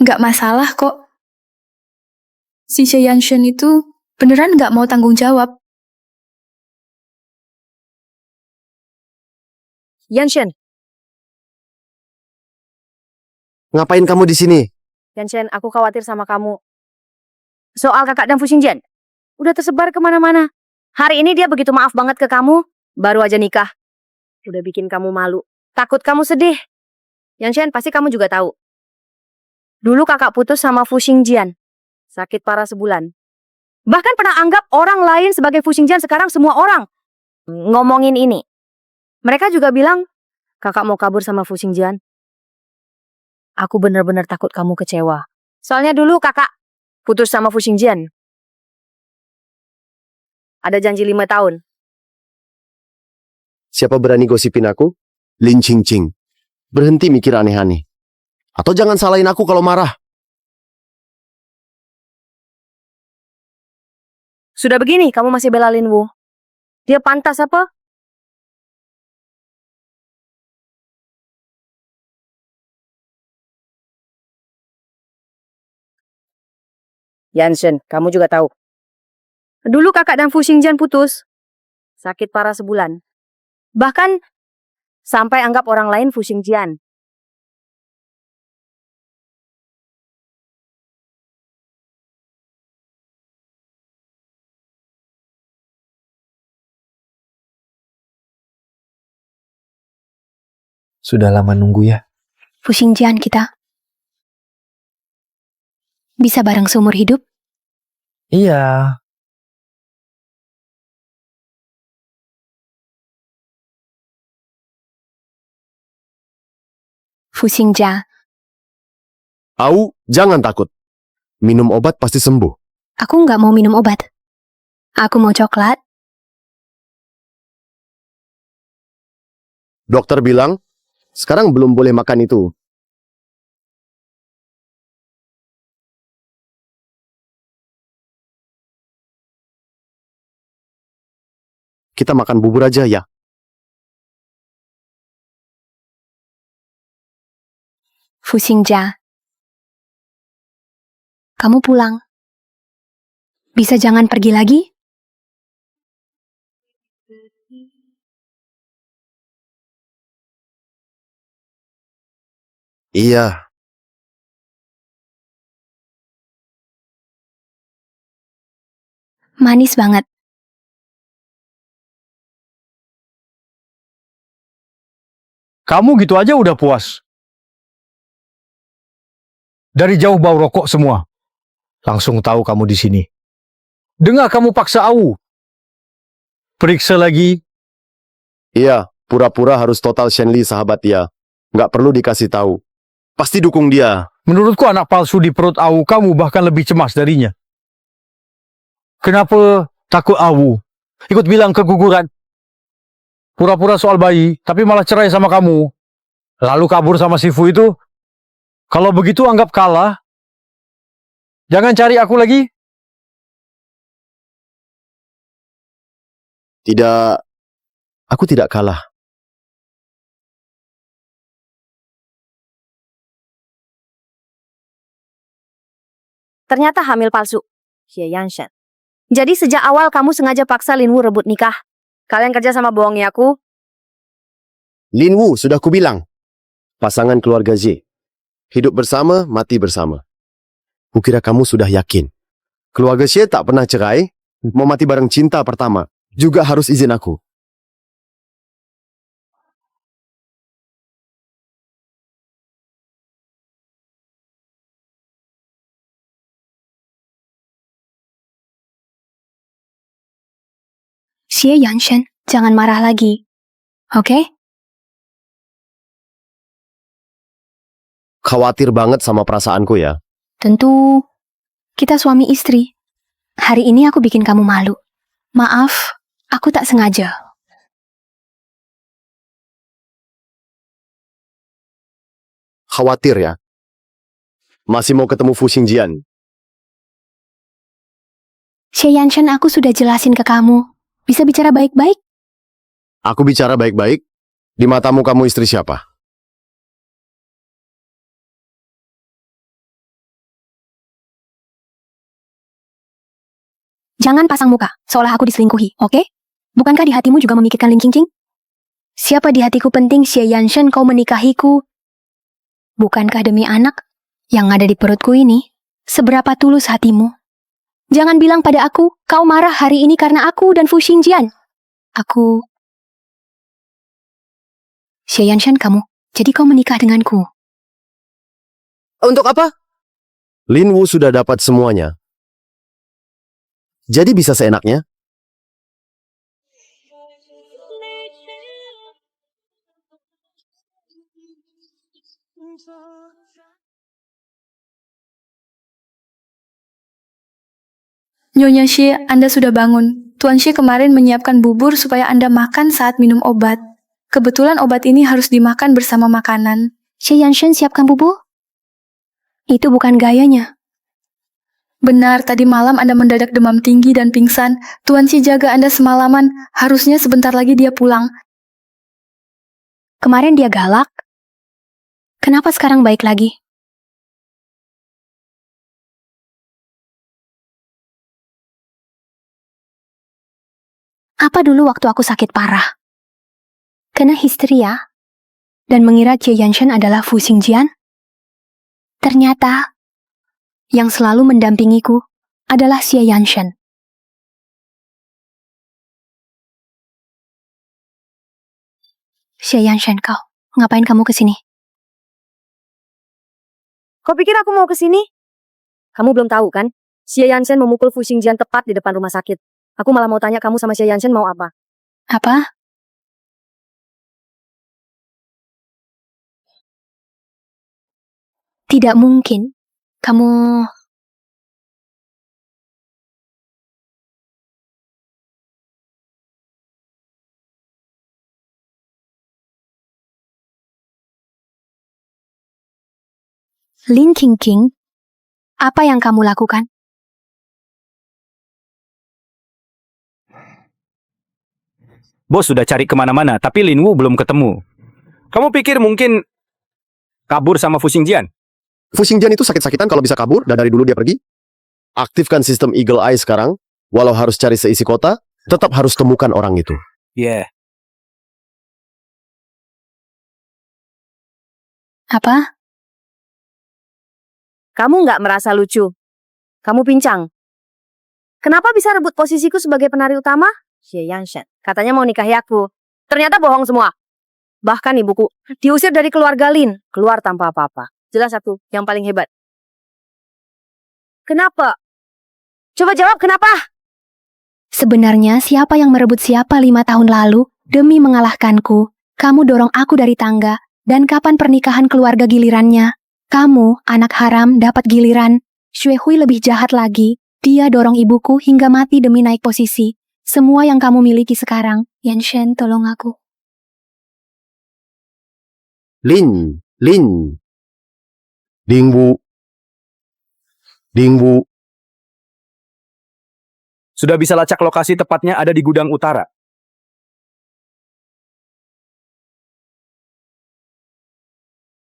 [SPEAKER 10] Nggak masalah kok. Si Xie Yanshen itu beneran nggak mau tanggung jawab.
[SPEAKER 6] Yanshen,
[SPEAKER 5] Ngapain kamu di sini?
[SPEAKER 6] Yanshen, aku khawatir sama kamu. Soal kakak dan Fu Xingjian. Udah tersebar kemana-mana. Hari ini dia begitu maaf banget ke kamu. Baru aja nikah. Udah bikin kamu malu. Takut kamu sedih. Yanshen, pasti kamu juga tahu. Dulu kakak putus sama Fu Xingjian. Sakit parah sebulan. Bahkan pernah anggap orang lain sebagai Fu Xingjian, sekarang semua orang ngomongin ini. Mereka juga bilang, kakak mau kabur sama Fu Xingjian. Aku benar-benar takut kamu kecewa. Soalnya dulu kakak putus sama Fu Xingjian. Ada janji 5 tahun.
[SPEAKER 5] Siapa berani gosipin aku? Lin Qingqing. Berhenti mikir aneh-aneh. Atau jangan salahin aku kalau marah.
[SPEAKER 6] Sudah begini, kamu masih bela Linwu. Dia pantas apa? Yanshen, kamu juga tahu. Dulu kakak dan Fu Xingjian putus. Sakit parah sebulan. Bahkan sampai anggap orang lain Fu Xingjian.
[SPEAKER 8] Sudah lama nunggu ya.
[SPEAKER 1] Fu Xingjian kita. Bisa bareng seumur hidup?
[SPEAKER 8] Iya.
[SPEAKER 1] Fu Xingjian,
[SPEAKER 5] Au, jangan takut. Minum obat pasti sembuh.
[SPEAKER 1] aku nggak mau minum obat. Aku mau coklat.
[SPEAKER 5] Dokter bilang, sekarang belum boleh makan itu. kita makan bubur aja ya.
[SPEAKER 1] Fu Xingjia, kamu pulang. Bisa jangan pergi lagi?
[SPEAKER 5] Iya,
[SPEAKER 1] Manis banget.
[SPEAKER 7] Kamu gitu aja udah puas. Dari jauh bau rokok semua. Langsung tahu kamu di sini. Dengar kamu paksa Awu. Periksa lagi.
[SPEAKER 5] iya, pura-pura harus total Shenli sahabat dia. Nggak perlu dikasih tahu. Pasti dukung dia.
[SPEAKER 7] Menurutku anak palsu di perut Awu kamu bahkan lebih cemas darinya. Kenapa takut Awu? Ikut bilang keguguran. Pura-pura soal bayi, tapi malah cerai sama kamu. Lalu kabur sama si Fu itu. Kalau begitu anggap kalah. Jangan cari aku lagi.
[SPEAKER 5] Tidak, aku tidak kalah.
[SPEAKER 6] Ternyata hamil palsu. Xie Yanshan. Jadi sejak awal kamu sengaja paksa Linwu rebut nikah. Kalian kerja sama bohongi aku.
[SPEAKER 5] Lin Wu sudah kubilang. Pasangan keluarga Z. Hidup bersama, mati bersama. Kukira kamu sudah yakin. Keluarga Xie tak pernah cerai, mau mati bareng cinta pertama. Juga harus izin aku.
[SPEAKER 1] Xie Yanshen, jangan marah lagi. Oke?
[SPEAKER 5] Khawatir banget sama perasaanku ya.
[SPEAKER 1] Tentu, kita suami istri. Hari ini aku bikin kamu malu. Maaf, aku tak sengaja.
[SPEAKER 5] Khawatir ya. Masih mau ketemu Fu Xingjian.
[SPEAKER 1] Xie Yanshen, aku sudah jelasin ke kamu. Bisa bicara baik-baik?
[SPEAKER 5] Aku bicara baik-baik. Di matamu kamu istri siapa?
[SPEAKER 1] Jangan pasang muka, seolah aku diselingkuhi, oke? Bukankah di hatimu juga memikirkan Lin Qingqing? Siapa di hatiku penting, Xie Yanshen, kau menikahiku? Bukankah demi anak yang ada di perutku ini? Seberapa tulus hatimu? Jangan bilang pada aku, kau marah hari ini karena aku dan Fu Xingjian. Aku... Xie Yanshen, kamu, jadi kau menikah denganku.
[SPEAKER 5] Untuk apa? Lin Wu sudah dapat semuanya. Jadi bisa seenaknya.
[SPEAKER 10] Nyonya Xie, Anda sudah bangun. Tuan Xie kemarin menyiapkan bubur supaya Anda makan saat minum obat. Kebetulan obat ini harus dimakan bersama makanan.
[SPEAKER 1] Xie Yanshen siapkan bubur? Itu bukan gayanya.
[SPEAKER 10] Benar, tadi malam Anda mendadak demam tinggi dan pingsan. Tuan Xie jaga Anda semalaman. Harusnya sebentar lagi dia pulang.
[SPEAKER 1] Kemarin dia galak. Kenapa sekarang baik lagi? Apa dulu waktu aku sakit parah? Kena histeria dan mengira Xie Yanshen adalah Fu Xingjian? Ternyata yang selalu mendampingiku adalah Xie Yanshen. Xie Yanshen, kau, ngapain kamu kesini?
[SPEAKER 6] Kau pikir aku mau ke sini? Kamu belum tahu kan? Xie Yanshen memukul Fu Xingjian tepat di depan rumah sakit. Aku malah mau tanya kamu sama Xie Yanshen mau apa?
[SPEAKER 1] Apa? Tidak mungkin. Kamu... Lin Qingqing, apa yang kamu lakukan?
[SPEAKER 9] Bos sudah cari kemana-mana, tapi Lin Wu belum ketemu. Kamu pikir mungkin kabur sama Fu Xingjian?
[SPEAKER 5] Fu Xingjian itu sakit-sakitan kalau bisa kabur, dan dari dulu dia pergi. Aktifkan sistem Eagle Eye sekarang. Walau harus cari seisi kota, tetap harus temukan orang itu.
[SPEAKER 9] Yeah.
[SPEAKER 1] Apa?
[SPEAKER 6] Kamu nggak merasa lucu? Kamu pincang. Kenapa bisa rebut posisiku sebagai penari utama? Xie Yanshen. Katanya mau nikahi aku. Ternyata bohong semua. Bahkan ibuku diusir dari keluarga Lin. Keluar tanpa apa-apa. Jelas aku yang paling hebat. Kenapa? Coba jawab kenapa?
[SPEAKER 1] Sebenarnya siapa yang merebut siapa 5 tahun lalu demi mengalahkanku? Kamu dorong aku dari tangga. Dan kapan pernikahan keluarga gilirannya? Kamu, anak haram, dapat giliran. Xue Hui lebih jahat lagi. Dia dorong ibuku hingga mati demi naik posisi. Semua yang kamu miliki sekarang. Yanshen, tolong aku.
[SPEAKER 5] Lin. Dingwu.
[SPEAKER 9] Sudah bisa lacak lokasi tepatnya ada di gudang utara.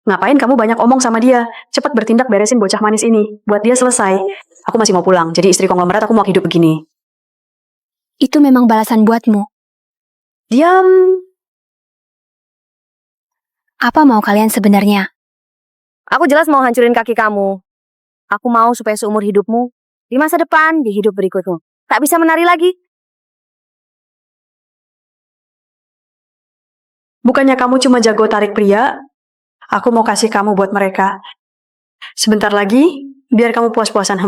[SPEAKER 4] Ngapain kamu banyak omong sama dia? Cepat bertindak beresin bocah manis ini. Buat dia selesai. Aku masih mau pulang, jadi istri konglomerat aku mau hidup begini.
[SPEAKER 1] Itu memang balasan buatmu.
[SPEAKER 4] Diam.
[SPEAKER 1] Apa mau kalian sebenarnya?
[SPEAKER 6] Aku jelas mau hancurin kaki kamu. Aku mau supaya seumur hidupmu, di masa depan, di hidup berikutmu, tak bisa menari lagi.
[SPEAKER 4] Bukannya kamu cuma jago tarik pria? Aku mau kasih kamu buat mereka. Sebentar lagi, biar kamu puas-puasan.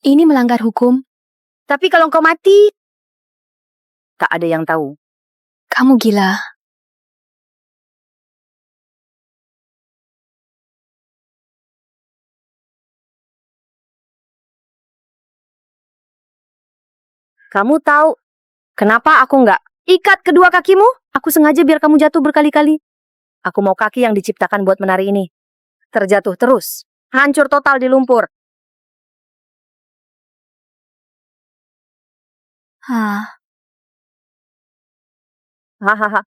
[SPEAKER 1] Ini melanggar hukum.
[SPEAKER 6] Tapi kalau engkau mati, tak ada yang tahu.
[SPEAKER 1] Kamu gila.
[SPEAKER 6] Kamu tahu kenapa aku nggak ikat kedua kakimu? Aku sengaja biar kamu jatuh berkali-kali. Aku mau kaki yang diciptakan buat menari ini. Terjatuh terus. Hancur total di lumpur. Hahaha.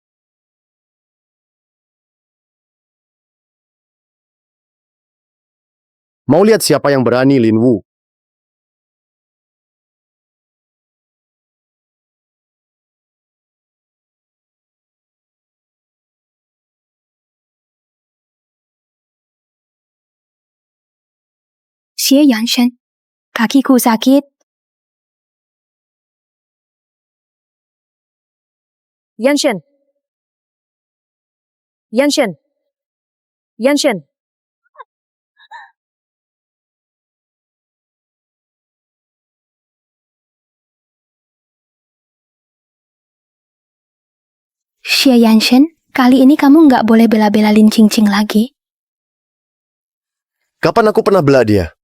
[SPEAKER 5] Mau lihat siapa yang berani, Lin Wu?
[SPEAKER 1] Xie Yanshen, kakiku sakit.
[SPEAKER 6] Yanshen.
[SPEAKER 1] Xie Yanshen, kali ini kamu nggak boleh bela-bela Lin Qingqing lagi.
[SPEAKER 5] Kapan aku pernah bela dia?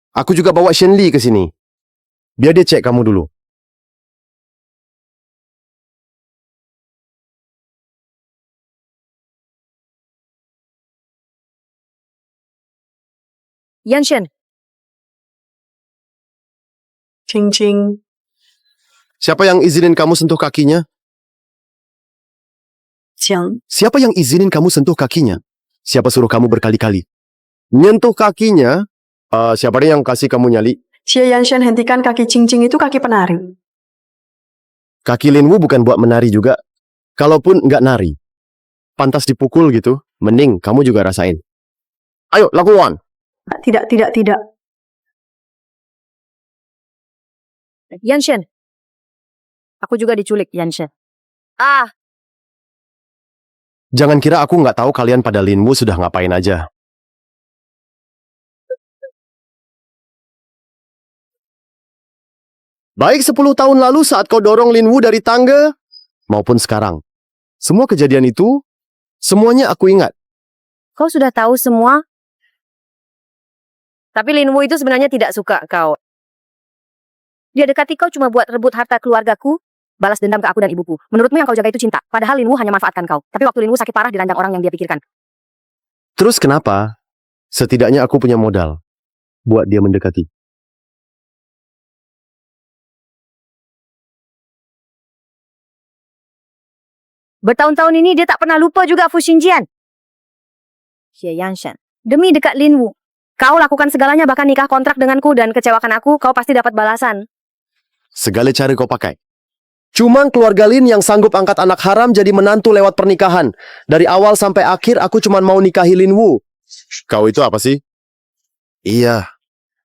[SPEAKER 5] Aku juga bawa Shen Li ke sini. Biar dia cek kamu dulu.
[SPEAKER 6] Yanshen.
[SPEAKER 4] Cing-cing.
[SPEAKER 5] Siapa yang izinin kamu sentuh kakinya?
[SPEAKER 4] Siang.
[SPEAKER 5] Siapa yang izinin kamu sentuh kakinya? Siapa suruh kamu berkali-kali? Nyentuh kakinya? Siapa yang kasih kamu nyali?
[SPEAKER 4] Xie Yanshen, hentikan kaki Cing-cing itu kaki penari.
[SPEAKER 5] Kaki Lin Wu bukan buat menari juga. Kalaupun nggak nari. Pantas dipukul gitu. Mending kamu juga rasain. Ayo, lakukan.
[SPEAKER 4] Tidak.
[SPEAKER 6] Yanshen. Aku juga diculik, Yanshen.
[SPEAKER 5] Jangan kira aku nggak tahu kalian pada Lin Wu sudah ngapain aja. Baik 10 tahun lalu saat kau dorong Lin Wu dari tangga, maupun sekarang. Semua kejadian itu, semuanya aku ingat.
[SPEAKER 6] Kau sudah tahu semua? Tapi Lin Wu itu sebenarnya tidak suka kau. Dia dekati kau cuma buat rebut harta keluargaku, balas dendam ke aku dan ibuku. Menurutmu yang kau jaga itu cinta, padahal Lin Wu hanya manfaatkan kau. Tapi waktu Lin Wu sakit parah diranjang orang yang dia pikirkan.
[SPEAKER 5] Terus kenapa? Setidaknya aku punya modal buat dia mendekati.
[SPEAKER 6] Bertahun-tahun ini dia tak pernah lupa juga Fu Xingjian. Xie Yanshan, demi dekat Lin Wu, kau lakukan segalanya, bahkan nikah kontrak denganku dan kecewakan aku, kau pasti dapat balasan.
[SPEAKER 5] Segala cara kau pakai. Cuma keluarga Lin yang sanggup angkat anak haram jadi menantu lewat pernikahan. Dari awal sampai akhir aku cuma mau nikahi Lin Wu. Kau itu apa sih? Iya.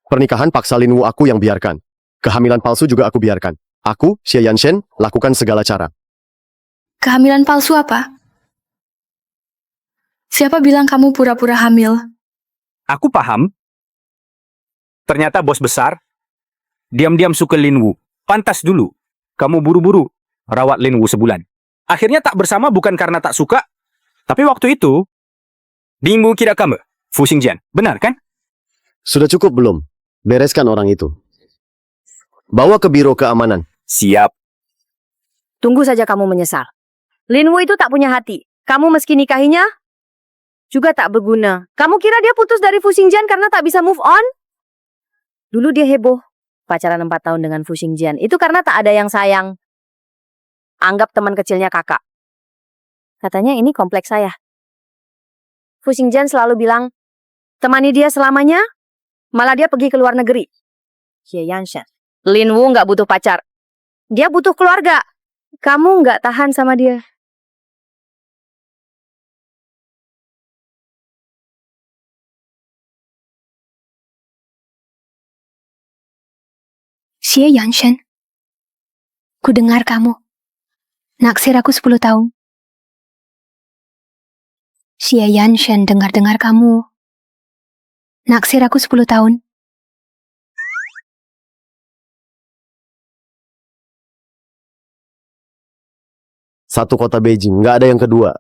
[SPEAKER 5] Pernikahan paksa Lin Wu aku yang biarkan. Kehamilan palsu juga aku biarkan. Aku, Xie Yanshen, lakukan segala cara.
[SPEAKER 10] Kehamilan palsu apa? Siapa bilang kamu pura-pura hamil?
[SPEAKER 9] Aku paham. Ternyata bos besar diam-diam suka Lin Wu. Pantas dulu kamu buru-buru rawat Lin Wu sebulan. Akhirnya tak bersama bukan karena tak suka, tapi waktu itu Dingmu kira kamu Fu Xingjian, benar kan?
[SPEAKER 5] Sudah cukup belum? Bereskan orang itu. Bawa ke biro keamanan.
[SPEAKER 9] Siap.
[SPEAKER 6] Tunggu saja kamu menyesal. Lin Wu itu tak punya hati. Kamu meski nikahinya juga tak berguna. Kamu kira dia putus dari Fu Xingjian karena tak bisa move on? Dulu dia heboh pacaran 4 tahun dengan Fu Xingjian. Itu karena tak ada yang sayang. Anggap teman kecilnya kakak. Katanya ini kompleks saya. Fu Xingjian selalu bilang, temani dia selamanya, malah dia pergi ke luar negeri. Xie Yanshan, Lin Wu nggak butuh pacar. Dia butuh keluarga. Kamu nggak tahan sama dia.
[SPEAKER 1] Xie Yanshen, ku dengar kamu. Naksir aku 10 tahun. Xie Yanshen, dengar-dengar kamu. Naksir aku 10 tahun.
[SPEAKER 5] Satu kota Beijing, nggak ada yang kedua.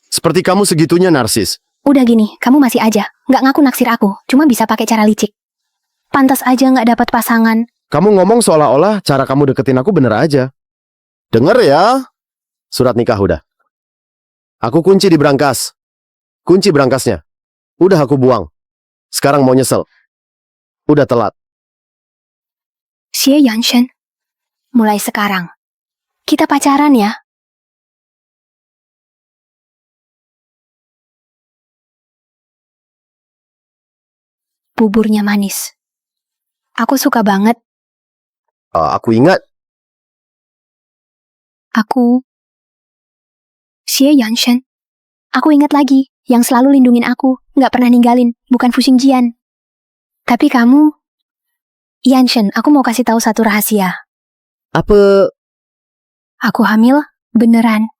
[SPEAKER 5] Seperti kamu segitunya narsis.
[SPEAKER 1] Udah gini, kamu masih aja. Nggak ngaku naksir aku, cuma bisa pakai cara licik. Pantas aja nggak dapat pasangan.
[SPEAKER 5] Kamu ngomong seolah-olah cara kamu deketin aku bener aja. Dengar ya. Surat nikah udah. Aku kunci di brankas. Kunci brankasnya. Udah aku buang. Sekarang mau nyesel. Udah telat.
[SPEAKER 1] Xie Yanshen, mulai sekarang, kita pacaran ya. Buburnya manis. Aku suka banget.
[SPEAKER 5] Aku ingat.
[SPEAKER 1] Aku, Xie Yanshen. Aku ingat lagi, yang selalu lindungin aku, nggak pernah ninggalin, bukan Fu Xingjian. Tapi kamu, Yanshen, aku mau kasih tahu satu rahasia.
[SPEAKER 5] Apa?
[SPEAKER 1] Aku hamil, beneran.